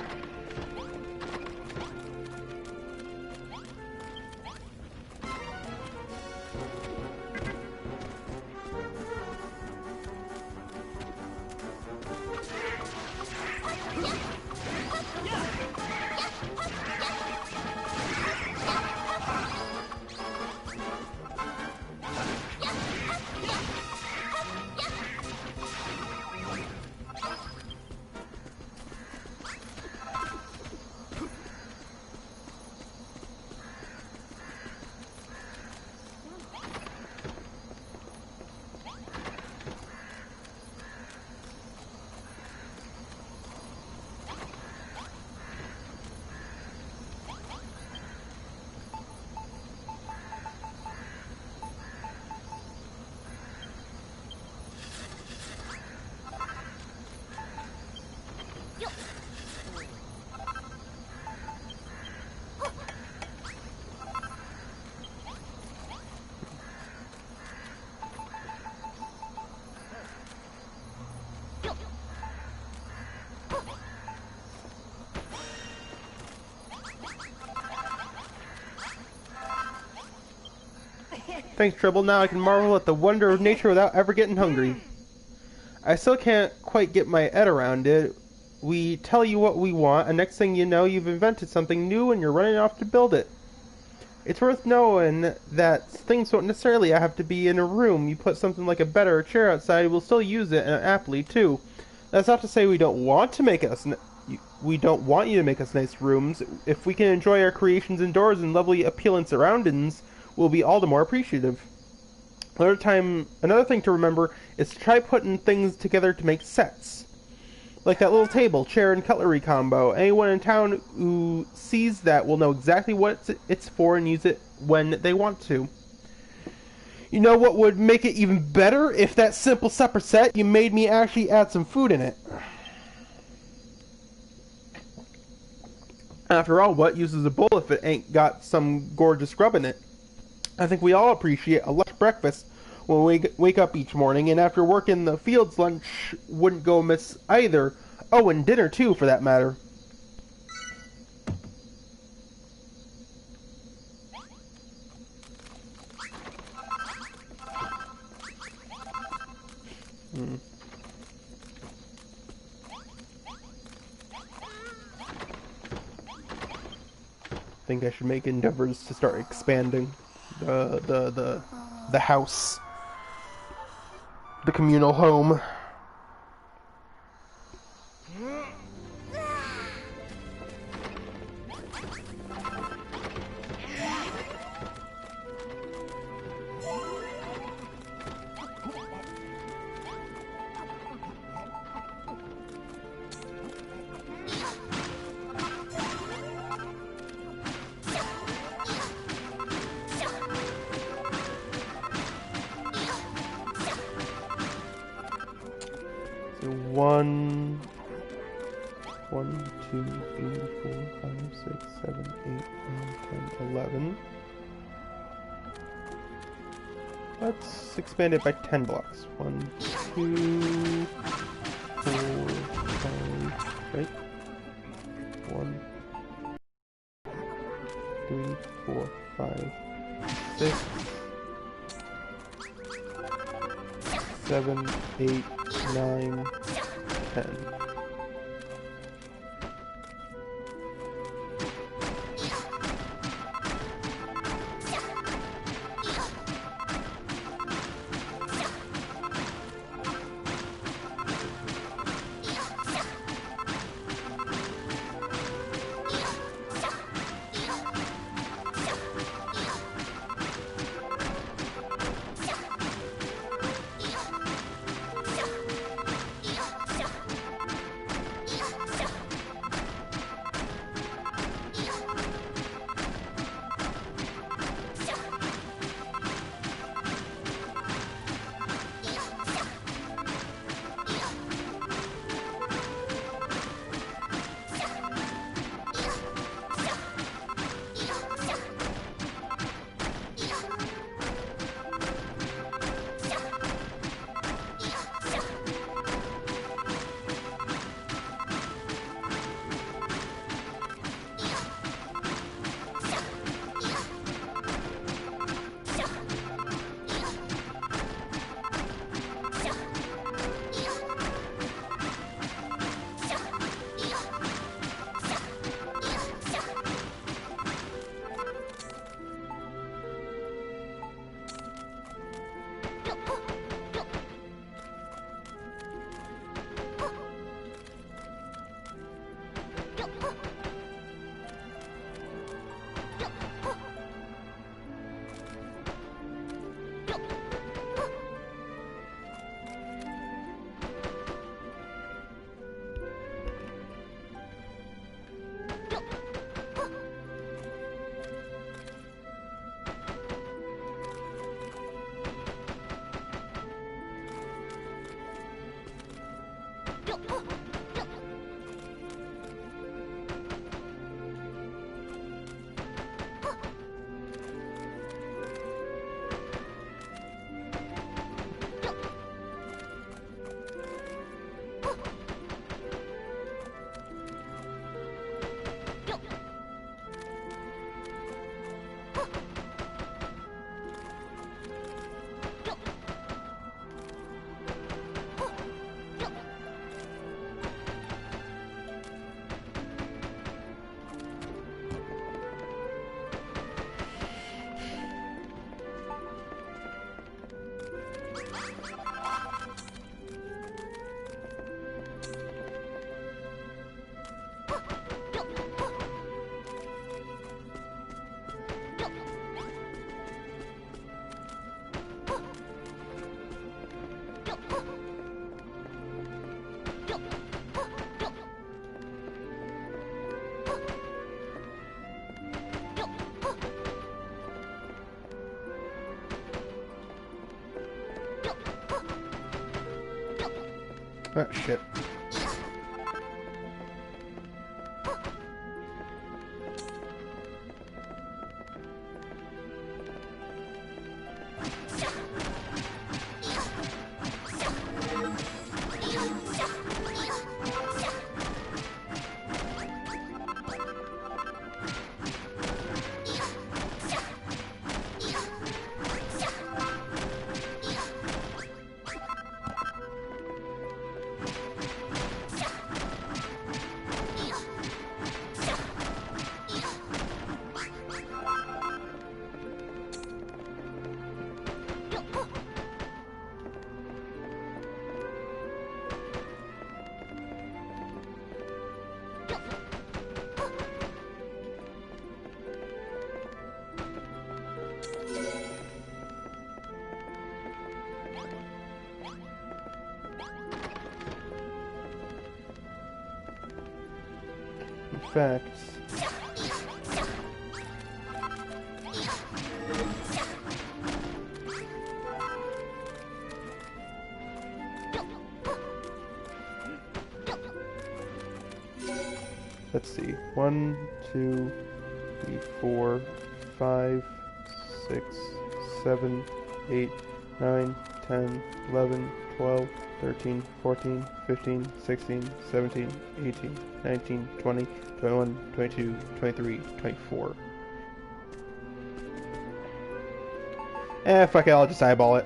Thanks, Tribble. Now I can marvel at the wonder of nature without ever getting hungry. I still can't quite get my head around it. We tell you what we want, and next thing you know, you've invented something new and you're running off to build it. It's worth knowing that things don't necessarily have to be in a room. You put something like a bed or a chair outside, we'll still use it, and aptly too. That's not to say we don't want to make us... We don't want you to make us nice rooms. If we can enjoy our creations indoors in lovely, appealing surroundings, we'll be all the more appreciative. Another thing to remember is to try putting things together to make sets. Like that little table, chair, and cutlery combo. Anyone in town who sees that will know exactly what it's for and use it when they want to. You know what would make it even better? If that simple supper set you made me actually add some food in it. After all, what use is a bowl if it ain't got some gorgeous grub in it? I think we all appreciate a lush breakfast when we wake up each morning, and after work in the fields, lunch wouldn't go amiss either. Oh, and dinner too, for that matter. I think I should make endeavors to start expanding the house, the communal home. One, 2, 3, 4, 5, 6, 7, 8, 9, 10, 11. Let's expand it by 10 blocks. 1, 2, 4, 5, right? 1, 3, 4, 5, 6, 7, 8, 9, 10. Ah, shit. Facts. Let's see. 1, 2, 3, 4, 5, 6, 7, 8, 9, 10, 11, 12, 13, 14, 15, 16, 17, 18, 19, 20, 21, 22, 23, 24. Fuck it, I'll just eyeball it.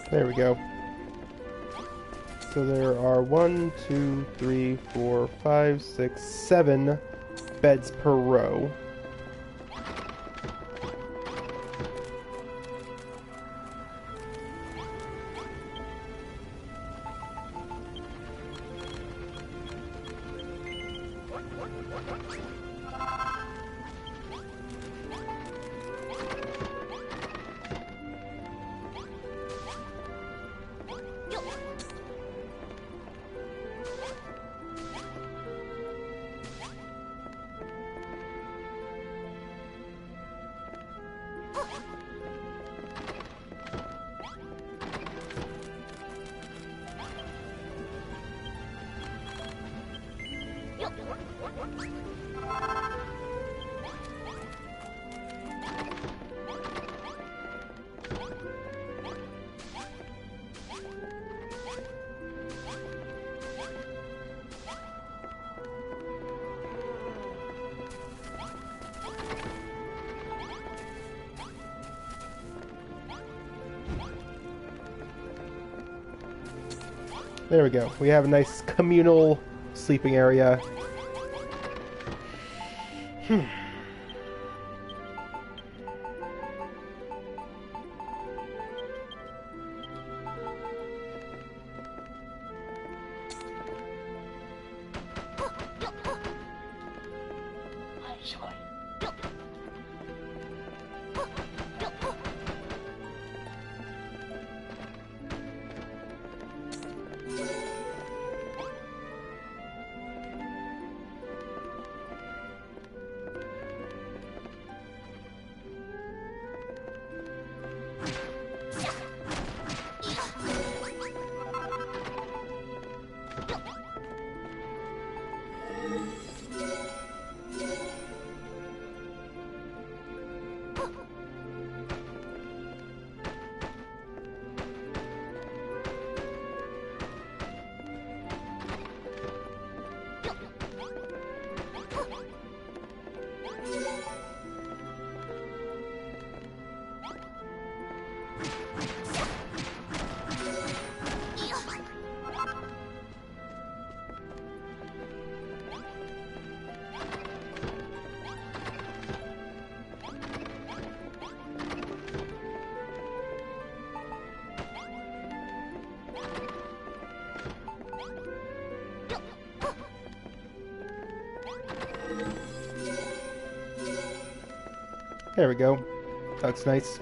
There we go. So there are 1, 2, 3, 4, 5, 6, 7 beds per row. There we go. We have a nice communal sleeping area. There we go. That's nice.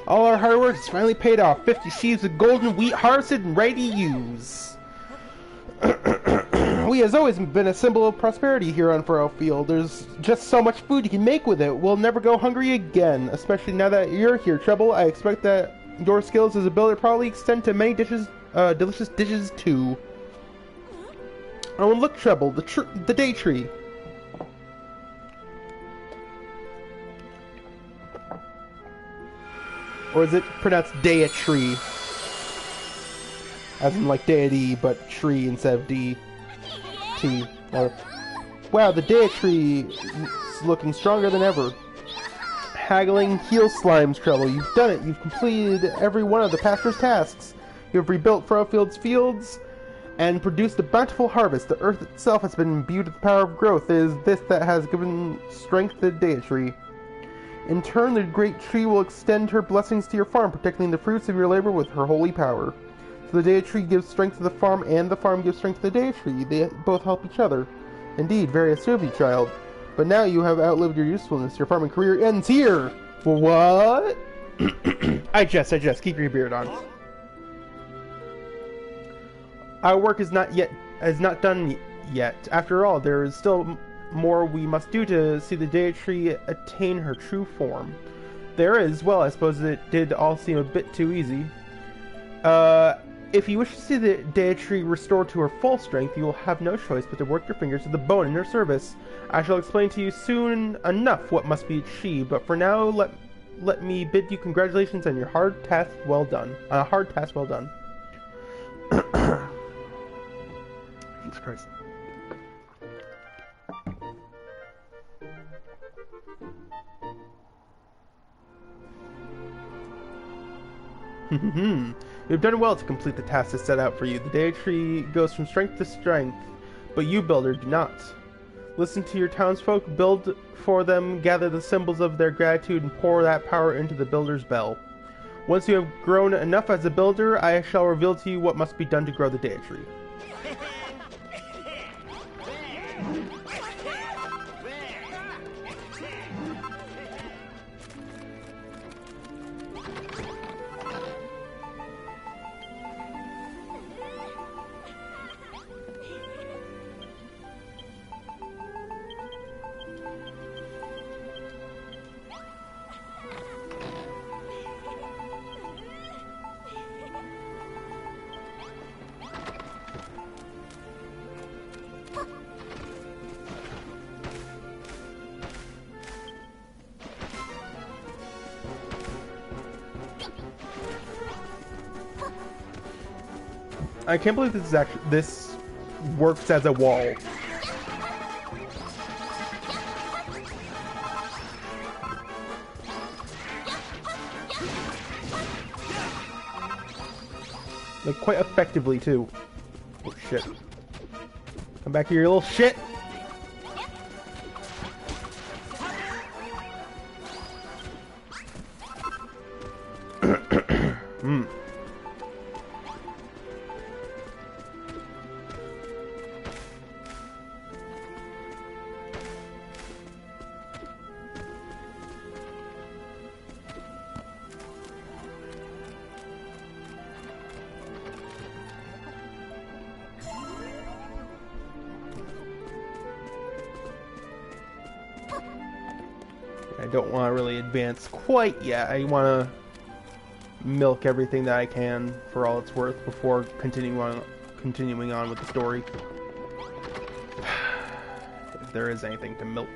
All our hard work has finally paid off. 50 sheaves of golden wheat harvested and ready to use. We has always been a symbol of prosperity here on Furrow Field. There's just so much food you can make with it. We'll never go hungry again. Especially now that you're here, Trouble. I expect that your skills as a builder probably extend to many dishes, delicious dishes too. Oh, and look, Trouble, the day tree. Or is it pronounced Day-a-tree? As in like deity, but tree instead of D. T. Wow, the Day-a-tree is looking stronger than ever. Haggling heel slimes, Trouble. You've done it. You've completed every one of the pastor's tasks. You've rebuilt Furrowfield's fields and produced a bountiful harvest. The earth itself has been imbued with the power of growth. It is this that has given strength to the Day-a-tree. In turn, the great tree will extend her blessings to your farm, protecting the fruits of your labor with her holy power. So the Day-a-tree gives strength to the farm, and the farm gives strength to the Day-a-tree. They both help each other. Indeed, very astute of you, child. But now you have outlived your usefulness. Your farming career ends here! What? I jest. Keep your beard on. Our work is not done yet. After all, there is still more we must do to see the Day-a-tree attain her true form. There is, well, I suppose it did all seem a bit too easy. If you wish to see the Day-a-tree restored to her full strength, you will have no choice but to work your fingers to the bone in her service. I shall explain to you soon enough what must be achieved, but for now, let me bid you congratulations on your hard task well done. Jesus Christ. You've done well to complete the task that's set out for you. The data tree goes from strength to strength, but you, builder, do not. Listen to your townsfolk, build for them, gather the symbols of their gratitude, and pour that power into the builder's bell. Once you have grown enough as a builder, I shall reveal to you what must be done to grow the data tree. I can't believe this works as a wall. Like quite effectively too. Oh shit. Come back here, you little shit! I don't want to really advance quite yet. I want to milk everything that I can for all it's worth before continuing on with the story. If there is anything to milk.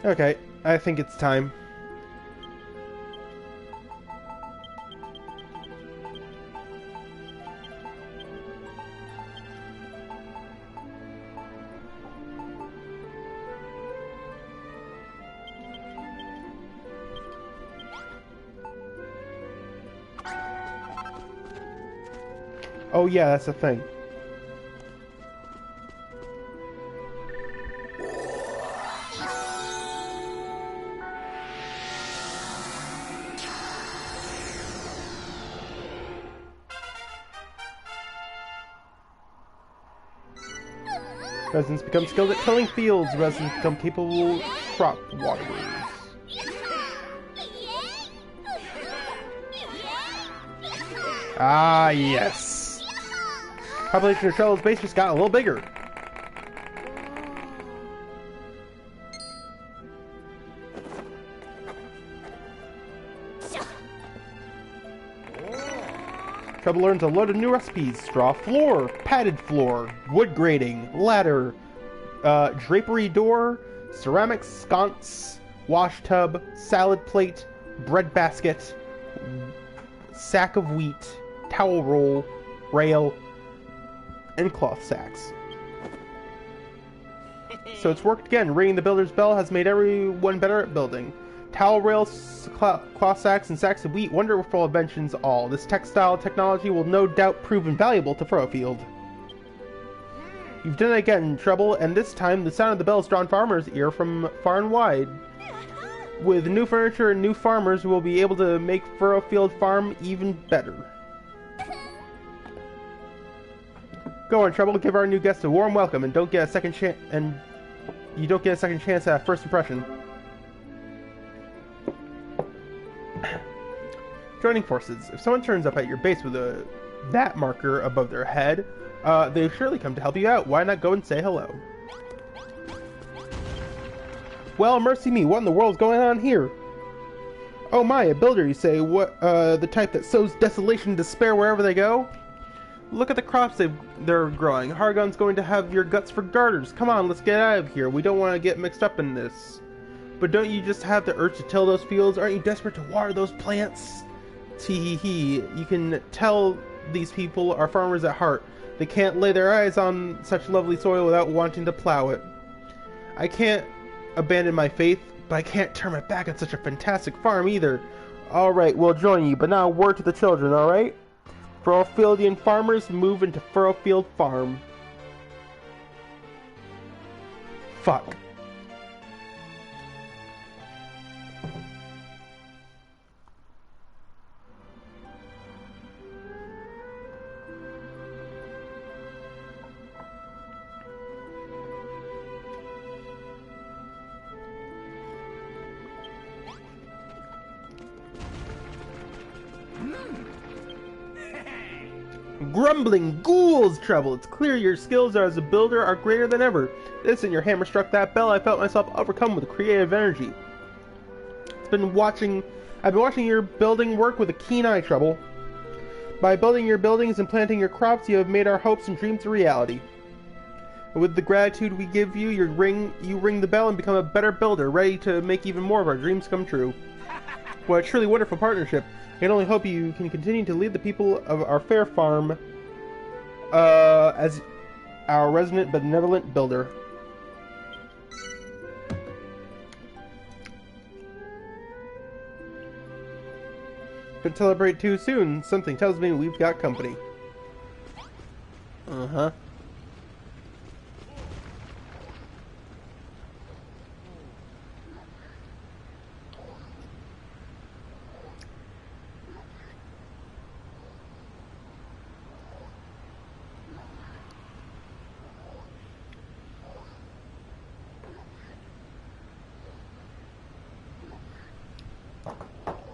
Okay, I think it's time. Oh yeah, that's the thing. Residents become skilled at tilling fields. Residents become capable crop waterers. Ah, yes. Population of Shell's base just got a little bigger. Trouble learns a load of new recipes: straw floor, padded floor, wood grating, ladder, drapery door, ceramic sconce, wash tub, salad plate, bread basket, sack of wheat, towel roll, rail, and cloth sacks. So it's worked again. Ringing the builder's bell has made everyone better at building. Towel rails, cloth sacks, and sacks of wheat, wonderful inventions all. This textile technology will no doubt prove invaluable to Furrowfield. You've done it again, Trouble, and this time the sound of the bells drawn farmers' ear from far and wide. With new furniture and new farmers, we'll be able to make Furrowfield Farm even better. Go on, Trouble, give our new guests a warm welcome, and don't get a second chance. And you don't get a second chance at first impression. Joining forces. If someone turns up at your base with that marker above their head, they've surely come to help you out. Why not go and say hello? Well, mercy me, what in the world's going on here? Oh my, a builder, you say? What, the type that sows desolation and despair wherever they go? Look at the crops they're growing. Hargon's going to have your guts for garters. Come on, let's get out of here. We don't want to get mixed up in this. But don't you just have the urge to till those fields? Aren't you desperate to water those plants? Tee-hee-hee. You can tell these people are farmers at heart. They can't lay their eyes on such lovely soil without wanting to plow it. I can't abandon my faith, but I can't turn my back on such a fantastic farm either. Alright, we'll join you, but now word to the children, alright? Furrowfieldian farmers move into Furrowfield Farm. Fuck. Grumbling ghouls, Trouble. It's clear your skills as a builder are greater than ever. This and your hammer struck that bell. I felt myself overcome with creative energy. I've been watching your building work with a keen eye, Trouble. By building your buildings and planting your crops, you have made our hopes and dreams a reality. And with the gratitude we give you, you ring the bell and become a better builder, ready to make even more of our dreams come true. What a truly wonderful partnership. I can only hope you can continue to lead the people of our fair farm as our resident benevolent builder. Couldn't celebrate too soon. Something tells me we've got company. Uh-huh.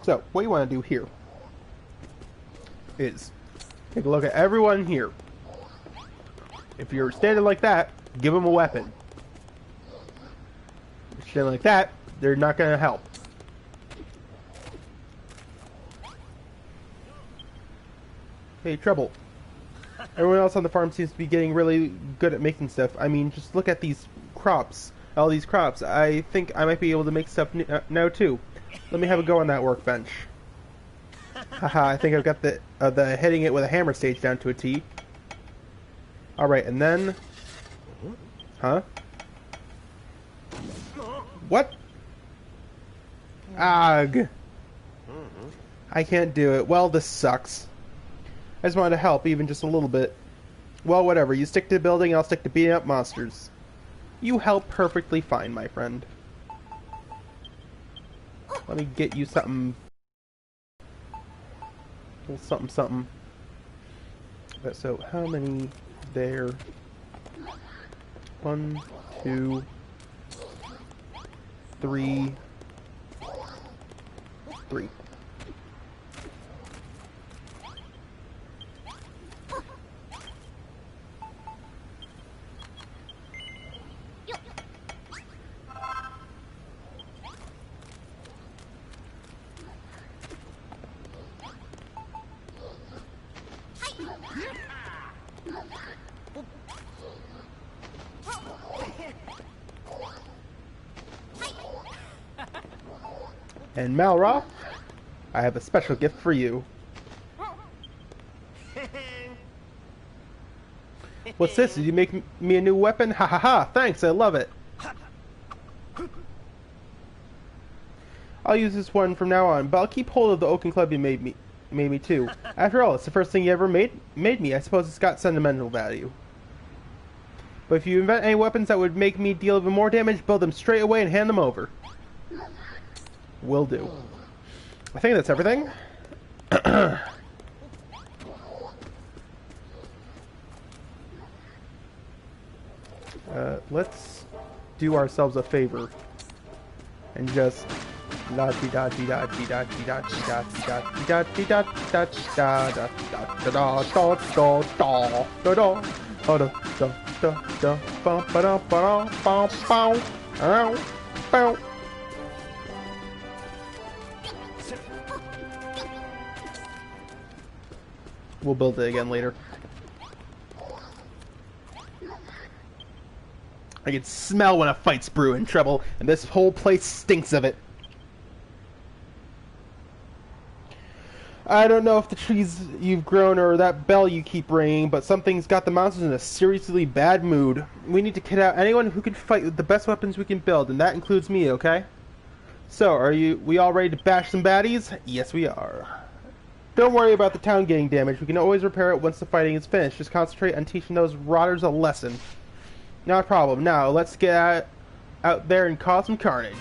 So, what you want to do here is take a look at everyone here. If you're standing like that, give them a weapon. If you're standing like that, they're not going to help. Hey, Trouble. Everyone else on the farm seems to be getting really good at making stuff. I mean, just look at these crops. All these crops. I think I might be able to make stuff now too. Let me have a go on that workbench. Haha, I think I've got the hitting it with a hammer stage down to a T. Alright, and then... Huh? What? Ugh. I can't do it. Well, this sucks. I just wanted to help, even just a little bit. Well, whatever. You stick to building, I'll stick to beating up monsters. You help perfectly fine, my friend. Let me get you something. Well, something. So, how many there? 1, 2, 3. And Malroth, I have a special gift for you. What's this? Did you make me a new weapon? Ha ha ha! Thanks, I love it. I'll use this one from now on, but I'll keep hold of the oaken club you made me too. After all, it's the first thing you ever made me. I suppose it's got sentimental value. But if you invent any weapons that would make me deal even more damage, build them straight away and hand them over. Will do. I think that's everything. Let's do ourselves a favor and just dodgy dodgy dodgy dodgy dodgy dodgy dodgy dodgy dodgy dodgy dodgy. We'll build it again later. I can smell when a fight's brewing trouble, and this whole place stinks of it. I don't know if the trees you've grown or that bell you keep ringing, but something's got the monsters in a seriously bad mood. We need to kit out anyone who can fight with the best weapons we can build, and that includes me, okay? So, we all ready to bash some baddies? Yes, we are. Don't worry about the town getting damaged. We can always repair it once the fighting is finished. Just concentrate on teaching those rotters a lesson. Not a problem. Now, let's get out there and cause some carnage.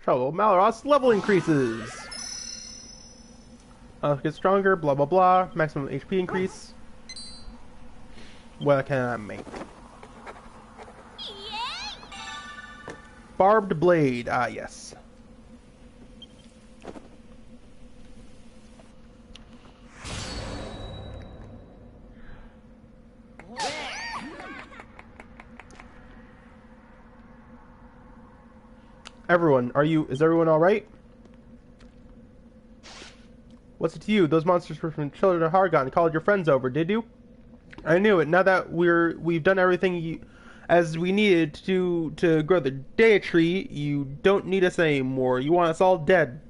Trouble. Malroth's level increases. Get stronger, blah blah blah. Maximum HP increase. What can I make? Barbed blade. Ah, yes. Everyone, is everyone alright? What's it to you? Those monsters were from Children of Hargon and called your friends over, did you? I knew it. Now that we've done everything as we needed to grow the Dea tree, you don't need us anymore. You want us all dead.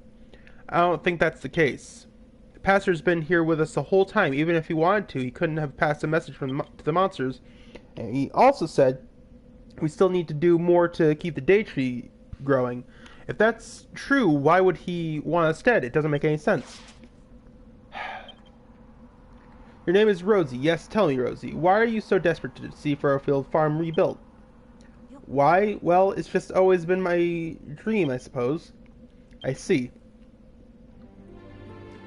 I don't think that's the case. The pastor's been here with us the whole time. Even if he wanted to, he couldn't have passed a message to the monsters. And he also said we still need to do more to keep the Dea tree growing. If that's true, why would he want us dead? It doesn't make any sense. Your name is Rosie. Yes, tell me, Rosie. Why are you so desperate to see Furrowfield Farm rebuilt? Why? Well, it's just always been my dream, I suppose. I see.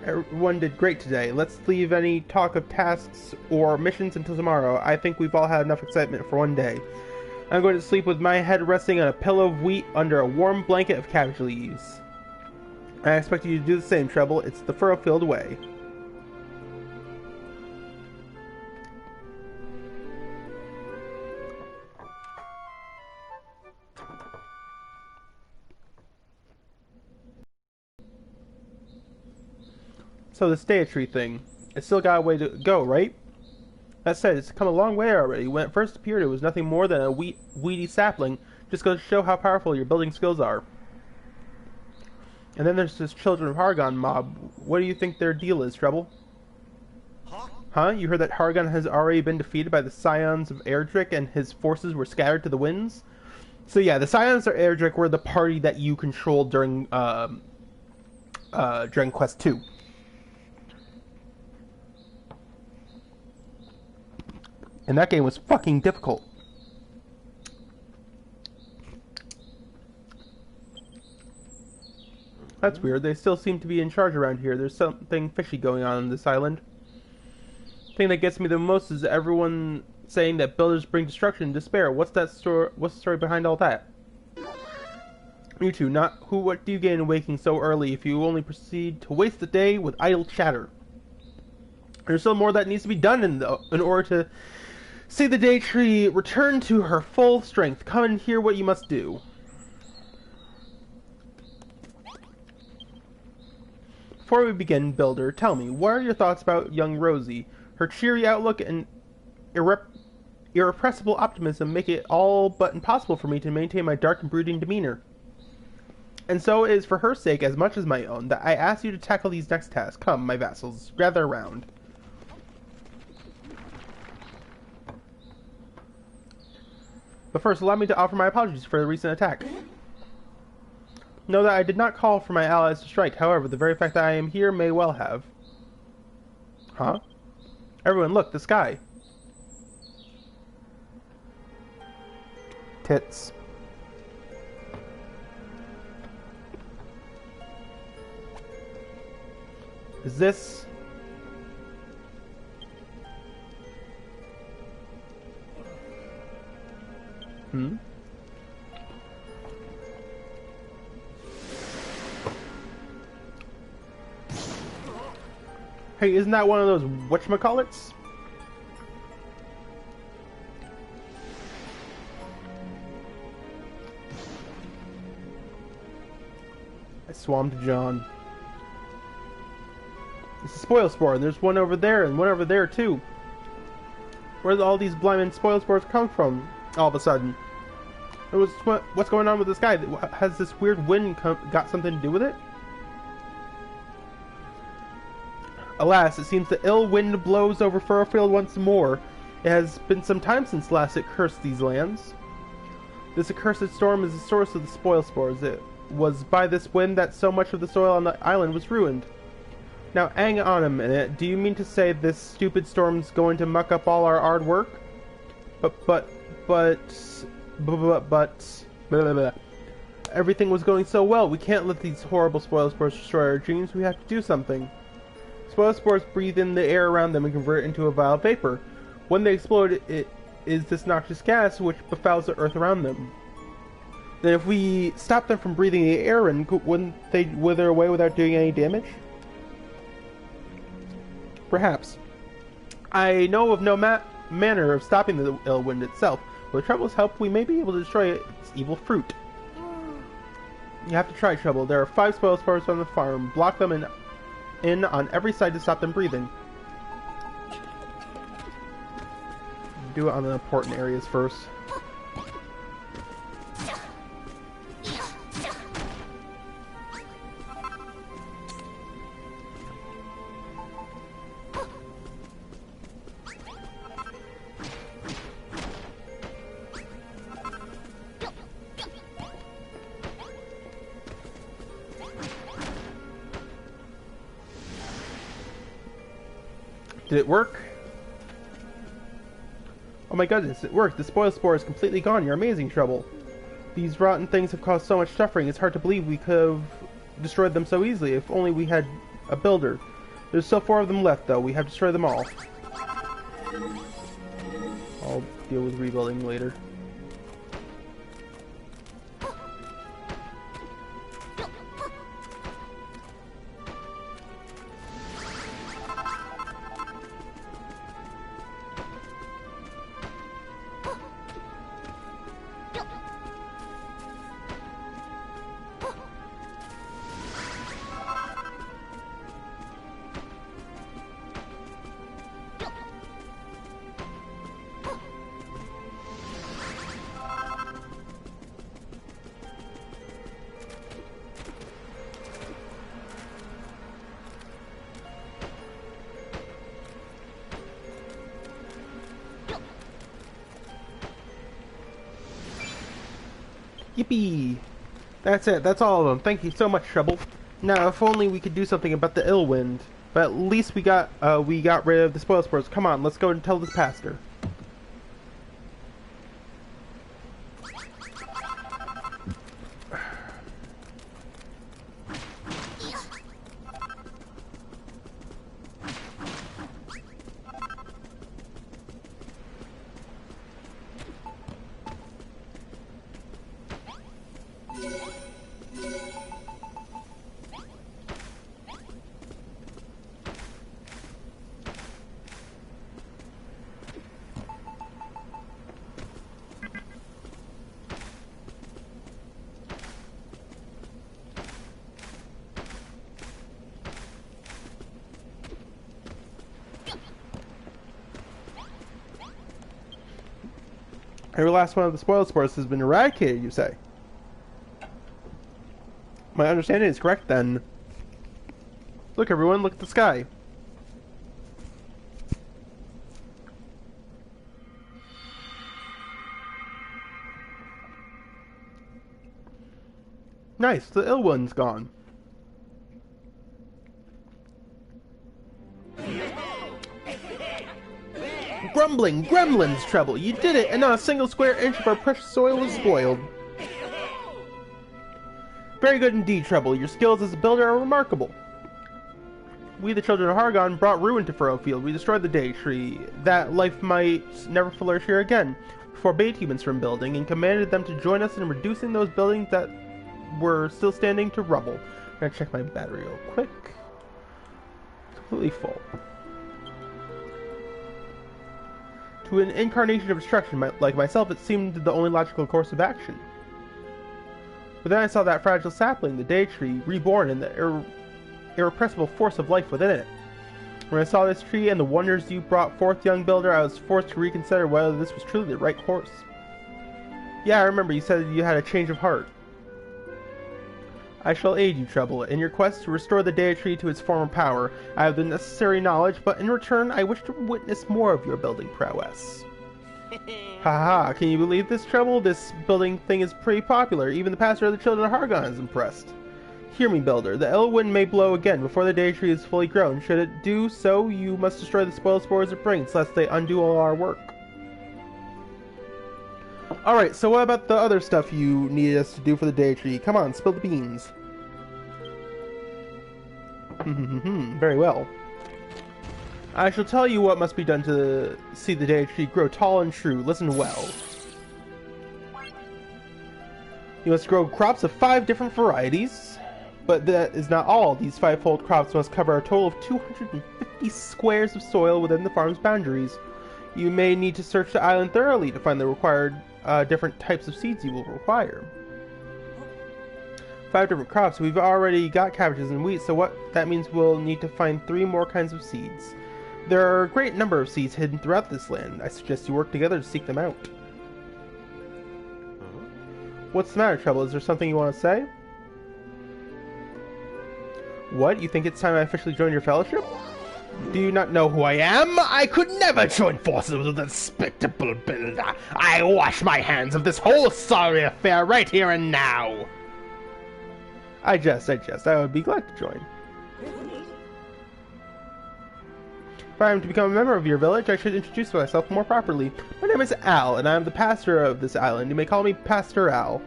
Everyone did great today. Let's leave any talk of tasks or missions until tomorrow. I think we've all had enough excitement for one day. I'm going to sleep with my head resting on a pillow of wheat under a warm blanket of cabbage leaves. I expect you to do the same, Treble. It's the furrow-filled way. So the stay tree thing, it's still got a way to go, right? That said, it's come a long way already. When it first appeared, it was nothing more than a weedy sapling. Just goes to show how powerful your building skills are. And then there's this Children of Hargon mob. What do you think their deal is, Treble? Huh? You heard that Hargon has already been defeated by the Scions of Erdrick and his forces were scattered to the winds? So yeah, the Scions of Erdrick were the party that you controlled during Quest 2. And that game was fucking difficult. That's weird. They still seem to be in charge around here. There's something fishy going on this island. The thing that gets me the most is everyone saying that builders bring destruction and despair. What's the story behind all that? You two, what do you gain in waking so early if you only proceed to waste the day with idle chatter? There's still more that needs to be done in order to see the day tree return to her full strength. Come and hear what you must do. Before we begin, Builder, tell me, what are your thoughts about young Rosie? Her cheery outlook and irrepressible optimism make it all but impossible for me to maintain my dark and brooding demeanor. And so it is for her sake, as much as my own, that I ask you to tackle these next tasks. Come, my vassals, gather around. But first, allow me to offer my apologies for the recent attack. Know that I did not call for my allies to strike, however, the very fact that I am here may well have. Huh? Everyone, look, the sky. Tits. Is this... Hey, isn't that one of those whatchamacallits? I swam to John. It's a spoil spore, and there's one over there, and one over there, too. Where do all these blind spoil spores come from, all of a sudden? What's going on with this guy? Has this weird wind got something to do with it? Alas, it seems the ill wind blows over Furrowfield once more. It has been some time since last it cursed these lands. This accursed storm is the source of the spoil spores. It was by this wind that so much of the soil on the island was ruined. Now, hang on a minute. Do you mean to say this stupid storm's going to muck up all our hard work? But... Blah, blah, blah. Everything was going so well. We can't let these horrible spoil spores destroy our dreams. We have to do something. Spoil spores breathe in the air around them and convert it into a vile vapor. When they explode, it is this noxious gas which befouls the earth around them. Then if we stop them from breathing the air in, wouldn't they wither away without doing any damage? Perhaps. I know of no manner of stopping the ill wind itself. With Treble's help, we may be able to destroy its evil fruit. You have to try, Treble. There are 5 spoil spores on the farm. Block them in on every side to stop them breathing. Do it on the important areas first. Did it work? Oh my goodness, it worked. The spoil spore is completely gone. You're amazing, Treble. These rotten things have caused so much suffering. It's hard to believe we could have destroyed them so easily. If only we had a builder. There's still 4 of them left, though. We have to destroy them all. I'll deal with rebuilding later. Yippee! That's it. That's all of them. Thank you so much, Trouble. Now, if only we could do something about the ill wind. But at least we got rid of the spoil spores. Come on, let's go and tell this pastor. Every last one of the spoiled spores has been eradicated, you say? My understanding is correct, then. Look, everyone, look at the sky. Nice, the ill one's gone. Grumbling gremlins, Trouble! You did it, and not a single square inch of our precious soil was spoiled. Very good indeed, Trouble. Your skills as a builder are remarkable. We, the children of Hargon, brought ruin to Furrowfield. We destroyed the Day Tree, that life might never flourish here again. We forbade humans from building, and commanded them to join us in reducing those buildings that were still standing to rubble. I'm gonna check my battery real quick. It's completely full. To an incarnation of destruction like myself, it seemed the only logical course of action. But then I saw that fragile sapling, the Day Tree, reborn in the irrepressible force of life within it. When I saw this tree and the wonders you brought forth, young builder, I was forced to reconsider whether this was truly the right course. Yeah, I remember you said you had a change of heart. I shall aid you, Trouble, in your quest to restore the Day Tree to its former power. I have the necessary knowledge, but in return, I wish to witness more of your building prowess. Haha, can you believe this, Trouble? This building thing is pretty popular. Even the pastor of the Children of Hargon is impressed. Hear me, Builder. The ill wind may blow again before the Day Tree is fully grown. Should it do so, you must destroy the spoiled spores it brings, lest they undo all our work. Alright, so what about the other stuff you needed us to do for the Day Tree? Come on, spill the beans. Very well. I shall tell you what must be done to see the Day Tree grow tall and true. Listen well. You must grow crops of 5 different varieties, but that is not all. These 5-fold crops must cover a total of 250 squares of soil within the farm's boundaries. You may need to search the island thoroughly to find the required different types of seeds you will require. 5 different crops. We've already got cabbages and wheat, so what that means we'll need to find 3 more kinds of seeds. There are a great number of seeds hidden throughout this land. I suggest you work together to seek them out. What's the matter, Trouble? Is there something you want to say? What? You think it's time I officially join your fellowship? Do you not know who I am? I could never join forces with a despicable builder. I wash my hands of this whole sorry affair right here and now. I jest. I would be glad to join. If I am to become a member of your village, I should introduce myself more properly. My name is Al, and I am the pastor of this island. You may call me Pastor Al.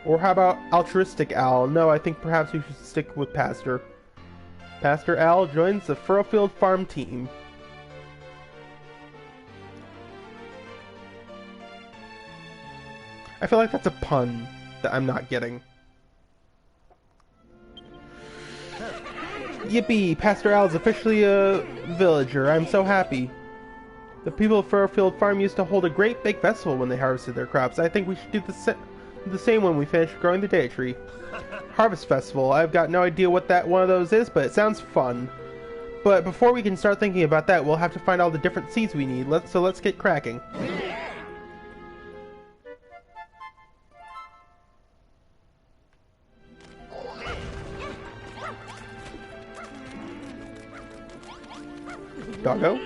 Or how about altruistic Al? No, I think perhaps we should stick with Pastor. Pastor Al joins the Furrowfield Farm team. I feel like that's a pun that I'm not getting. Yippee! Pastor Al is officially a villager. I'm so happy. The people of Furrowfield Farm used to hold a great big festival when they harvested their crops. I think we should do the same when we finish growing the date tree. Harvest Festival. I've got no idea what that one of those is, but it sounds fun. But before we can start thinking about that, we'll have to find all the different seeds we need. So let's get cracking. Doggo.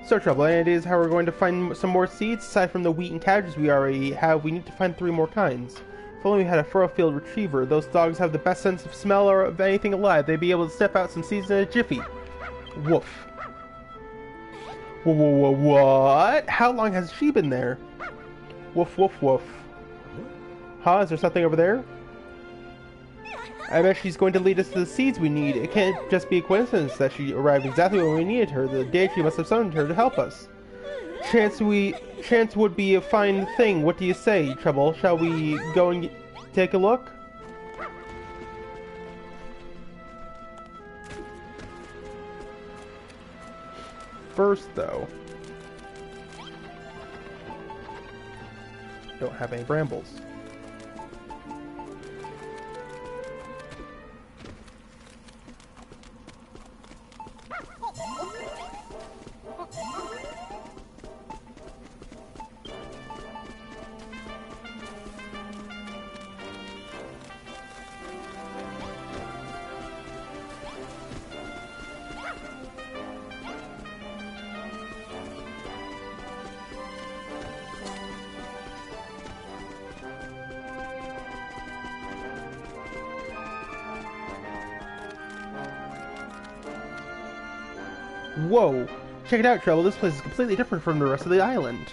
So, Trouble, any ideas how we're going to find some more seeds? Aside from the wheat and cabbages we already have, we need to find 3 more kinds. If only we had a Furrowfield Retriever. Those dogs have the best sense of smell or of anything alive. They'd be able to sniff out some seeds in a jiffy. Woof. What? How long has she been there? Woof, woof, woof. Huh? Is there something over there? I bet she's going to lead us to the seeds we need. It can't just be a coincidence that she arrived exactly when we needed her. The deity must have summoned her to help us. Chance would be a fine thing. What do you say, Trouble? Shall we go and take a look? First, though, don't have any brambles. Whoa! Check it out, Trouble. This place is completely different from the rest of the island.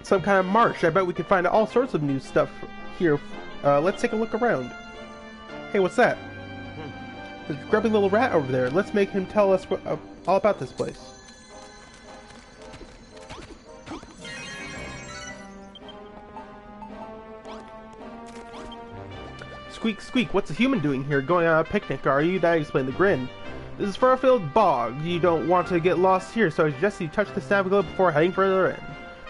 Some kind of marsh. I bet we can find all sorts of new stuff here. Let's take a look around. Hey, what's that? There's a grubby little rat over there. Let's make him tell us all about this place. Squeak, squeak, what's a human doing here? Going on a picnic, are you? That explains the grin. This is Furrowfield Bog. You don't want to get lost here, so I suggest you touch the Snapglobe before heading further in.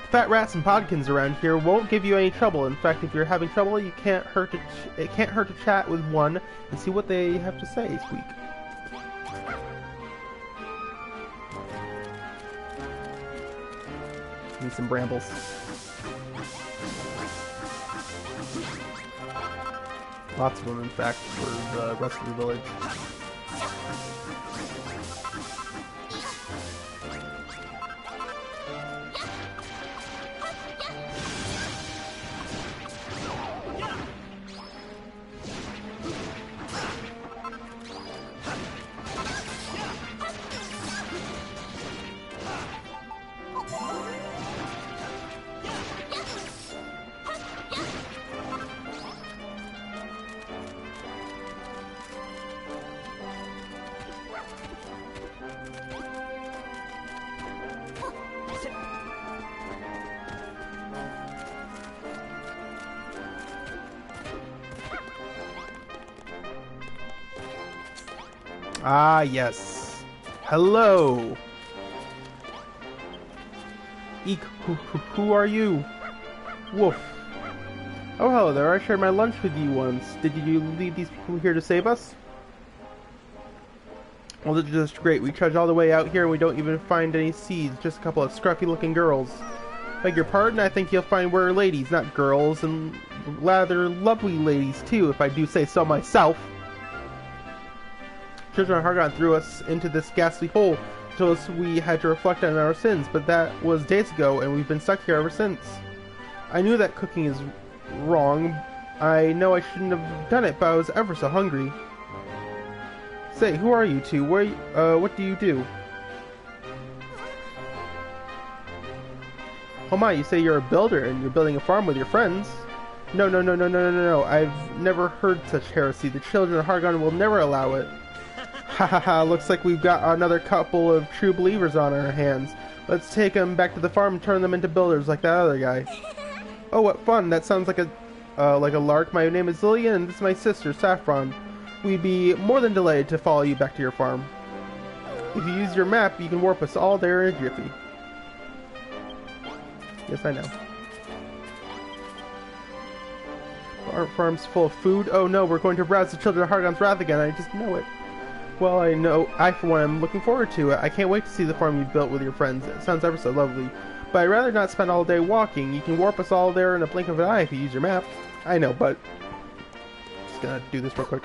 Fat rats and podkins around here won't give you any trouble. In fact, if you're having trouble, it can't hurt to chat with one and see what they have to say, Squeak. Need some brambles. Lots of them, in fact, for the rest of the village. Ah, yes. Hello. Eek, who are you? Woof. Oh, hello there. I shared my lunch with you once. Did you leave these people here to save us? Well, that's just great. We trudged all the way out here and we don't even find any seeds. Just a couple of scruffy-looking girls. Beg your pardon? I think you'll find we're ladies, not girls, and rather lovely ladies, too, if I do say so myself. Children Hargon threw us into this ghastly hole, told us we had to reflect on our sins, but that was days ago, and we've been stuck here ever since. I knew that cooking is wrong. I know I shouldn't have done it, but I was ever so hungry. Say, who are you two? What do you do? Oh my, you say you're a builder and you're building a farm with your friends? No, no, no, no, no, no, no, no. I've never heard such heresy. The children of Hargon will never allow it. Ha ha ha, looks like we've got another couple of true believers on our hands. Let's take them back to the farm and turn them into builders like that other guy. Oh, what fun. That sounds like a lark. My name is Lillian and this is my sister, Saffron. We'd be more than delighted to follow you back to your farm. If you use your map, you can warp us all there in a jiffy. Yes, I know. Our farm's full of food. Oh no, we're going to rouse the children of Hargon's wrath again. I just know it. Well, I for one am looking forward to it. I can't wait to see the farm you've built with your friends. It sounds ever so lovely. But I'd rather not spend all day walking. You can warp us all there in a blink of an eye if you use your map. I know, but... just gonna do this real quick.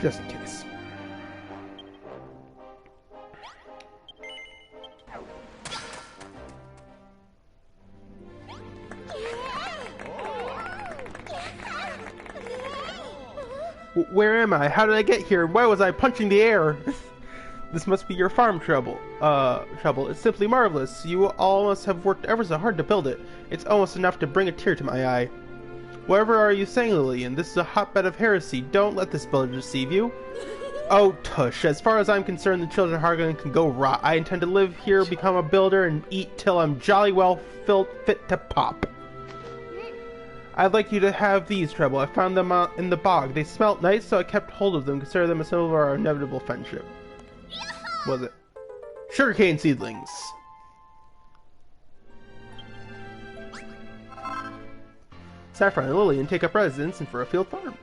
Just in case. Where am I? How did I get here? Why was I punching the air? This must be your farm trouble. It's simply marvelous. You all must have worked ever so hard to build it. It's almost enough to bring a tear to my eye. Whatever are you saying, Lillian? This is a hotbed of heresy. Don't let this village deceive you. Oh, tush. As far as I'm concerned, the children of Hargon can go rot. I intend to live here, become a builder, and eat till I'm jolly well fit to pop. I'd like you to have these, Treble. I found them in the bog. They smelt nice, so I kept hold of them, consider them a symbol of our inevitable friendship. Was it? Sugarcane seedlings. Saffron and Lillian take up residence in Furrowfield Farm.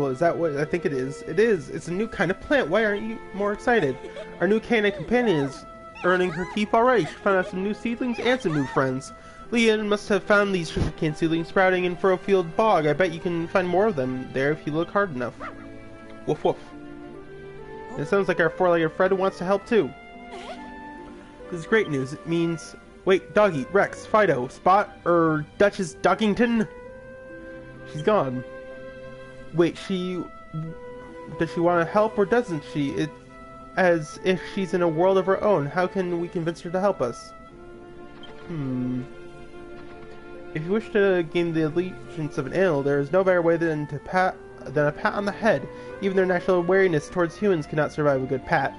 Is that what I think it is? It is. It's a new kind of plant. Why aren't you more excited? Our new canine companion is earning her keep already. She found out some new seedlings and some new friends. Leon must have found these sugarcane seedlings sprouting in Furrowfield Bog. I bet you can find more of them there if you look hard enough. Woof woof. It sounds like our four-legged friend wants to help too. This is great news. It means... wait, Doggy, Rex, Fido, Spot, Duchess Doggington? She's gone. Wait, does she want to help or doesn't she? It's as if she's in a world of her own. How can we convince her to help us? If you wish to gain the allegiance of an animal, there is no better way than a pat on the head. Even their natural wariness towards humans cannot survive a good pat.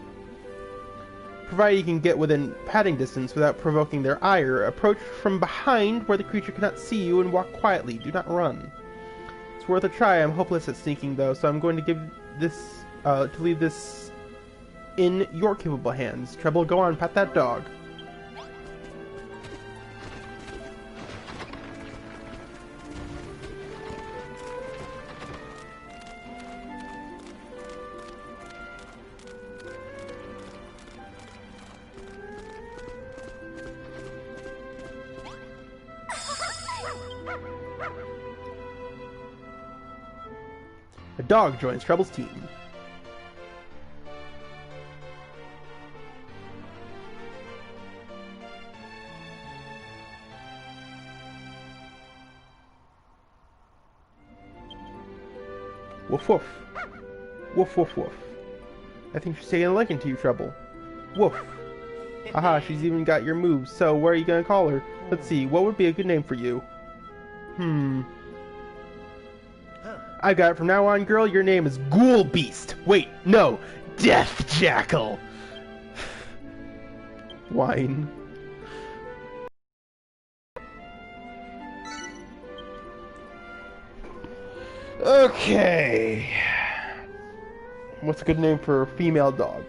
Provided you can get within patting distance without provoking their ire, approach from behind where the creature cannot see you and walk quietly. Do not run. Worth a try. I'm hopeless at sneaking though, so I'm going to leave this in your capable hands. Treble, go on, pat that dog. A dog joins Treble's team. Woof woof. Woof woof woof. I think she's taking a liking to you, Treble. Woof. Haha, she's even got your moves, so what are you gonna call her? Let's see, what would be a good name for you? I got it from now on, girl. Your name is Ghoul Beast. Wait, no. Death Jackal. Wine. Okay. What's a good name for a female dog?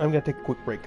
I'm gonna take a quick break.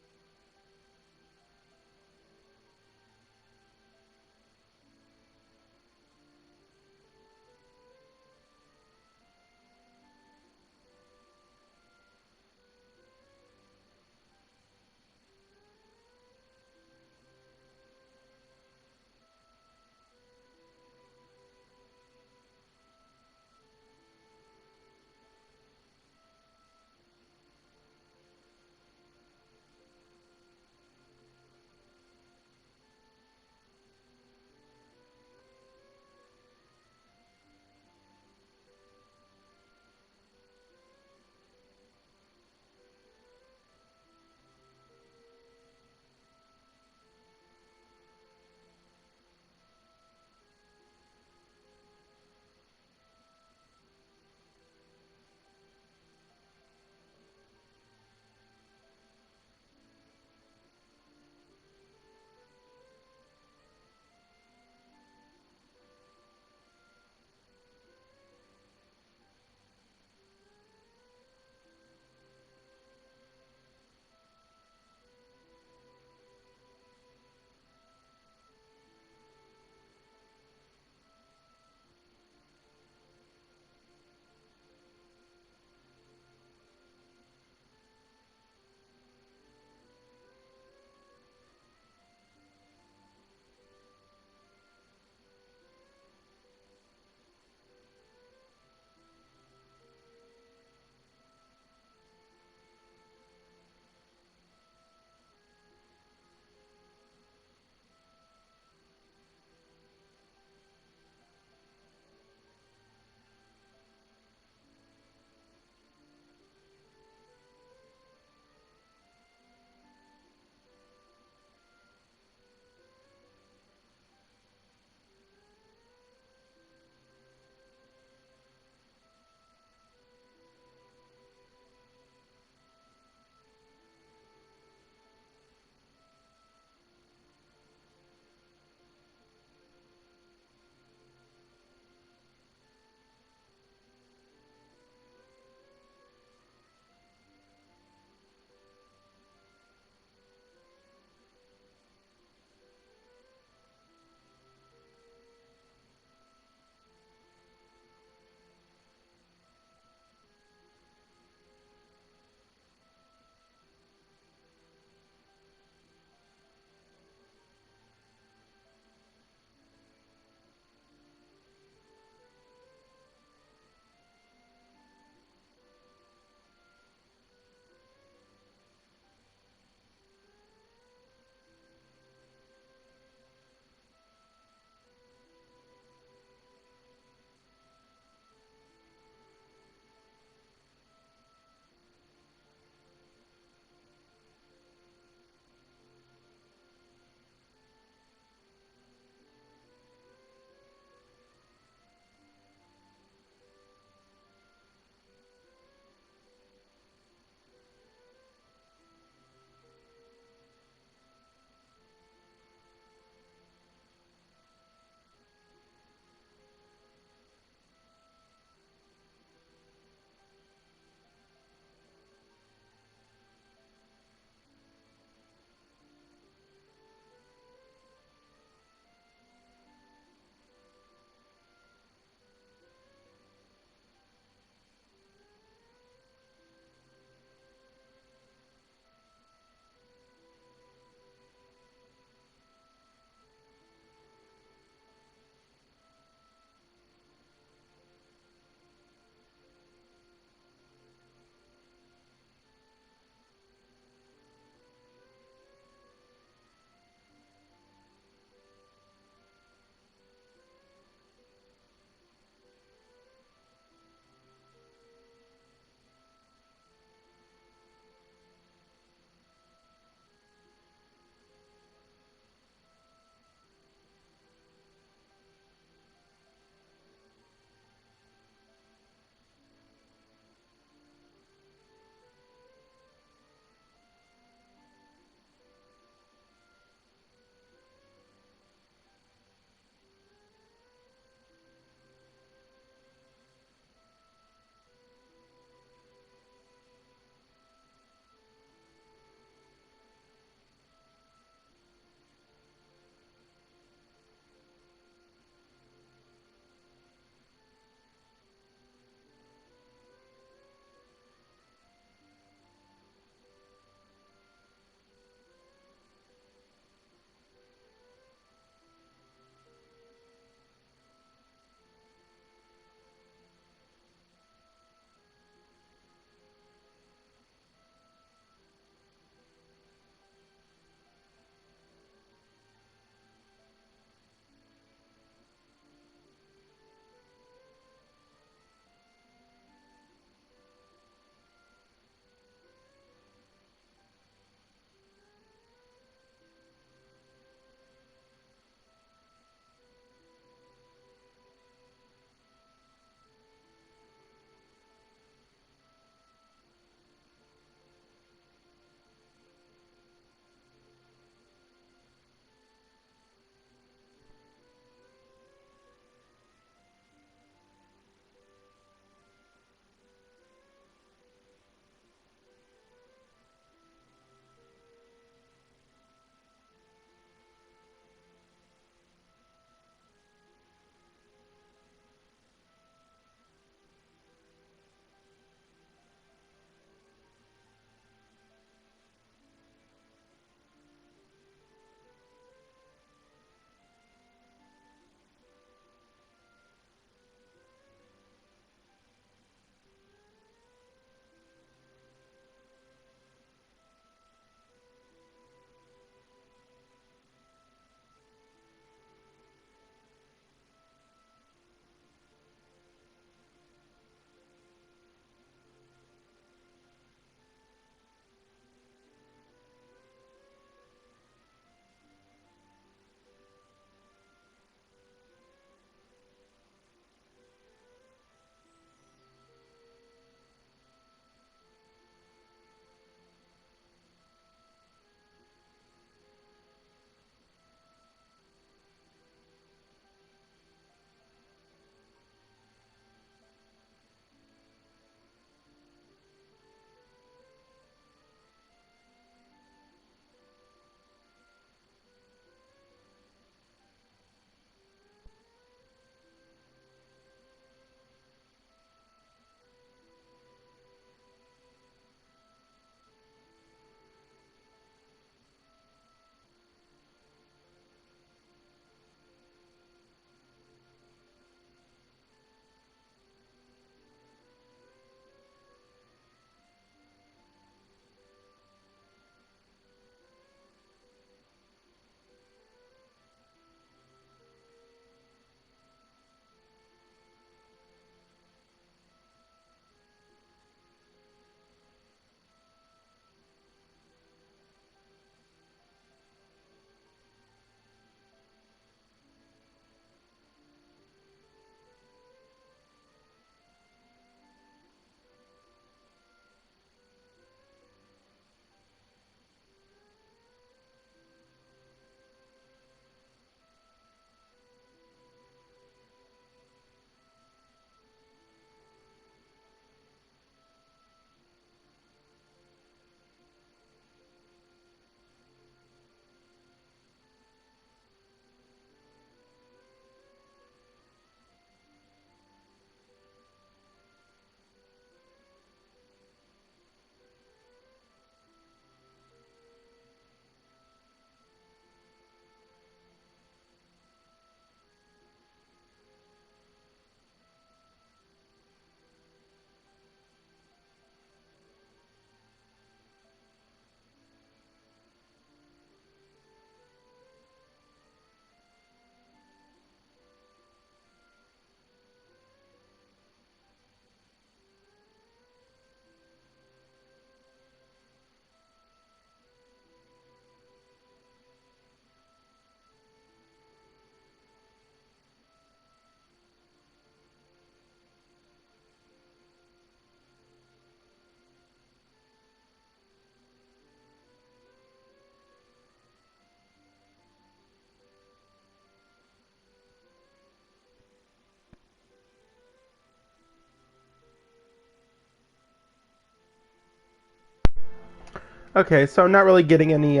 Okay, so I'm not really getting any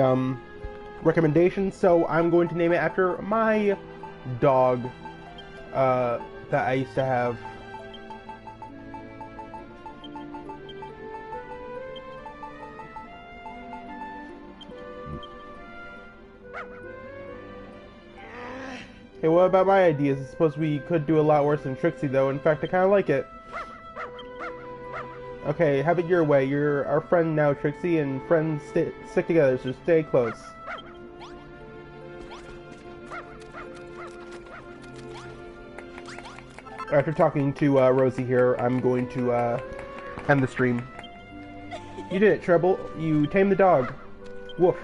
recommendations, so I'm going to name it after my dog that I used to have. Hey, what about my ideas? I suppose we could do a lot worse than Trixie, though. In fact, I kind of like it. Okay, have it your way. You're our friend now, Trixie, and friends stick together, so stay close. After talking to Rosie here, I'm going to end the stream. You did it, Treble. You tamed the dog. Woof.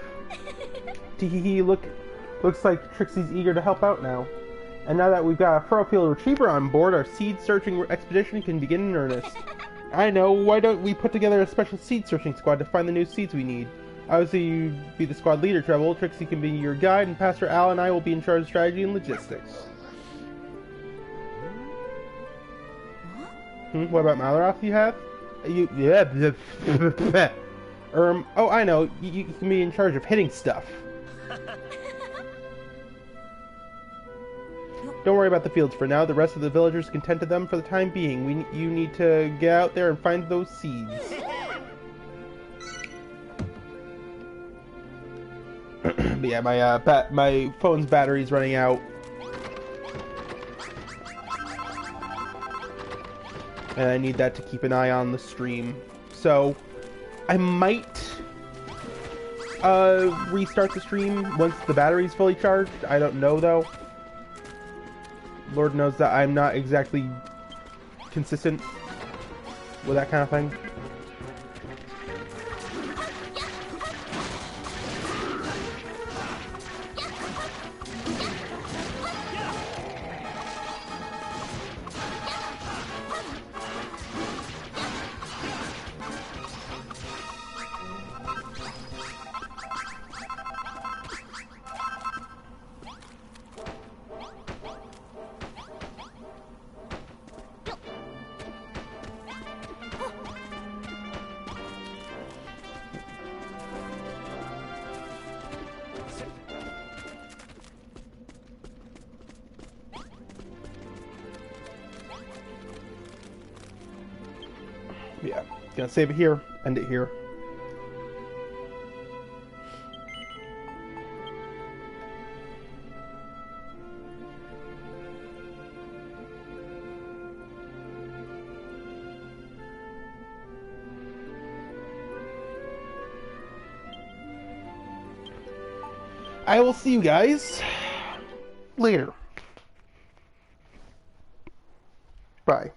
Teehee, looks like Trixie's eager to help out now. And now that we've got a Furrowfield Retriever on board, our seed-searching expedition can begin in earnest. I know, why don't we put together a special seed-searching squad to find the new seeds we need? Obviously, you'd be the squad leader, Treble. Trixie can be your guide, and Pastor Al and I will be in charge of strategy and logistics. What about Maloroth you have? Yeah. Oh, I know. You can be in charge of hitting stuff. Don't worry about the fields for now. The rest of the villagers can tend to them for the time being. You need to get out there and find those seeds. But yeah, my phone's battery's running out. And I need that to keep an eye on the stream. So, I might restart the stream once the battery's fully charged. I don't know, though. Lord knows that I'm not exactly consistent with that kind of thing. Yeah, gonna save it here, end it here. I will see you guys later. Bye.